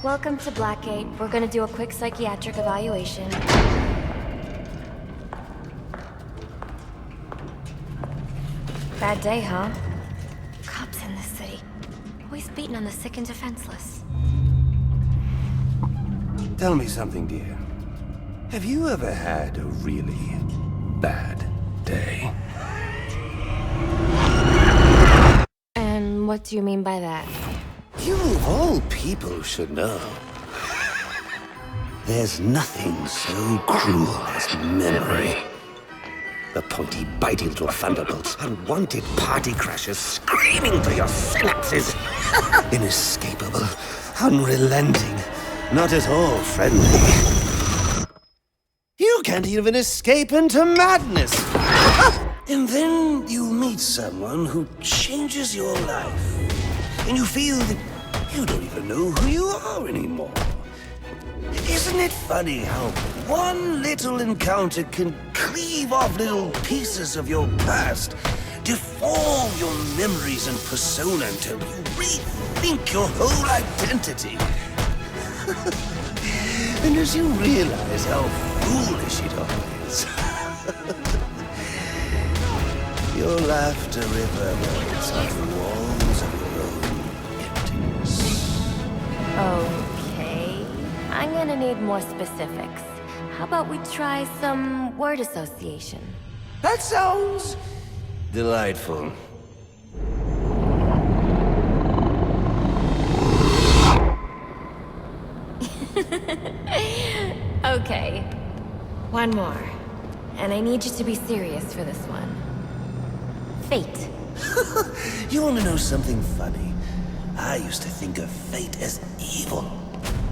Welcome to Blackgate. We're gonna do a quick psychiatric evaluation. Bad day, huh? Cops in this city. Always beating on the sick and defenseless. Tell me something, dear. Have you ever had a really bad day? And what do you mean by that? You of all people should know. There's nothing so cruel as memory. The pointy, biting little thunderbolts, unwanted party crashers screaming through your synapses. Inescapable, unrelenting, not at all friendly. You can't even escape into madness. And then you meet someone who changes your life. And you feel that you don't even know who you are anymore. Isn't it funny how one little encounter can cleave off little pieces of your past, deform your memories and persona until you rethink rethink your whole identity. And as you realize how foolish it all is, your laughter reverberates off the walls of your own emptiness. Okay. I'm gonna need more specifics. How about we try some word association? That sounds delightful. Okay. One more. And I need you to be serious for this one. Fate. You want to know something funny? I used to think of fate as evil.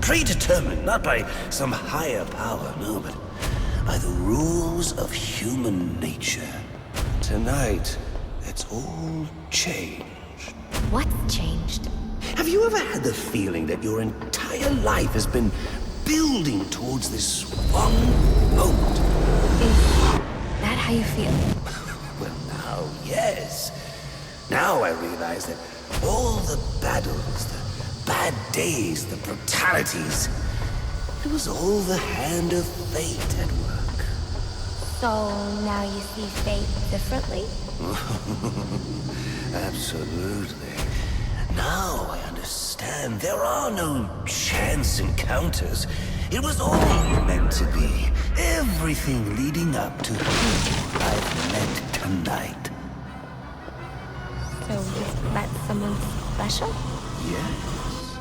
Predetermined, not by some higher power, no, but by the rules of human nature. Tonight, it's all changed. What's changed? Have you ever had the feeling that your entire life has been building towards this one moment? Is that how you feel? Well, now, yes. Now I realize that all the battles, the bad days, the brutalities, it was all the hand of fate at work. So now you see fate differently? Absolutely. Now I understand. There are no chance encounters. It was all meant to be. Everything leading up to who I've met tonight. So you've met someone special? Yes.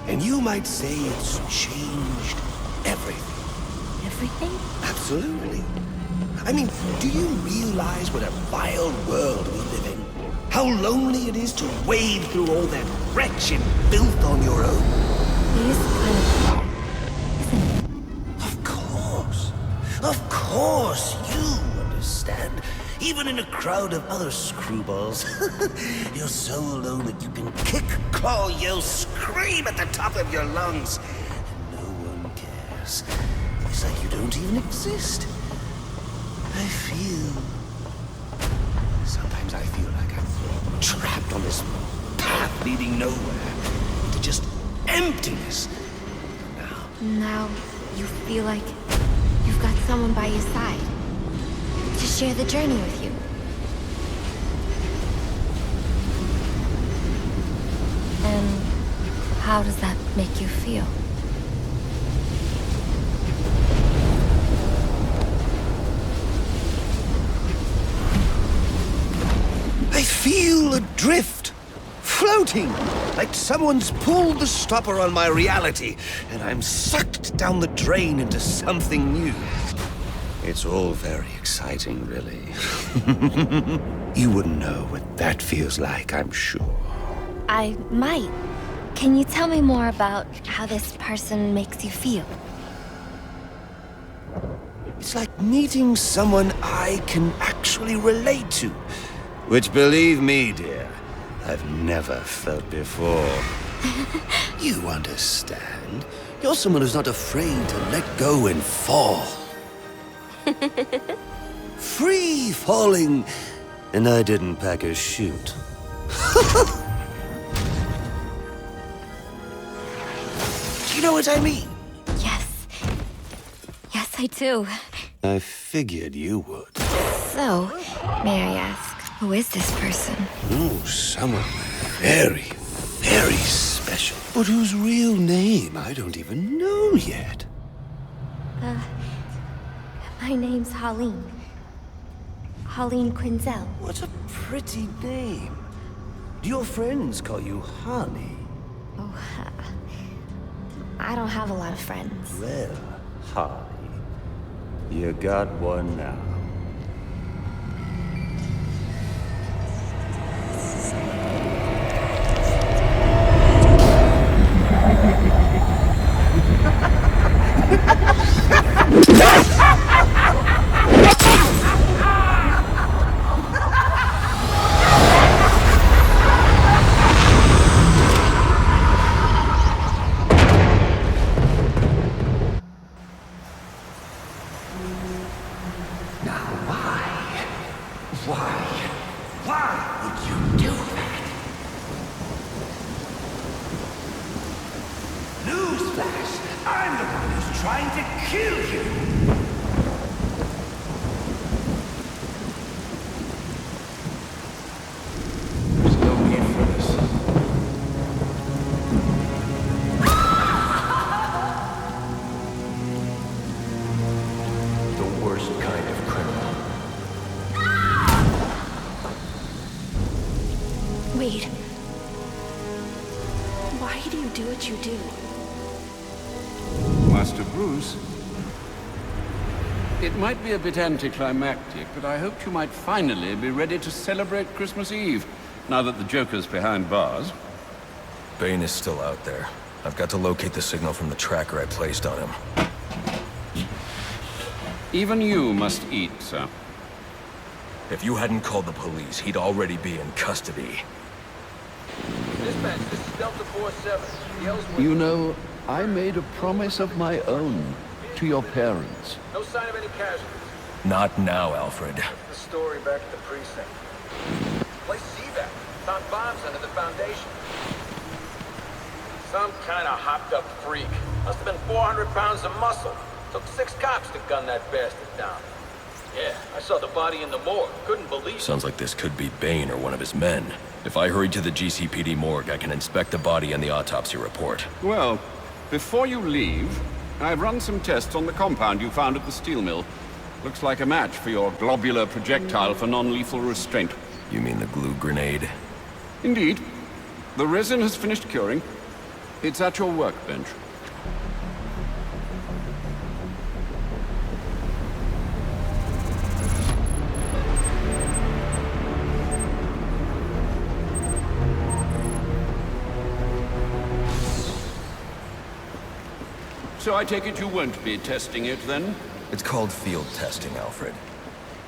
And you might say it's changed everything. Everything? Absolutely. I mean, do you realize what a vile world we live in? How lonely it is to wade through all that wretched filth on your own? It is kind of hard, isn't it? Of course. Of course, you understand. Even in a crowd of other screwballs, you're so alone that you can kick, claw, yell, scream at the top of your lungs. And no one cares. It's like you don't even exist. Sometimes I feel like I'm trapped on this path leading nowhere, into just emptiness. Now you feel like you've got someone by your side to share the journey with you. And how does that make you feel? I feel adrift, floating, like someone's pulled the stopper on my reality, and I'm sucked down the drain into something new. It's all very exciting, really. You wouldn't know what that feels like, I'm sure. I might. Can you tell me more about how this person makes you feel? It's like meeting someone I can actually relate to. Which, believe me, dear, I've never felt before. You understand. You're someone who's not afraid to let go and fall. Free falling, and I didn't pack a chute. Do you know what I mean? Yes. Yes, I do. I figured you would. So, may I ask, who is this person? Oh, someone very, very special. But whose real name I don't even know yet. My name's Holleen. Holleen Quinzel. What a pretty name. Do your friends call you Holly? Oh, I don't have a lot of friends. Well, Holly, you got one now. Newsflash! I'm the one who's trying to kill you! There's no need for this. The worst kind of criminal. Wait. Why do you do what you do? Master Bruce, it might be a bit anticlimactic, but I hoped you might finally be ready to celebrate Christmas Eve, now that the Joker's behind bars. Bane is still out there. I've got to locate the signal from the tracker I placed on him. Even you must eat, sir. If you hadn't called the police, he'd already be in custody. Dispatch, this is Delta 47. You know, I made a promise of my own to your parents. No sign of any casualties. Not now, Alfred. The story back at the precinct. Place CVAC. Found bombs under the foundation. Some kind of hopped-up freak. Must have been 400 pounds of muscle. Took 6 cops to gun that bastard down. Yeah, I saw the body in the morgue. Couldn't believe it. Sounds like this could be Bane or one of his men. If I hurry to the GCPD morgue, I can inspect the body and the autopsy report. Well, before you leave, I've run some tests on the compound you found at the steel mill. Looks like a match for your globular projectile for non-lethal restraint. You mean the glue grenade? Indeed. The resin has finished curing. It's at your workbench. So I take it you won't be testing it, then? It's called field testing, Alfred.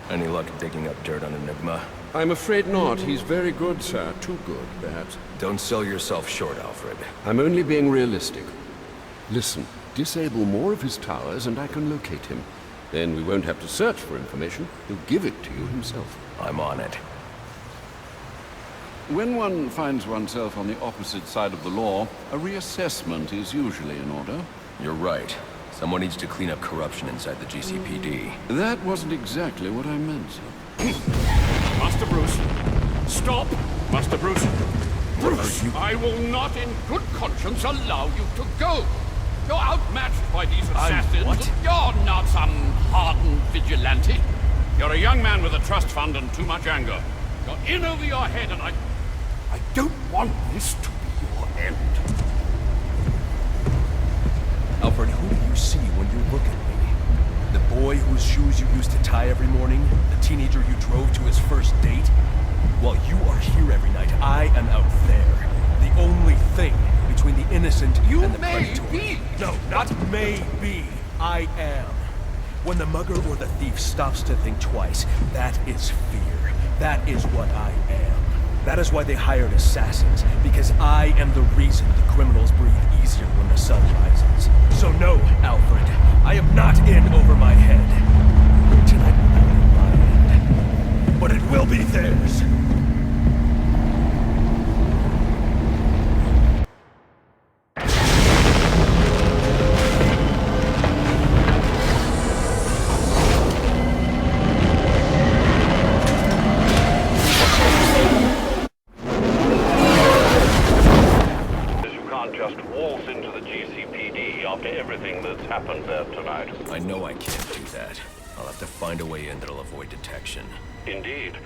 Any luck digging up dirt on Enigma? I'm afraid not. He's very good, sir. Too good, perhaps. Don't sell yourself short, Alfred. I'm only being realistic. Listen, disable more of his towers and I can locate him. Then we won't have to search for information. He'll give it to you himself. I'm on it. When one finds oneself on the opposite side of the law, a reassessment is usually in order. You're right. Someone needs to clean up corruption inside the GCPD. That wasn't exactly what I meant, sir. Master Bruce! Stop! Master Bruce! Bruce! I will not in good conscience allow you to go! You're outmatched by these assassins. What? You're not some hardened vigilante. You're a young man with a trust fund and too much anger. You're in over your head and I don't want this to be your end. Alfred, who do you see when you look at me? The boy whose shoes you used to tie every morning? The teenager you drove to his first date? While you are here every night, I am out there. The only thing between the innocent and the predator. Be. No, not may be. I am. When the mugger or the thief stops to think twice, that is fear. That is what I am. That is why they hired assassins, because I am the reason the criminals breathe easier when the sun rises. So no, Alfred, I am not in over my head. Tonight will not be my end, but it will be theirs. Happened there tonight. I know I can't do that. I'll have to find a way in that'll avoid detection. Indeed.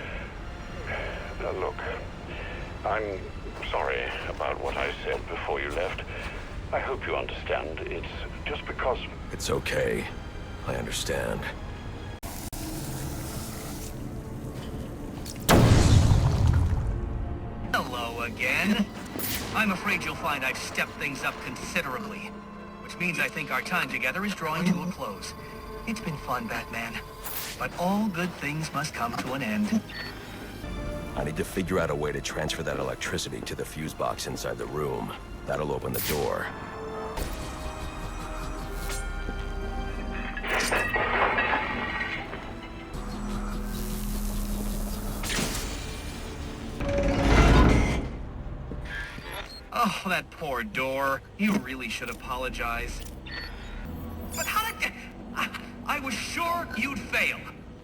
Look, I'm sorry about what I said before you left. I hope you understand. It's just because... It's okay. I understand. Hello again. I'm afraid you'll find I've stepped things up considerably. Which means I think our time together is drawing to a close. It's been fun, Batman. But all good things must come to an end. I need to figure out a way to transfer that electricity to the fuse box inside the room. That'll open the door. Oh, that poor door. You really should apologize. But how did... I was sure you'd fail.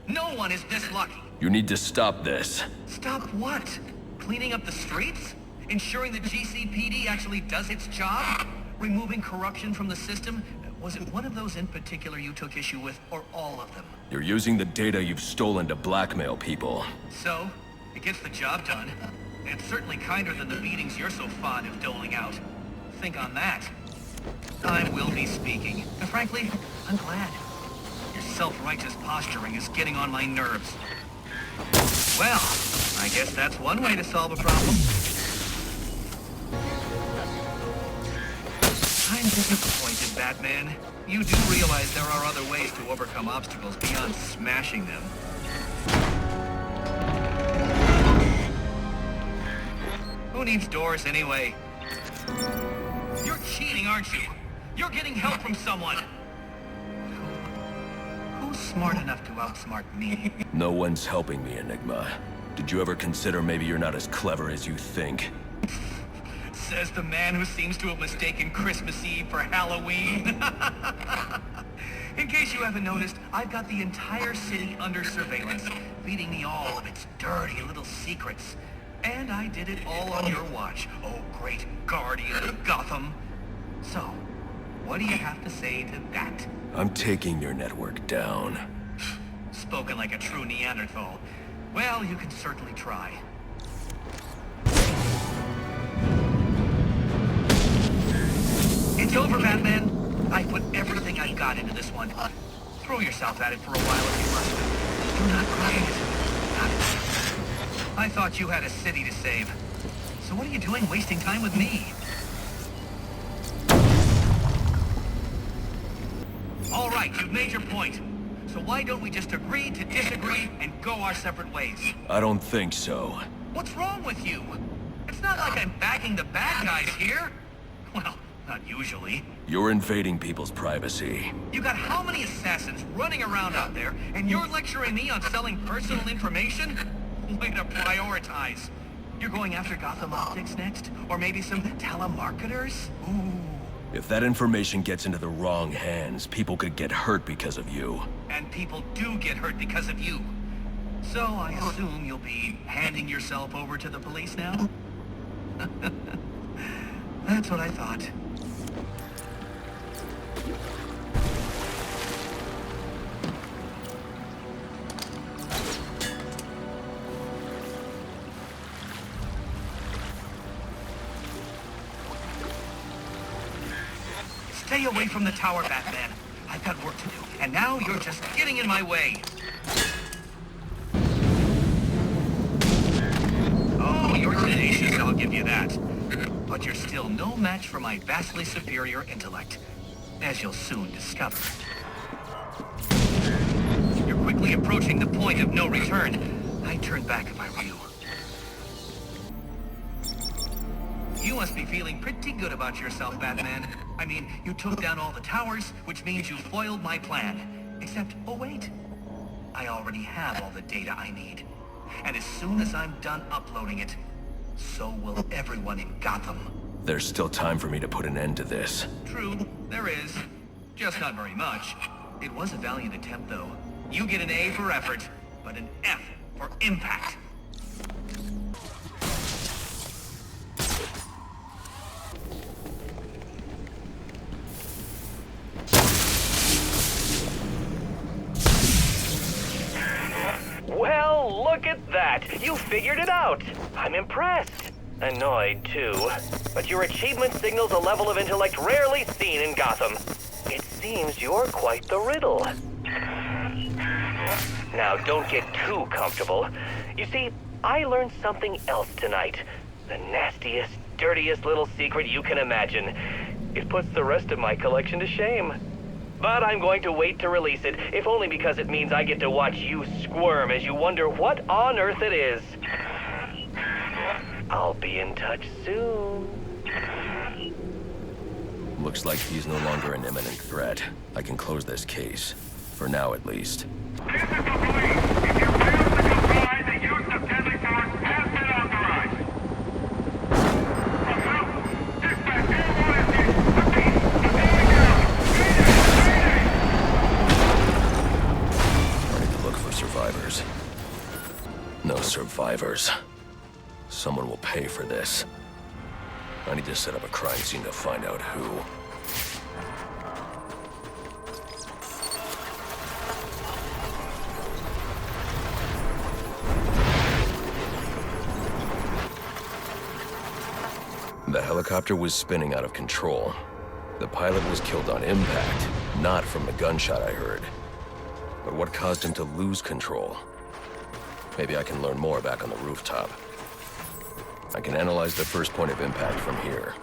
No one is this lucky. You need to stop this. Stop what? Cleaning up the streets? Ensuring the GCPD actually does its job? Removing corruption from the system? Was it one of those in particular you took issue with, or all of them? You're using the data you've stolen to blackmail people. So, it gets the job done. And it's certainly kinder than the beatings you're so fond of doling out. Think on that. I will be speaking. And frankly, I'm glad. Your self-righteous posturing is getting on my nerves. Well, I guess that's one way to solve a problem. I'm disappointed, Batman. You do realize there are other ways to overcome obstacles beyond smashing them. Who needs doors anyway? You're cheating, aren't you? You're getting help from someone. Who's smart enough to outsmart me? No one's helping me, Enigma. Did you ever consider maybe you're not as clever as you think? Says the man who seems to have mistaken Christmas Eve for Halloween. In case you haven't noticed, I've got the entire city under surveillance, feeding me all of its dirty little secrets. And I did it all on your watch, oh great guardian of Gotham. So, what do you have to say to that? I'm taking your network down. Spoken like a true Neanderthal. Well, you can certainly try. It's over, Batman. I put everything I've got into this one. Throw yourself at it for a while if you must. Do not cry it. Not it. I thought you had a city to save. So what are you doing wasting time with me? All right, you've made your point. So why don't we just agree to disagree and go our separate ways? I don't think so. What's wrong with you? It's not like I'm backing the bad guys here. Well, not usually. You're invading people's privacy. You got how many assassins running around out there, and you're lecturing me on selling personal information? Way to prioritize. You're going after Gotham Optics next? Or maybe some telemarketers? Ooh. If that information gets into the wrong hands, people could get hurt because of you. And people do get hurt because of you. So I assume you'll be handing yourself over to the police now? That's what I thought. Stay away from the tower, Batman. I've got work to do, and now you're just getting in my way. Oh, you're tenacious, I'll give you that. But you're still no match for my vastly superior intellect, as you'll soon discover. You're quickly approaching the point of no return. I'd turn back if I were you. You must be feeling pretty good about yourself, Batman. I mean, you took down all the towers, which means you foiled my plan. Except, oh wait, I already have all the data I need. And as soon as I'm done uploading it, so will everyone in Gotham. There's still time for me to put an end to this. True, there is. Just not very much. It was a valiant attempt, though. You get an A for effort, but an F for impact. Well, look at that! You figured it out! I'm impressed. Annoyed, too. But your achievement signals a level of intellect rarely seen in Gotham. It seems you're quite the riddle. Now, don't get too comfortable. You see, I learned something else tonight. The nastiest, dirtiest little secret you can imagine. It puts the rest of my collection to shame. But I'm going to wait to release it, if only because it means I get to watch you squirm as you wonder what on earth it is. I'll be in touch soon. Looks like he's no longer an imminent threat. I can close this case. For now, at least. This is the police. If you fail to comply, the use of deadly force has been authorized. For help, survivors. Someone will pay for this. I need to set up a crime scene to find out who. The helicopter was spinning out of control. The pilot was killed on impact, not from the gunshot I heard. But what caused him to lose control? Maybe I can learn more back on the rooftop. I can analyze the first point of impact from here.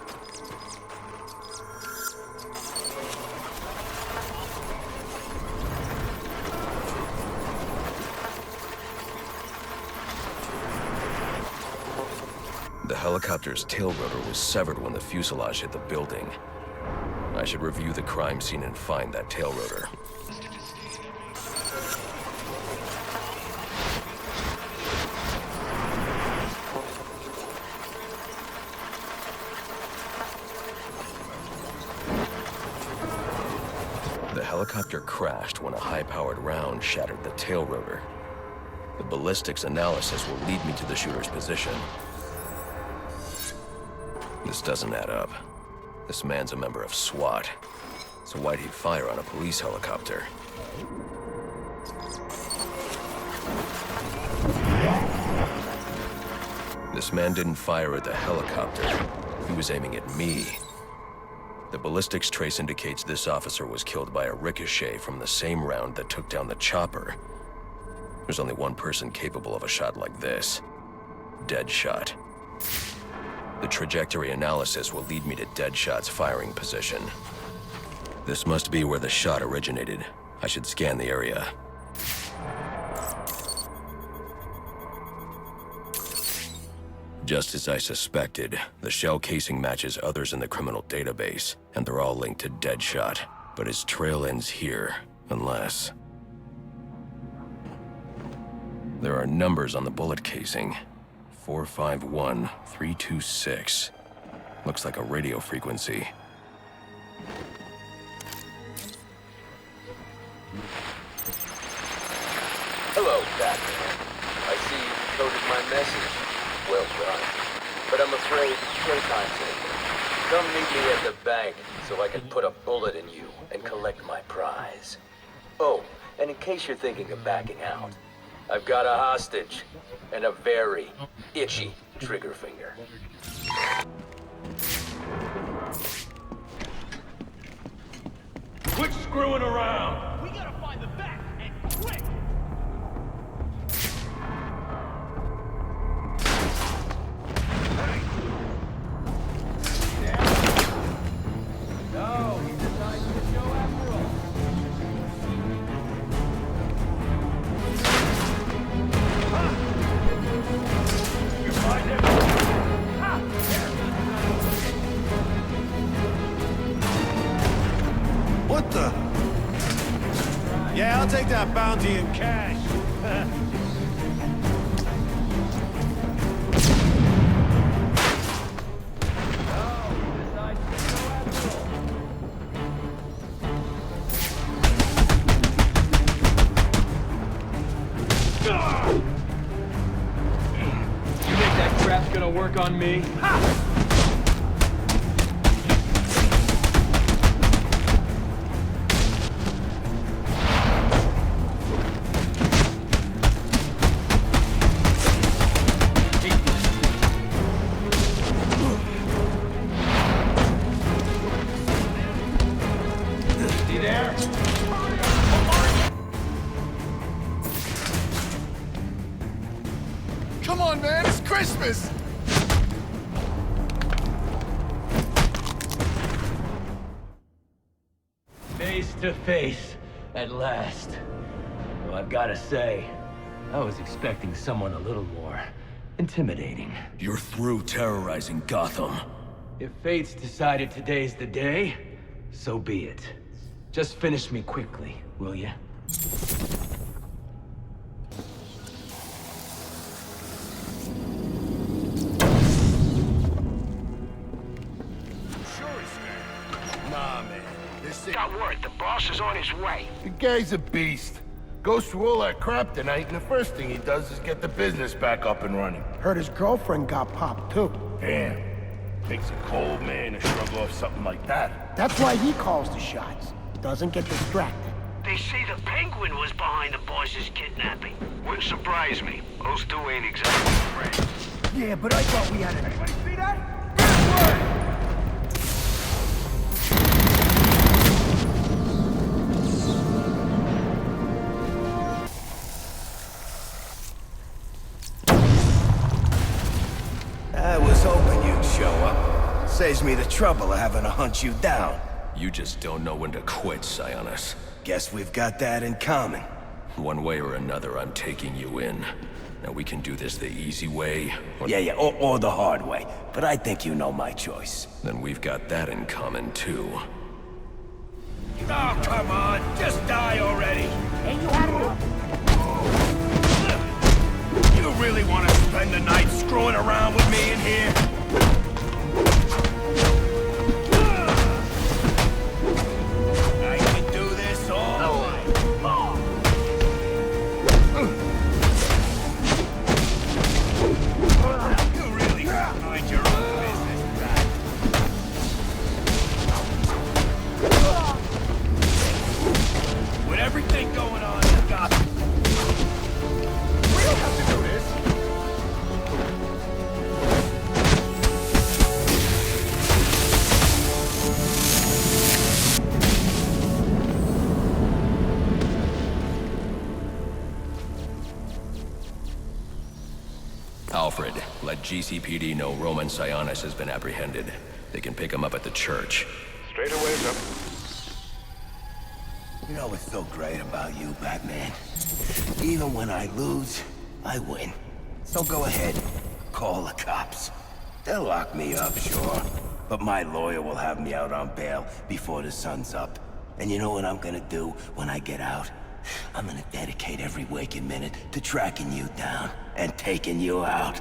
The helicopter's tail rotor was severed when the fuselage hit the building. I should review the crime scene and find that tail rotor. The helicopter crashed when a high-powered round shattered the tail rotor. The ballistics analysis will lead me to the shooter's position. This doesn't add up. This man's a member of SWAT. So why'd he fire on a police helicopter? This man didn't fire at the helicopter. He was aiming at me. The ballistics trace indicates this officer was killed by a ricochet from the same round that took down the chopper. There's only one person capable of a shot like this. Deadshot. The trajectory analysis will lead me to Deadshot's firing position. This must be where the shot originated. I should scan the area. Just as I suspected, the shell casing matches others in the criminal database, and they're all linked to Deadshot. But his trail ends here, unless... There are numbers on the bullet casing. 451326. Looks like a radio frequency. Hello, Batman. I see you decoded my message. Well done. But I'm afraid playtime's over. Come meet me at the bank so I can put a bullet in you and collect my prize. Oh, and in case you're thinking of backing out, I've got a hostage and a very itchy trigger finger. Quit screwing around! We gotta find the back, and quick! No, he decided to go after all. You find him? What the? Yeah, I'll take that bounty in cash. You think that crap's gonna work on me? Ha! Come on, man, it's Christmas! Face to face, at last. Well, I've gotta say, I was expecting someone a little more intimidating. You're through terrorizing Gotham. If fate's decided today's the day, so be it. Just finish me quickly, will ya? Nah, man. This thing... Got word, the boss is on his way. The guy's a beast. Goes through all that crap tonight, and the first thing he does is get the business back up and running. Heard his girlfriend got popped, too. Damn. Takes a cold man to shrug off something like that. That's why he calls the shots. Doesn't get distracted. They say the Penguin was behind the boss's kidnapping. Wouldn't surprise me. Those two ain't exactly friends. Yeah, but I thought we had a... Anybody see that? I was hoping you'd show up. Saves me the trouble of having to hunt you down. You just don't know when to quit, Sionis. Guess we've got that in common. One way or another, I'm taking you in. Now we can do this the easy way, or the hard way. But I think you know my choice. Then we've got that in common, too. Oh, come on! Just die already! Ain't you had enough? You really want to spend the night screwing around with me in here? I can do this all night long. You really mind your own business, Pat. With everything going on in Gotham, we don't have to do this. Alfred, let GCPD know Roman Sionis has been apprehended. They can pick him up at the church. Straight away, sir. You know what's so great about you, Batman? Even when I lose, I win. So go ahead, call the cops. They'll lock me up, sure. But my lawyer will have me out on bail before the sun's up. And you know what I'm gonna do when I get out? I'm gonna dedicate every waking minute to tracking you down and taking you out.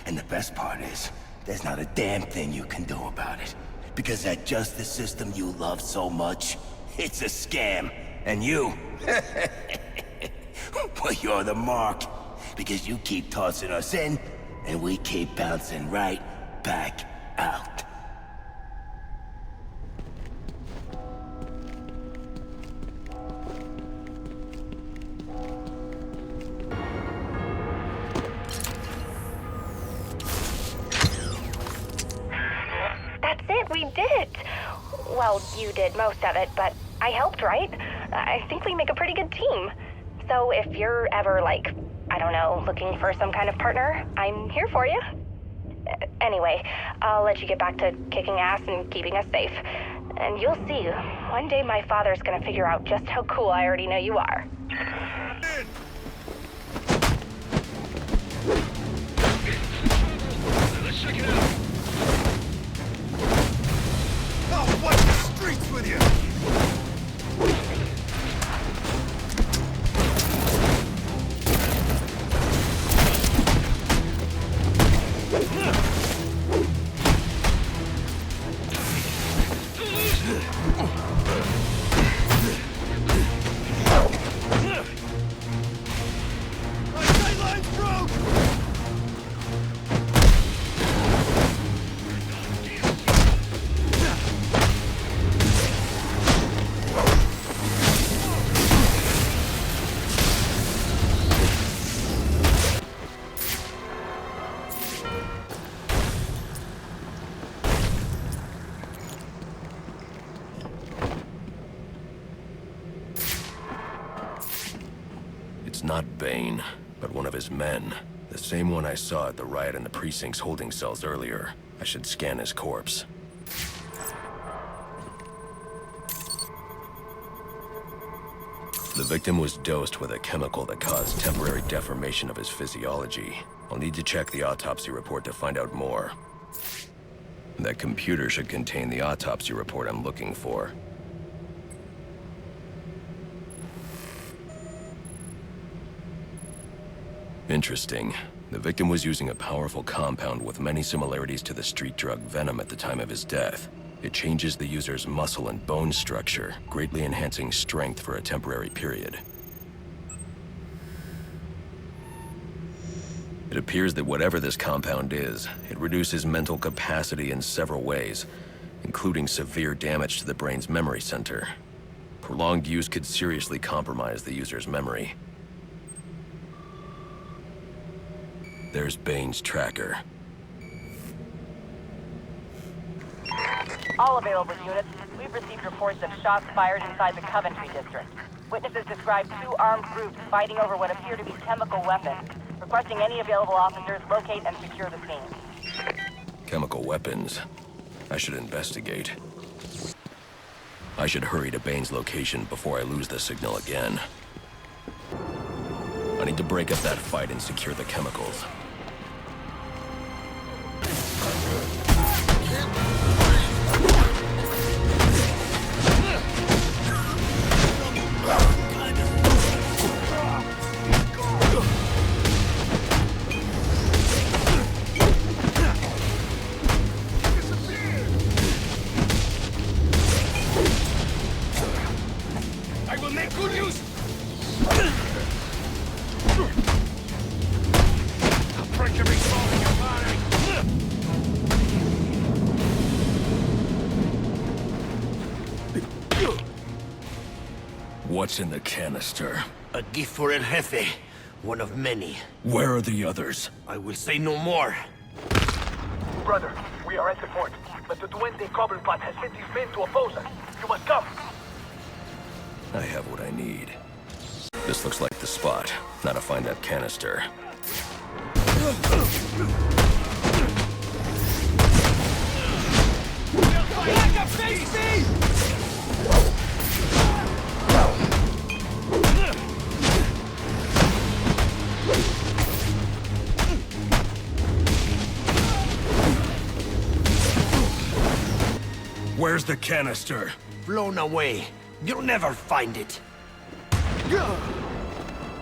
And the best part is, there's not a damn thing you can do about it. Because that justice system you love so much, it's a scam. And you, well, you're the mark. Because you keep tossing us in, and we keep bouncing right back out. That's it, we did it. Well, you did most of it, but I helped, right? I think we make a pretty good team. So if you're ever, like, I don't know, looking for some kind of partner, I'm here for you. Anyway, I'll let you get back to kicking ass and keeping us safe. And you'll see, one day my father's gonna figure out just how cool I already know you are. Let's check it out. Oh, what the streets with you? Not Bane, but one of his men. The same one I saw at the riot in the precinct's holding cells earlier. I should scan his corpse. The victim was dosed with a chemical that caused temporary deformation of his physiology. I'll need to check the autopsy report to find out more. That computer should contain the autopsy report I'm looking for. Interesting. The victim was using a powerful compound with many similarities to the street drug Venom at the time of his death. It changes the user's muscle and bone structure, greatly enhancing strength for a temporary period. It appears that whatever this compound is, it reduces mental capacity in several ways, including severe damage to the brain's memory center. Prolonged use could seriously compromise the user's memory. There's Bane's tracker. All available units, we've received reports of shots fired inside the Coventry district. Witnesses describe 2 armed groups fighting over what appear to be chemical weapons. Requesting any available officers locate and secure the scene. Chemical weapons. I should investigate. I should hurry to Bane's location before I lose the signal again. I need to break up that fight and secure the chemicals. What's in the canister? A gift for El Jefe. One of many. Where are the others? I will say no more. Brother, we are at the fort, but the Duende Cobblepot has sent his men to oppose us. You must come. I have what I need. This looks like the spot. Now to find that canister. Where's the canister? Blown away. You'll never find it.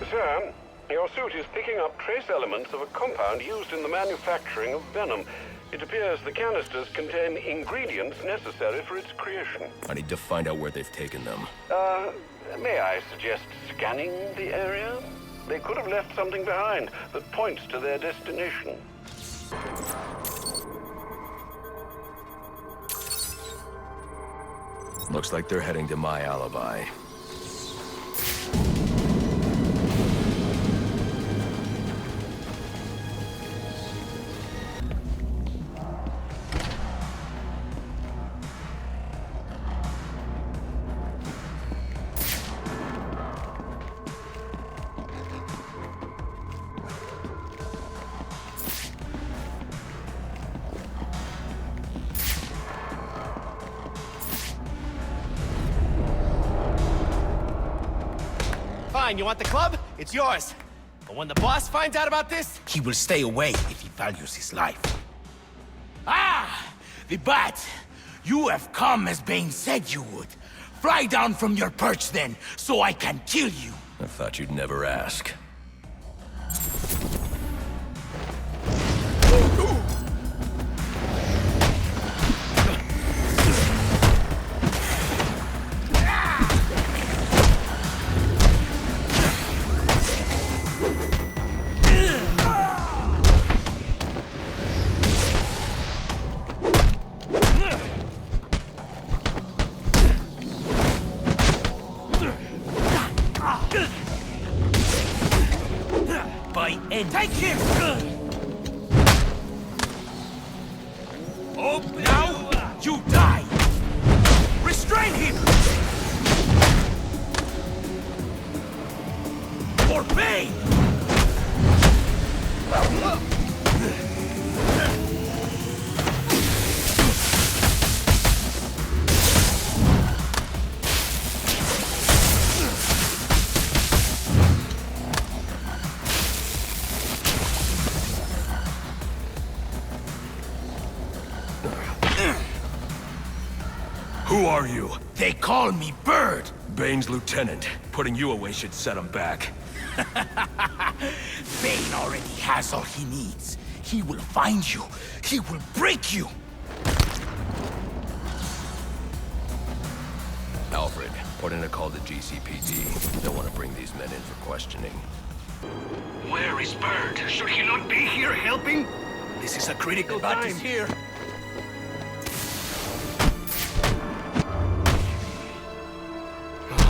Sir, your suit is picking up trace elements of a compound used in the manufacturing of venom. It appears the canisters contain ingredients necessary for its creation. I need to find out where they've taken them. May I suggest scanning the area? They could have left something behind that points to their destination. Looks like they're heading to my alibi. Fine, you want the club? It's yours. But when the boss finds out about this, he will stay away if he values his life. Ah! The Bat! You have come as Bane said you would. Fly down from your perch then, so I can kill you. I thought you'd never ask. Take him! Oh, now you die! Restrain him! For Bane! Who are you? They call me Bird. Bane's lieutenant. Putting you away should set him back. Bane already has all he needs. He will find you. He will break you. Alfred, put in a call to GCPD. Don't want to bring these men in for questioning. Where is Bird? Should he not be here helping? This is a critical time. Is here.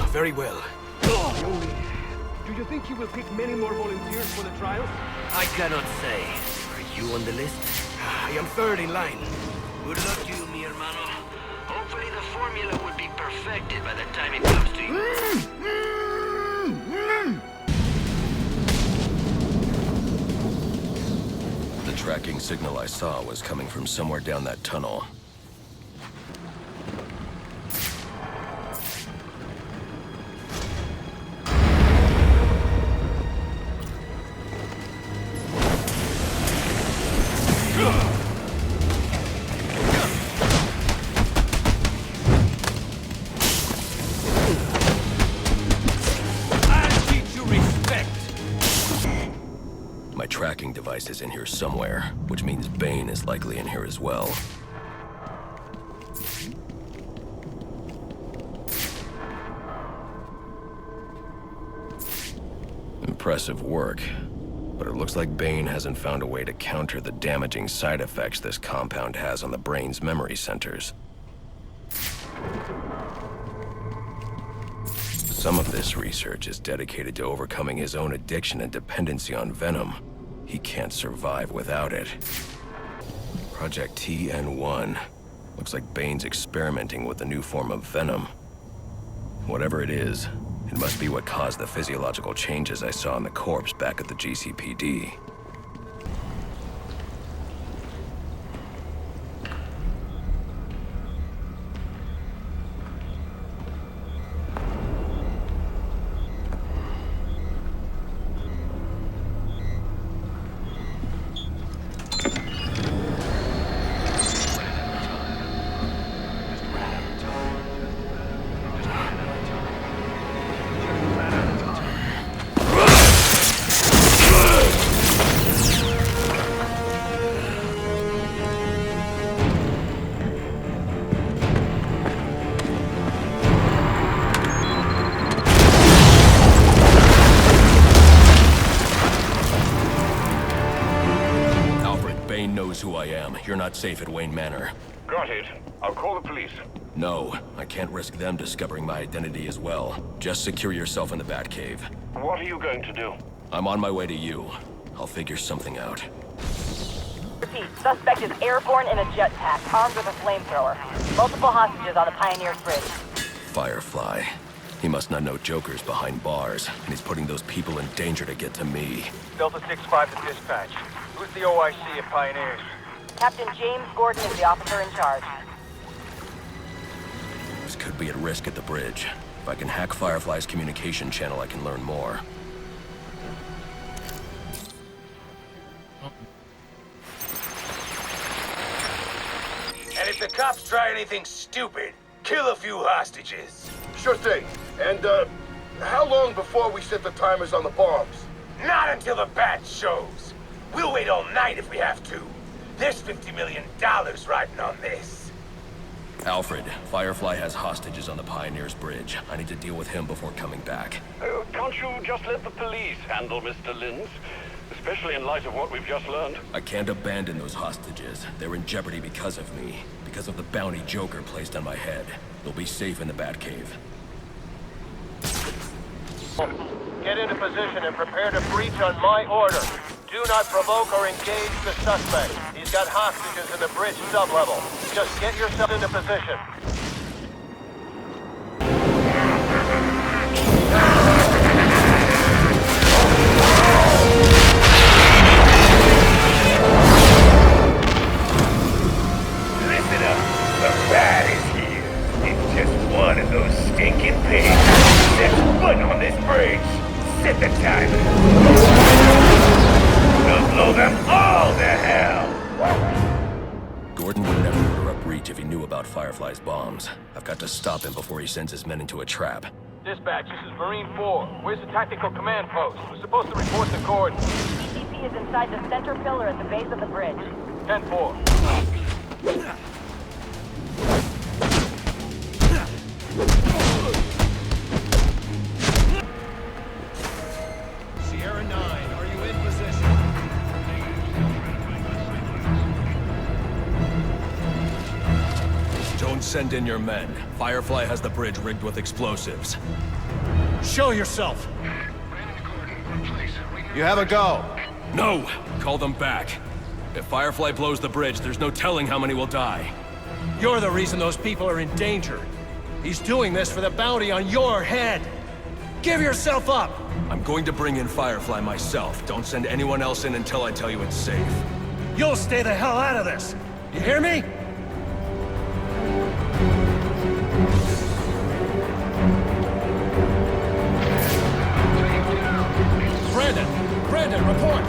Very well. Do you think you will pick many more volunteers for the trials? I cannot say. Are you on the list? I am third in line. Good luck to you, mi hermano. Hopefully the formula will be perfected by the time it comes to you. The tracking signal I saw was coming from somewhere down that tunnel. Tracking device is in here somewhere, which means Bane is likely in here as well. Impressive work, but it looks like Bane hasn't found a way to counter the damaging side effects this compound has on the brain's memory centers. Some of this research is dedicated to overcoming his own addiction and dependency on venom. He can't survive without it. Project TN1. Looks like Bane's experimenting with a new form of venom. Whatever it is, it must be what caused the physiological changes I saw in the corpse back at the GCPD. Who I am. You're not safe at Wayne Manor. Got it. I'll call the police. No, I can't risk them discovering my identity as well. Just secure yourself in the Batcave. What are you going to do? I'm on my way to you. I'll figure something out. Repeat, suspect is airborne in a jetpack, armed with a flamethrower. Multiple hostages on the Pioneers Bridge. Firefly. He must not know Joker's behind bars, and he's putting those people in danger to get to me. Delta 6-5 to dispatch. Who's the OIC at Pioneers? Captain James Gordon is the officer in charge. This could be at risk at the bridge. If I can hack Firefly's communication channel, I can learn more. And if the cops try anything stupid, kill a few hostages. Sure thing. And, how long before we set the timers on the bombs? Not until the bat shows. We'll wait all night if we have to. There's $50 million riding on this. Alfred, Firefly has hostages on the Pioneers Bridge. I need to deal with him before coming back. Can't you just let the police handle Mr. Linz? Especially in light of what we've just learned. I can't abandon those hostages. They're in jeopardy because of me. Because of the bounty Joker placed on my head. They'll be safe in the Batcave. Get into position and prepare to breach on my order. Do not provoke or engage the suspect. He's got hostages in the bridge sublevel. Just get yourself into position. Listen up. The bat is here. It's just one of those stinking pigs. Set foot on this bridge. Set the timer. We'll blow them all to hell! Gordon would never order a breach if he knew about Firefly's bombs. I've got to stop him before he sends his men into a trap. Dispatch, this is Marine 4. Where's the tactical command post? We're supposed to report the coordinates. CCP is inside the center pillar at the base of the bridge. 10-4. Sierra 9. send in your men. Firefly has the bridge rigged with explosives. Show yourself! You have a go. No! Call them back. If Firefly blows the bridge, there's no telling how many will die. You're the reason those people are in danger. He's doing this for the bounty on your head. Give yourself up! I'm going to bring in Firefly myself. Don't send anyone else in until I tell you it's safe. You'll stay the hell out of this! You hear me? Brandon, report!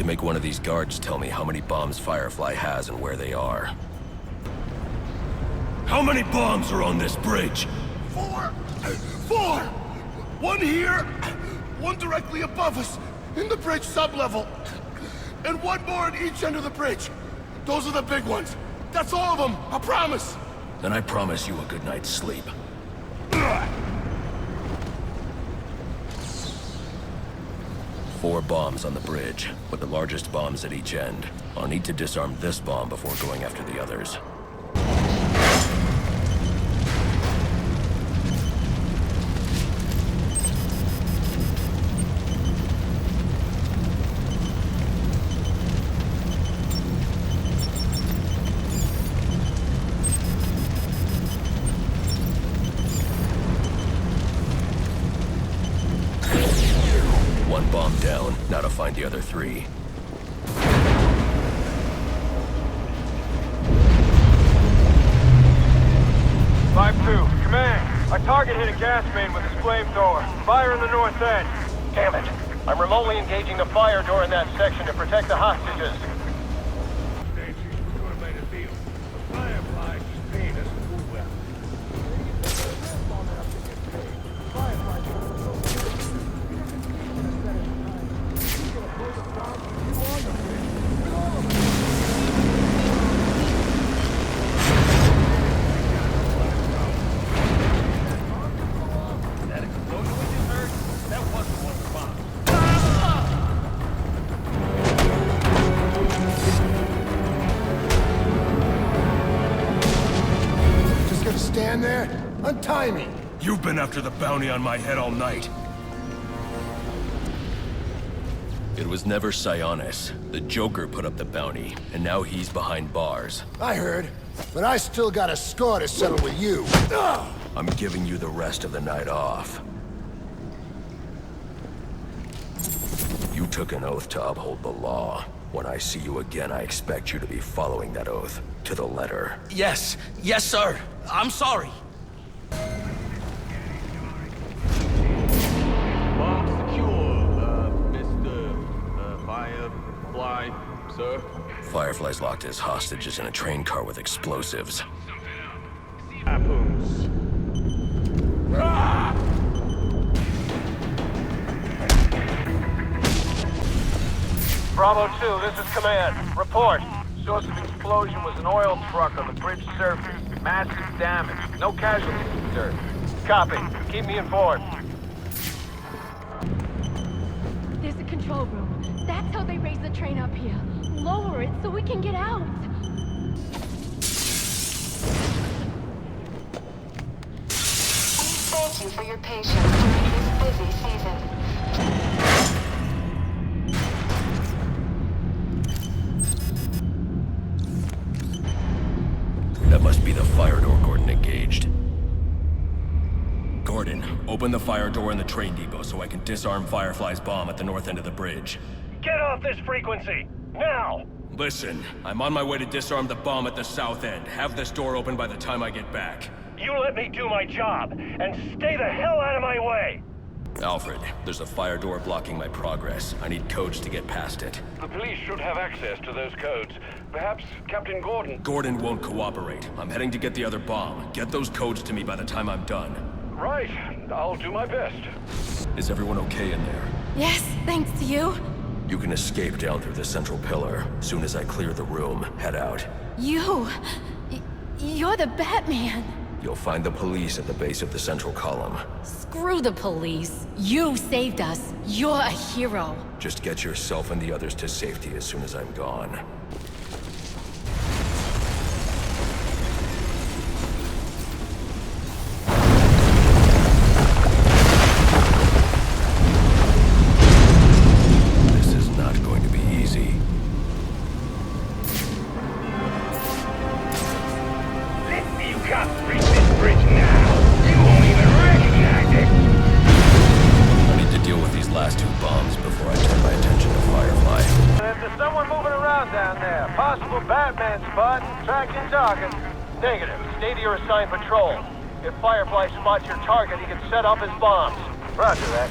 Make one of these guards tell me how many bombs Firefly has and where they are. How many bombs are on this bridge? 4! 4! One here, one directly above us, in the bridge sublevel, and one more at each end of the bridge. Those are the big ones. That's all of them, I promise. Then I promise you a good night's sleep. 4 bombs on the bridge, with the largest bombs at each end. I'll need to disarm this bomb before going after the others. Down, now to find the other 3. Command, our target hit a gas main with his flamethrower. Fire in the north end. Damn it. I'm remotely engaging the fire door in that section to protect the hostages. Stand there? Untie me! You've been after the bounty on my head all night. It was never Sionis. The Joker put up the bounty, and now he's behind bars. I heard, but I still got a score to settle with you. I'm giving you the rest of the night off. You took an oath to uphold the law. When I see you again, I expect you to be following that oath, to the letter. Yes, sir. I'm sorry. Bomb secure, Mr. Firefly, sir. Firefly's locked his hostages in a train car with explosives. Harpoons. Bravo 2, this is Command. Report. Source of explosion was an oil truck on the bridge surface. Massive damage. No casualties, sir. Copy. Keep me informed. There's a control room. That's how they raise the train up here. Lower it so we can get out. Thank you for your patience during this busy season. That must be the fire door Gordon engaged. Gordon, open the fire door in the train depot so I can disarm Firefly's bomb at the north end of the bridge. Get off this frequency! Now! Listen, I'm on my way to disarm the bomb at the south end. Have this door open by the time I get back. You let me do my job, and stay the hell out of my way! Alfred, there's a fire door blocking my progress. I need codes to get past it. The police should have access to those codes. Perhaps Captain Gordon... Gordon won't cooperate. I'm heading to get the other bomb. Get those codes to me by the time I'm done. Right. I'll do my best. Is everyone okay in there? Yes, thanks to you. You can escape down through the central pillar. Soon as I clear the room, head out. You're the Batman. You'll find the police at the base of the central column. Screw the police. You saved us. You're a hero. Just get yourself and the others to safety as soon as I'm gone. This is not going to be easy. Listen, you cops reach this bridge now. You won't even recognize it. I need to deal with these last two bombs before I turn my attention to Firefly. If there's someone moving around down there, possible Batman spot, tracking target. Negative. Stay to your assigned patrol. If Firefly spots your target, he can set off his bombs. Roger that.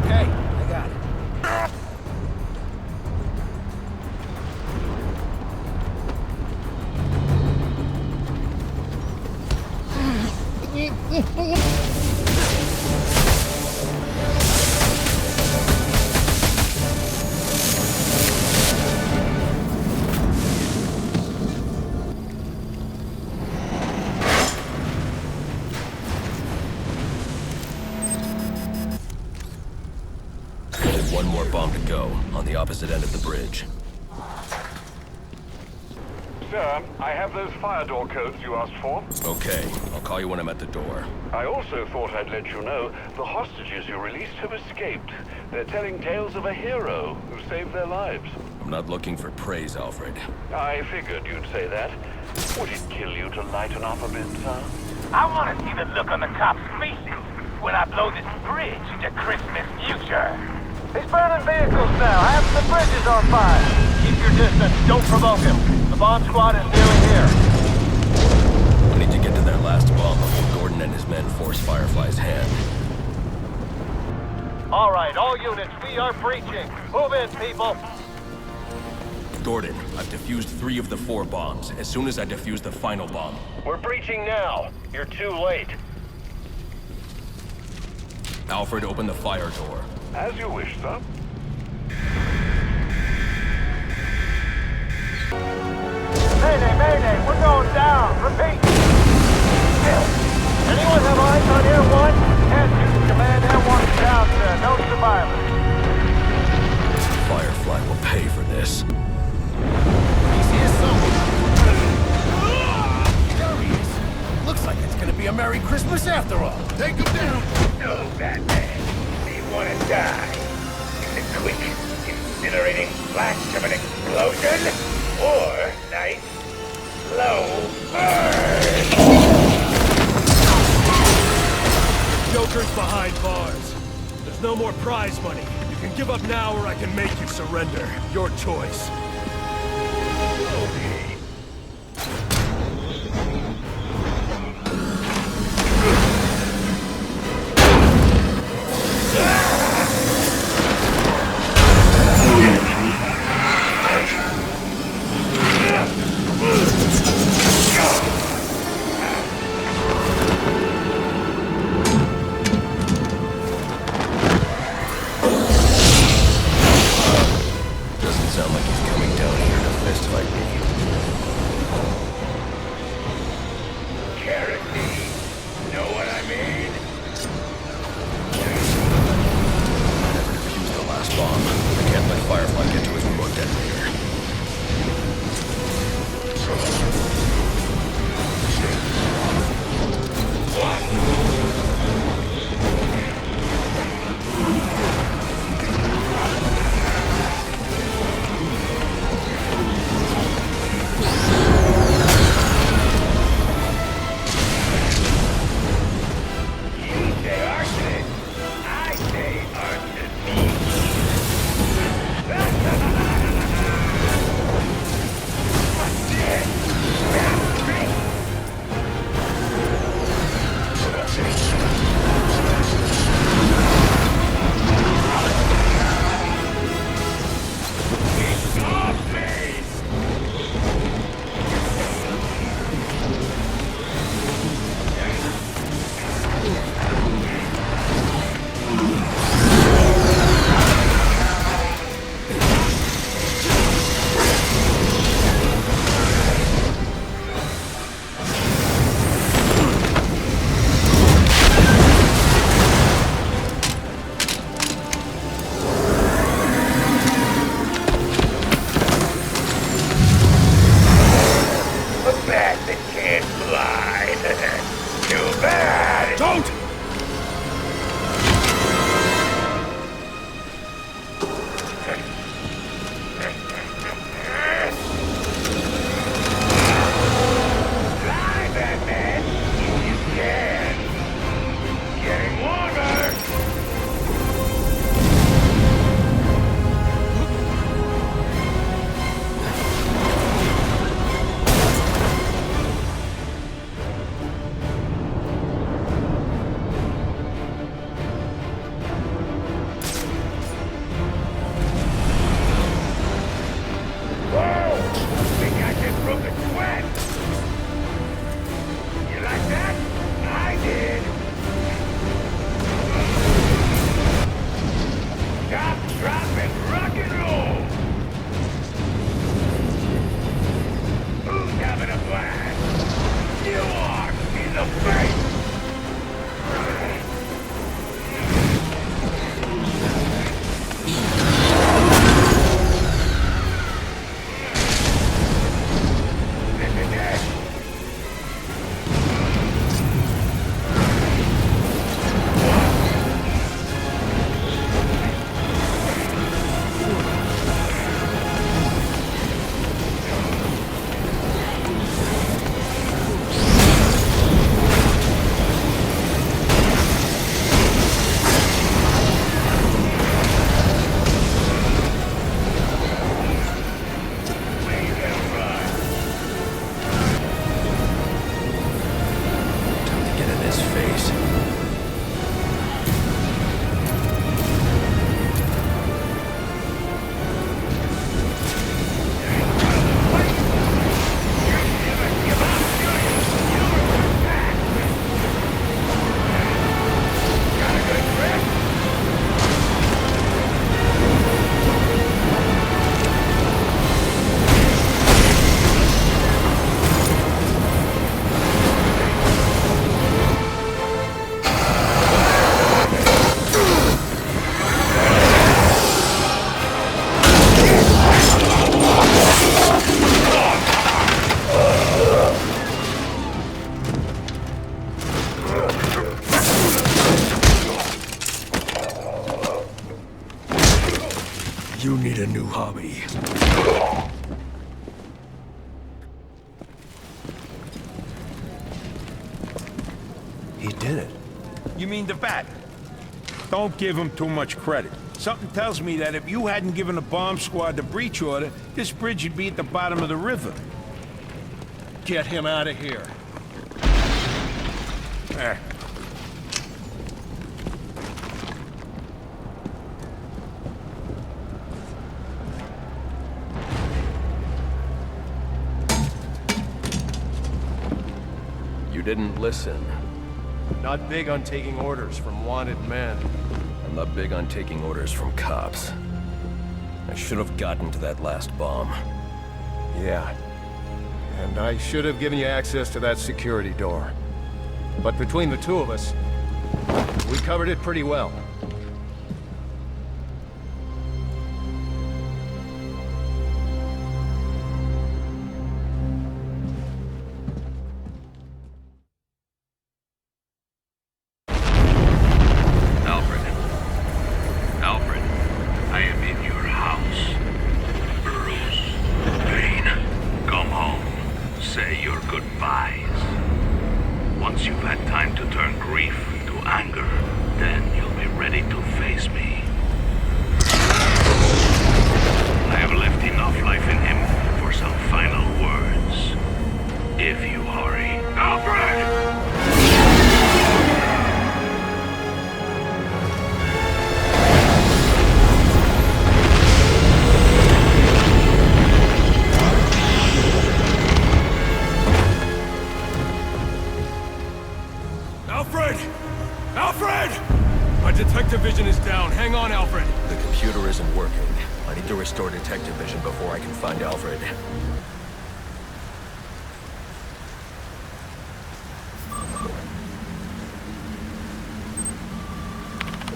Okay, I got it. One more bomb to go, on the opposite end of the bridge. Sir, I have those fire door codes you asked for. Okay, I'll call you when I'm at the door. I also thought I'd let you know the hostages you released have escaped. They're telling tales of a hero who saved their lives. I'm not looking for praise, Alfred. I figured you'd say that. Would it kill you to lighten up a bit, sir? I want to see the look on the cops' faces when I blow this bridge into Christmas future. He's burning vehicles now. Half the bridge is on fire. Keep your distance. Don't provoke him. The bomb squad is nearly here. I need to get to their last bomb before Gordon and his men force Firefly's hand. All right, all units, we are breaching. Move in, people. Gordon, I've defused 3 of the 4 bombs. As soon as I defuse the final bomb... We're breaching now. You're too late. Alfred, open the fire door. As you wish, sir. Mayday, mayday, we're going down. Repeat. Anyone have eyes on Air 1? Head 2, command Air 1 down, sir. No survivors. Firefly will pay for this. He's here somewhere. There he is. Looks like it's gonna be a Merry Christmas after all. Take him down. No, Batman. You want to die? Is it quick, incinerating flash of an explosion? Or nice, slow burn? Joker's behind bars. There's no more prize money. You can give up now or I can make you surrender. Your choice. Okay. Doesn't sound like he's coming down here to fist fight me. a new hobby. He did it. You mean the bat? Don't give him too much credit. Something tells me that if you hadn't given the bomb squad the breach order, this bridge would be at the bottom of the river. Get him out of here. You didn't listen. Not big on taking orders from wanted men. I'm not big on taking orders from cops. I should have gotten to that last bomb. Yeah. And I should have given you access to that security door. But between the two of us, we covered it pretty well.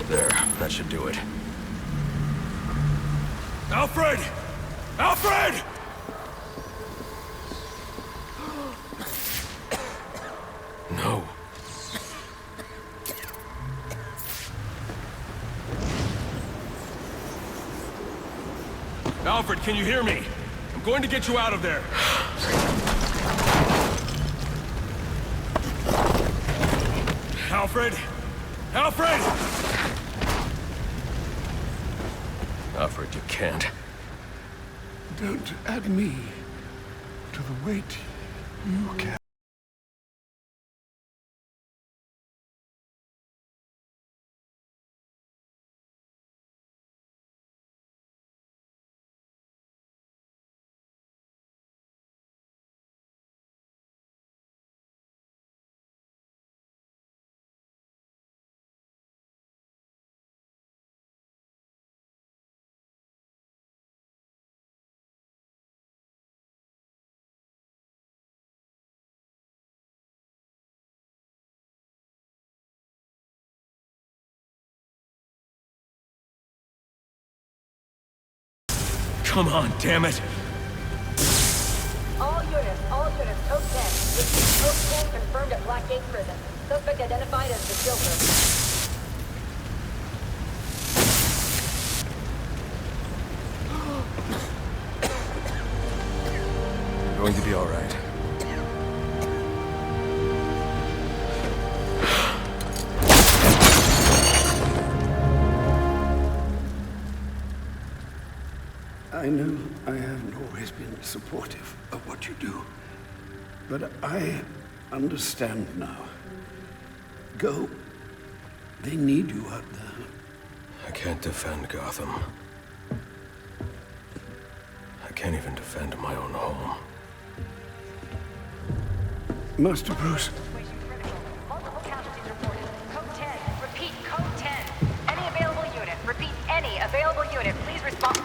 There, that should do it. Alfred! Alfred! No. Alfred, can you hear me? I'm going to get you out of there. Alfred! Alfred! Alfred, you can't. Don't add me to the weight you carry. Come on, damn it! All units, code 10. Receive code 10 confirmed at Blackgate Prison. Suspect identified as the Joker. You're going to be all right. I know I haven't always been supportive of what you do, but I understand now. Go. They need you out there. I can't defend Gotham. I can't even defend my own home. Master Bruce. Multiple casualties reported. Code 10. Repeat, code 10. Any available unit. Repeat, any available unit. Please respond.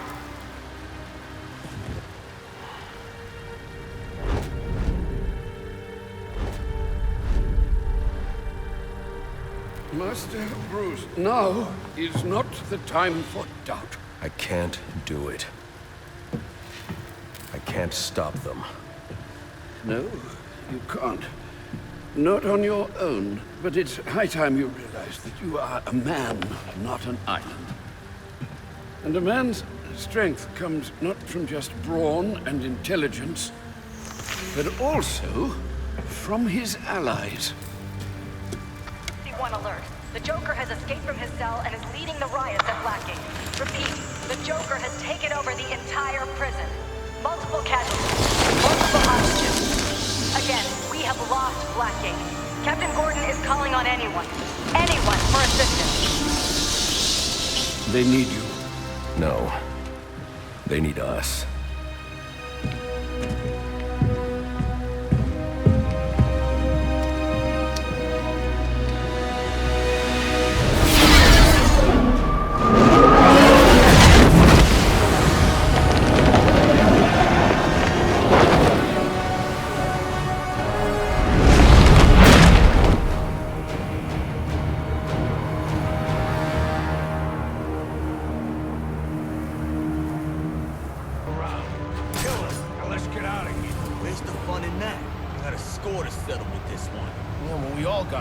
Master Bruce, now is not the time for doubt. I can't do it. I can't stop them. No, you can't. Not on your own, but it's high time you realize that you are a man, not an island. And a man's strength comes not from just brawn and intelligence, but also from his allies. One alert. The Joker has escaped from his cell and is leading the riots at Blackgate. Repeat, the Joker has taken over the entire prison. Multiple casualties, multiple hostages. Again, we have lost Blackgate. Captain Gordon is calling on anyone for assistance. They need you. No. They need us.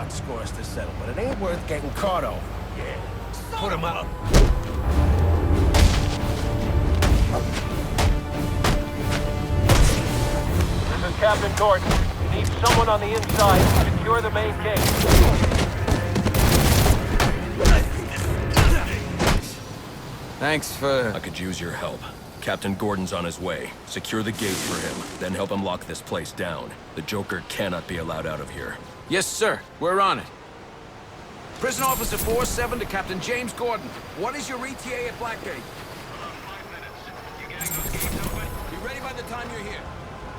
Scores to settle, but it ain't worth getting caught over. Yeah. Put him up. This is Captain Gordon. You need someone on the inside to secure the main gate. Thanks for... I could use your help. Captain Gordon's on his way. Secure the gate for him, then help him lock this place down. The Joker cannot be allowed out of here. Yes, sir. We're on it. Prison Officer 4-7 to Captain James Gordon. What is your ETA at Blackgate? 5 minutes. You getting those gates open? Be ready by the time you're here.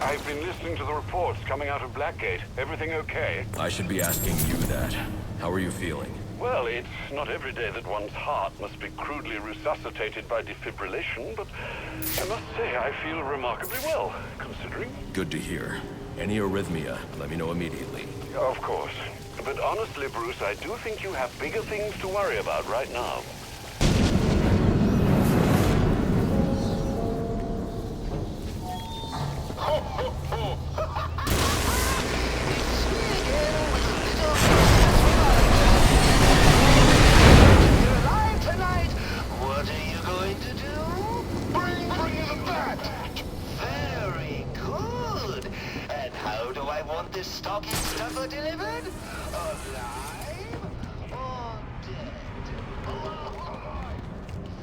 I've been listening to the reports coming out of Blackgate. Everything okay? I should be asking you that. How are you feeling? Well, it's not every day that one's heart must be crudely resuscitated by defibrillation, but I must say I feel remarkably well, considering. Good to hear. Any arrhythmia, let me know immediately. Of course. But honestly, Bruce, I do think you have bigger things to worry about right now. You're alive tonight! What are you going to do? Bring the bat! Very good! And how do I want this stocking stuffer delivered? Alive or dead?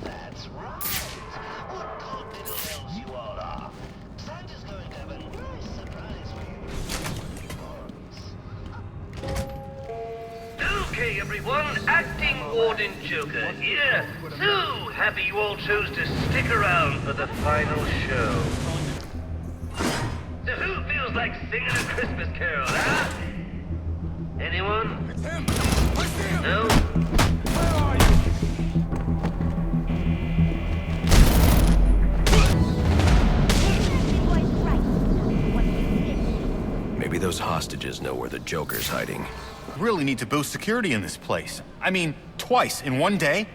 That's right! What good little elves you all are! Santa's going to have a nice surprise for you. Okay, everyone, Acting Warden Joker here. So happy you all chose to stick around for the final show. So who feels like singing a Christmas carol, huh? Anyone? It's him! I see him! No? Where are you? Maybe those hostages know where the Joker's hiding. Really need to boost security in this place. I mean, twice in one day?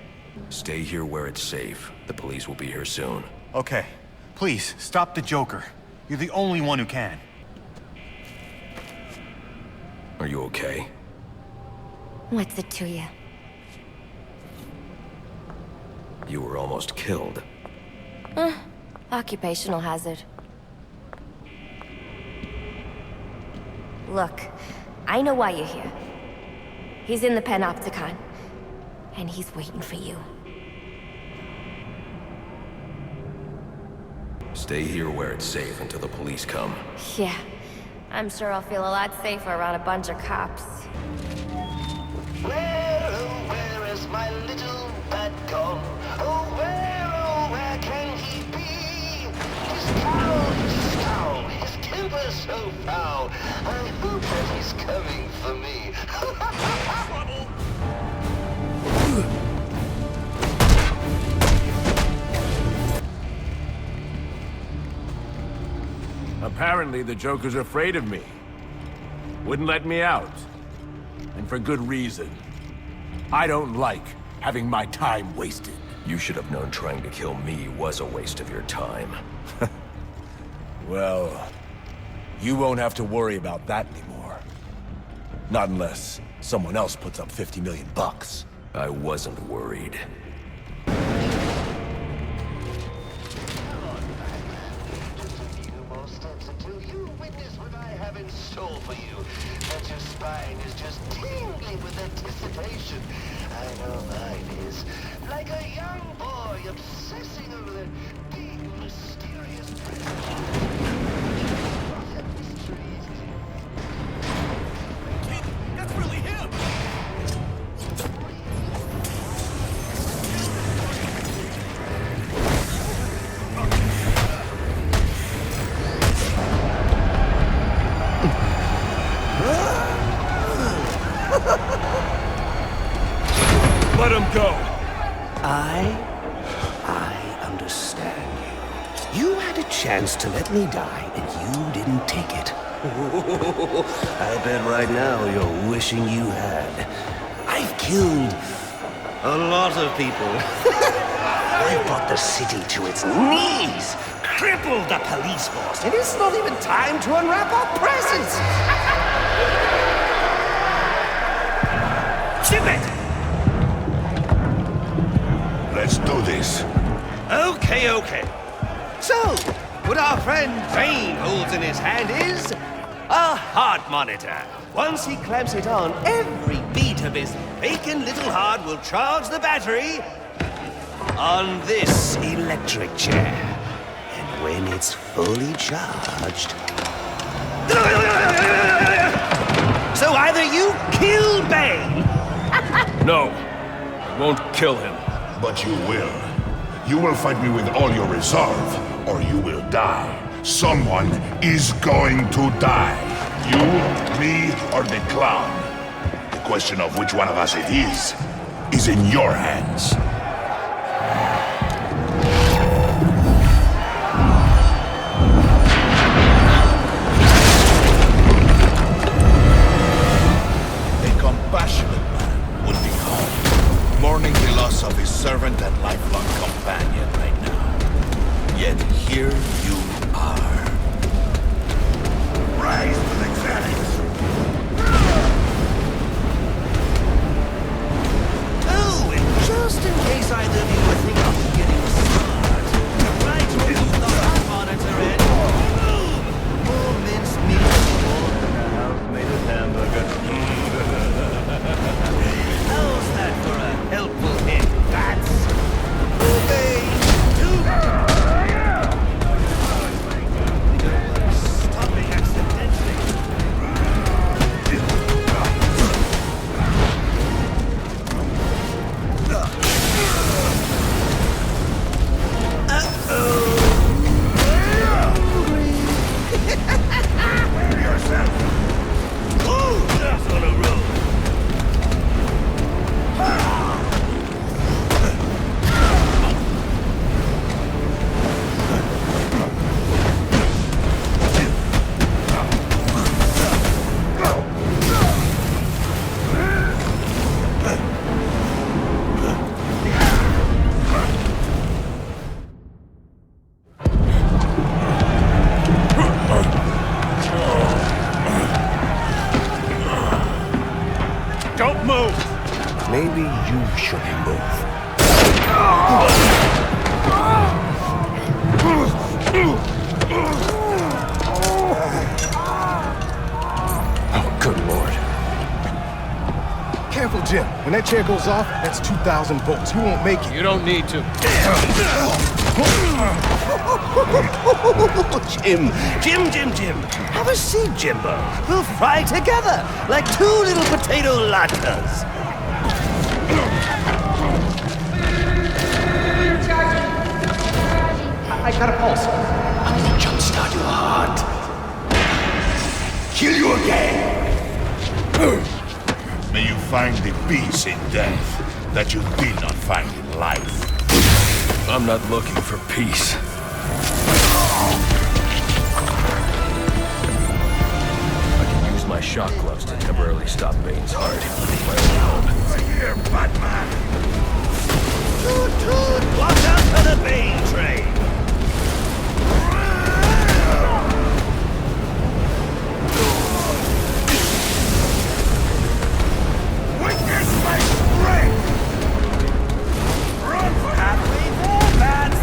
Stay here where it's safe. The police will be here soon. Okay. Please, stop the Joker. You're the only one who can. Are you okay? What's it to you? You were almost killed. Occupational hazard. Look, I know why you're here. He's in the Panopticon, and he's waiting for you. Stay here where it's safe until the police come. Yeah, I'm sure I'll feel a lot safer around a bunch of cops. Where is my little bat gone? Oh, where can he be? His scowl, his temper so foul. I hope that he's coming for me. Apparently, the Joker's afraid of me. Wouldn't let me out. And for good reason. I don't like having my time wasted. You should have known trying to kill me was a waste of your time. Well, you won't have to worry about that anymore. Not unless someone else puts up 50 million bucks. I wasn't worried. told for you that your spine is just tingling with anticipation. I know mine is. Like a young boy obsessing over that big, mysterious That's really him! Let him go! I understand you. You had a chance to let me die, and you didn't take it. I bet right now you're wishing you had. I've killed a lot of people. I brought the city to its knees, crippled the police force, and it's not even time to unwrap our presents. Ship it! Let's do this. Okay. So, what our friend Bane holds in his hand is a heart monitor. Once he clamps it on, every beat of his bacon little heart will charge the battery on this electric chair. And when it's fully charged... So either you kill Bane... No, I won't kill him. But you will. You will fight me with all your resolve, or you will die. Someone is going to die. You, me, or the clown. The question of which one of us it is in your hands. A compassionate man would be home, mourning the loss of his servant and lifelong companion right now. Yet here you are. Rise to the challenge! Oh, and just in case either of you were thinking of getting a start, right when you the heart monitor in, boom! More minced meat and a house-made hamburger. How's that for a helpful hint, bats? Okay, stopping accidentally. Don't move! Maybe you shouldn't move. Oh, good lord. Careful, Jim. When that chair goes off, that's 2,000 volts. You won't make it. You don't need to. Jim. Have a seat, Jimbo. We'll fry together like two little potato latkes. I got a pulse. I'm gonna jumpstart your heart. Kill you again! May you find the peace in death that you did not find in life. I'm not looking for peace. I can use my shock gloves to temporarily stop Bane's heart. Right here, Batman! Toot, watch out for the Bane train! Witness my strength! Run for halfway there, bats!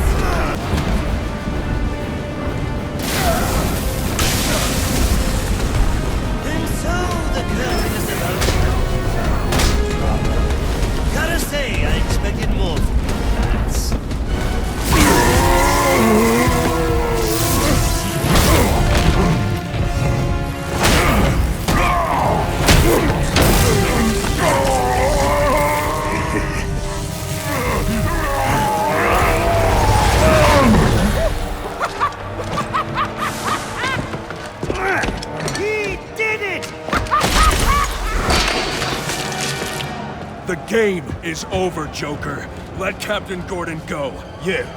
The game is over, Joker. Let Captain Gordon go. Yeah,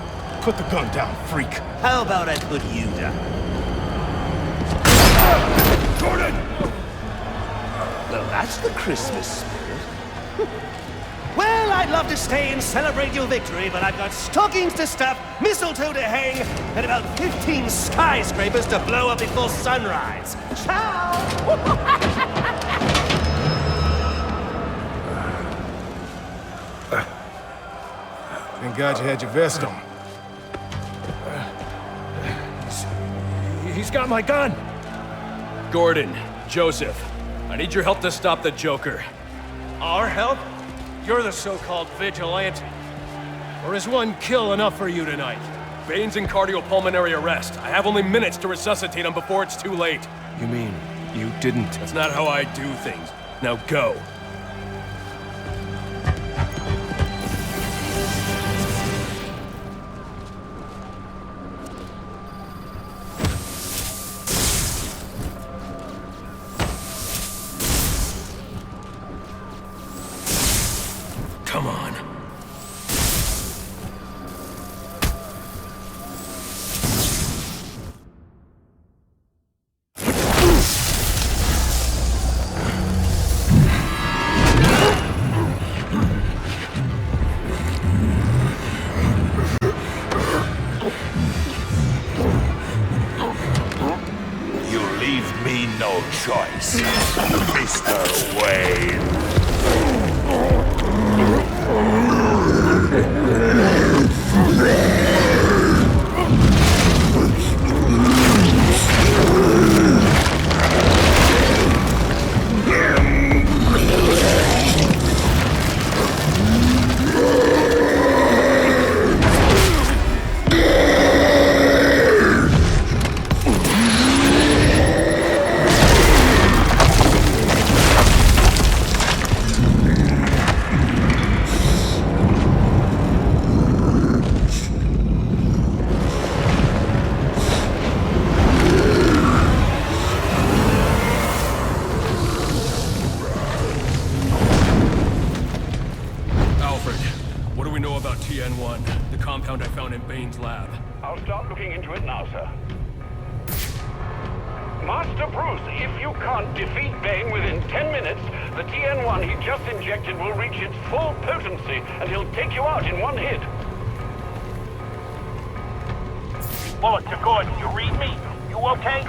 put the gun down, freak. How about I put you down? Gordon! Well, that's the Christmas spirit. Well, I'd love to stay and celebrate your victory, but I've got stockings to stuff, mistletoe to hang, and about 15 skyscrapers to blow up before sunrise. Ciao! Thank God you had your vest on. He's got my gun! Gordon, Joseph, I need your help to stop the Joker. Our help? You're the so-called vigilante. Or is one kill enough for you tonight? Bane's in cardiopulmonary arrest. I have only minutes to resuscitate him before it's too late. You mean you didn't? That's not how I do things. Now go. Come on. You leave me no choice, Mr. Wayne. I'll start looking into it now, sir. Master Bruce, if you can't defeat Bane within 10 minutes, the TN1 he just injected will reach its full potency, and he'll take you out in one hit. Bullet to Gordon, you read me? You okay?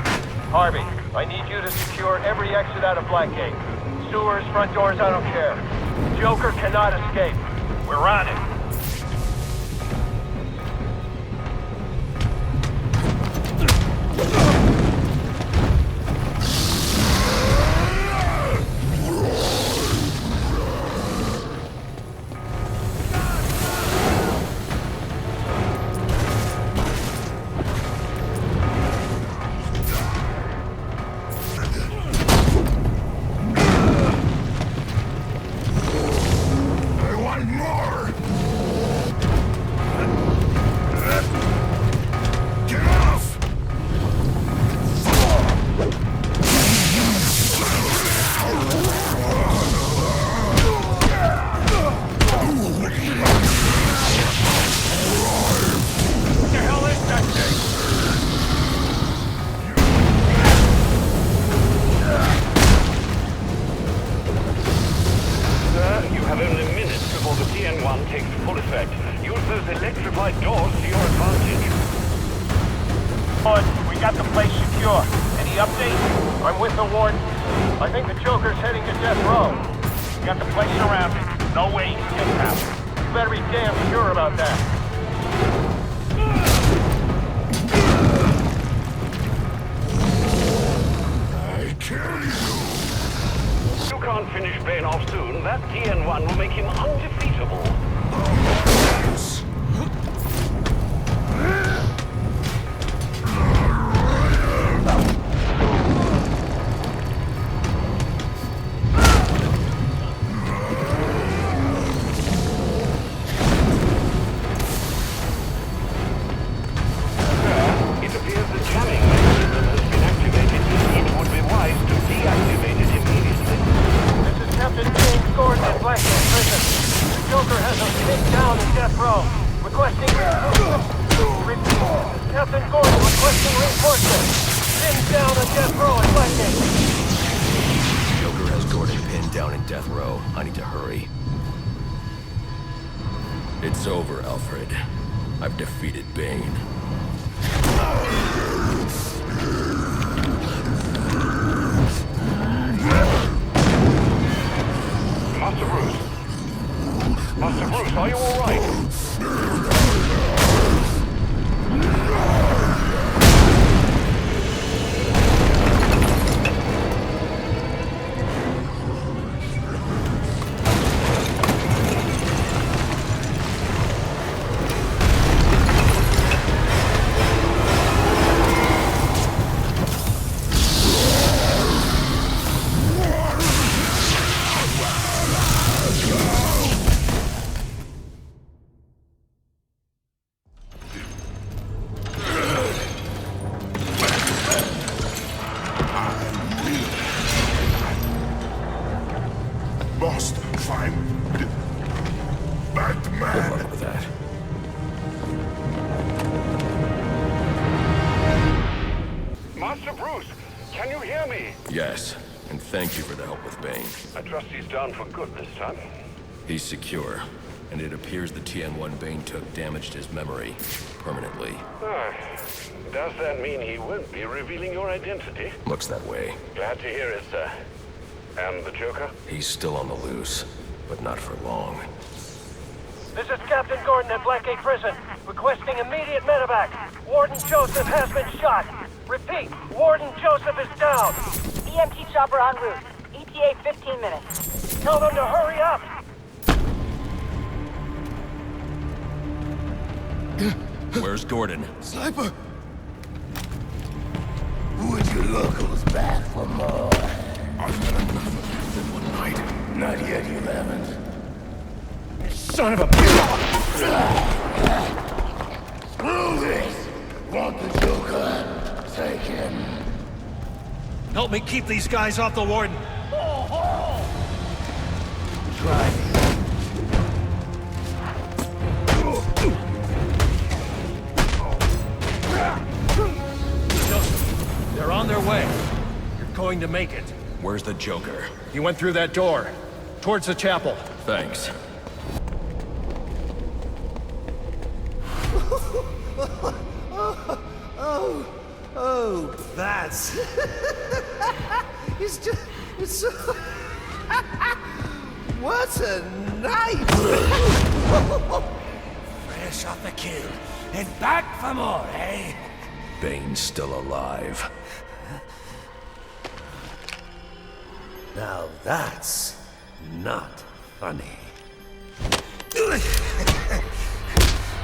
Harvey, I need you to secure every exit out of Blackgate. Sewers, front doors, I don't care. Joker cannot escape. We're on it. Captain James Gordon in Blackgate Prison. death row. Requesting Repeat. Captain Gordon requesting reinforcements. Pinned down on death row at Lightning. Joker has Gordon pinned down in death row. I need to hurry. It's over, Alfred. I've defeated Bane. Master Bruce. Master Bruce, are you all right? Must find Batman. Good luck with that. Master Bruce, can you hear me? Yes, and thank you for the help with Bane. I trust he's down for good this time. He's secure, and it appears the TN1 Bane took damaged his memory permanently. Does that mean he won't be revealing your identity? Looks that way. Glad to hear it, sir. And the Joker? He's still on the loose, but not for long. This is Captain Gordon at Blackgate Prison. Requesting immediate medevac. Warden Joseph has been shot. Repeat, Warden Joseph is down. EMT chopper en route. ETA 15 minutes. Tell them to hurry up. Where's Gordon? Sniper! Would you locals back for more? I've had enough of it one night. Not yet, you haven't. Son of a bitch! Screw this! Want the Joker? Take him. Help me keep these guys off the warden. Try me. Joseph, they're on their way. You're going to make it. Where's the Joker? He went through that door. Towards the chapel. Thanks. Oh, that's... it's just... it's so... what a night! Fresh off the kill. And back for more, eh? Bane's still alive. Now that's not funny.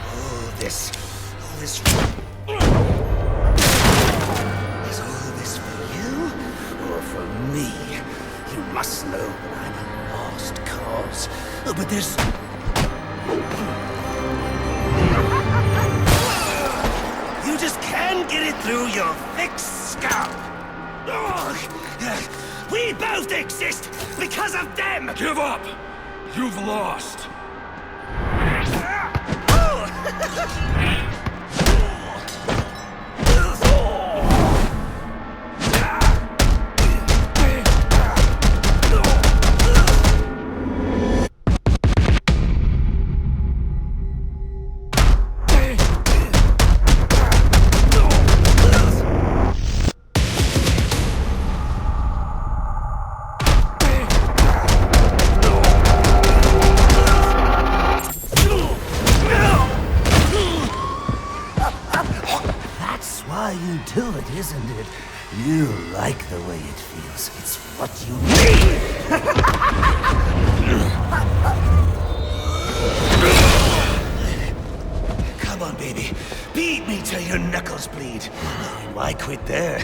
All this... Is all this for you, or for me? You must know that I'm a lost cause. Oh, but there's... You just can't get it through your thick skull. We both exist because of them! Give up! You've lost! You do it, isn't it? You like the way it feels. It's what you need! Come on, baby. Beat me till your knuckles bleed. Why quit there?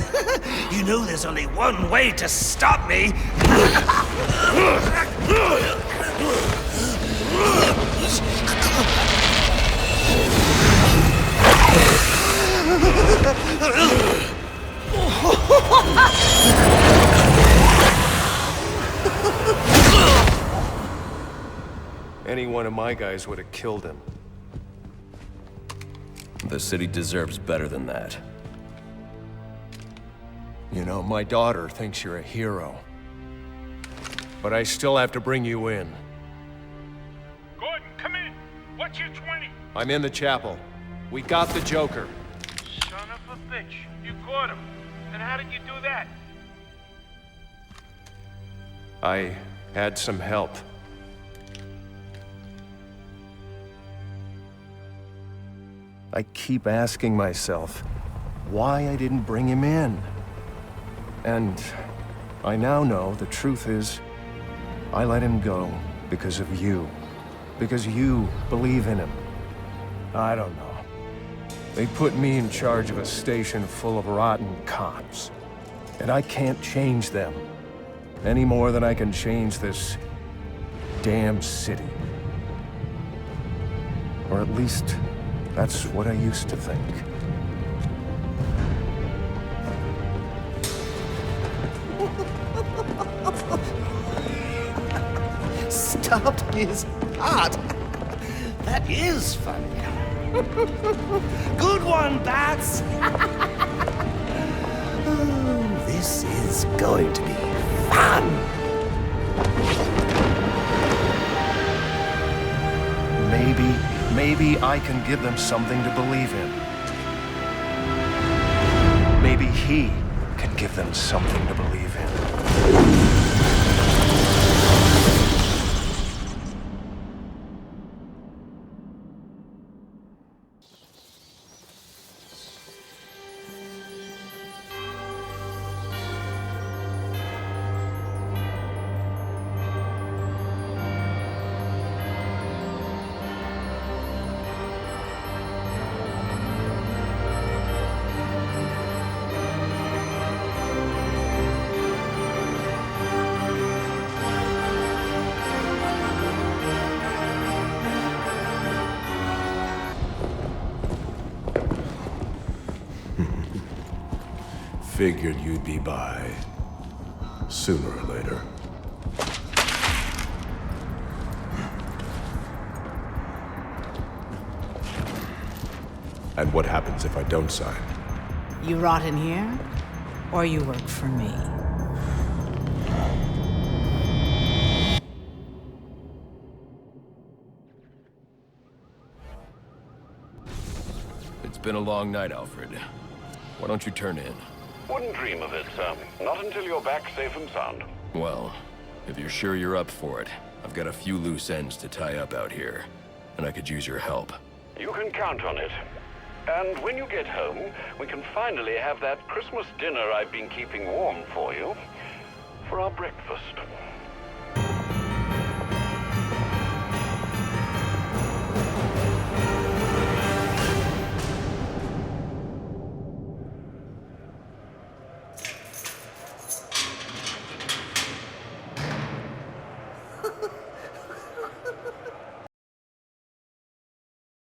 You know there's only one way to stop me! Any one of my guys would have killed him. The city deserves better than that. You know, my daughter thinks you're a hero. But I still have to bring you in. Gordon, come in. What's your 20? I'm in the chapel. We got the Joker. Son of a bitch. You caught him. And how did you do that? I had some help. I keep asking myself why I didn't bring him in. And I now know the truth is, I let him go because of you. Because you believe in him. I don't know. They put me in charge of a station full of rotten cops. And I can't change them. Any more than I can change this damn city. Or at least, that's what I used to think. Stopped his heart. That is funny. Good one, Bats. Oh, this is going to be fun. Maybe I can give them something to believe in. Maybe he can give them something to believe in. Figured you'd be by sooner or later. And what happens if I don't sign? You rot in here, or you work for me. It's been a long night, Alfred. Why don't you turn in? Wouldn't dream of it, sir. Not until you're back safe and sound. Well, if you're sure you're up for it, I've got a few loose ends to tie up out here, and I could use your help. You can count on it. And when you get home, we can finally have that Christmas dinner I've been keeping warm for you for our breakfast.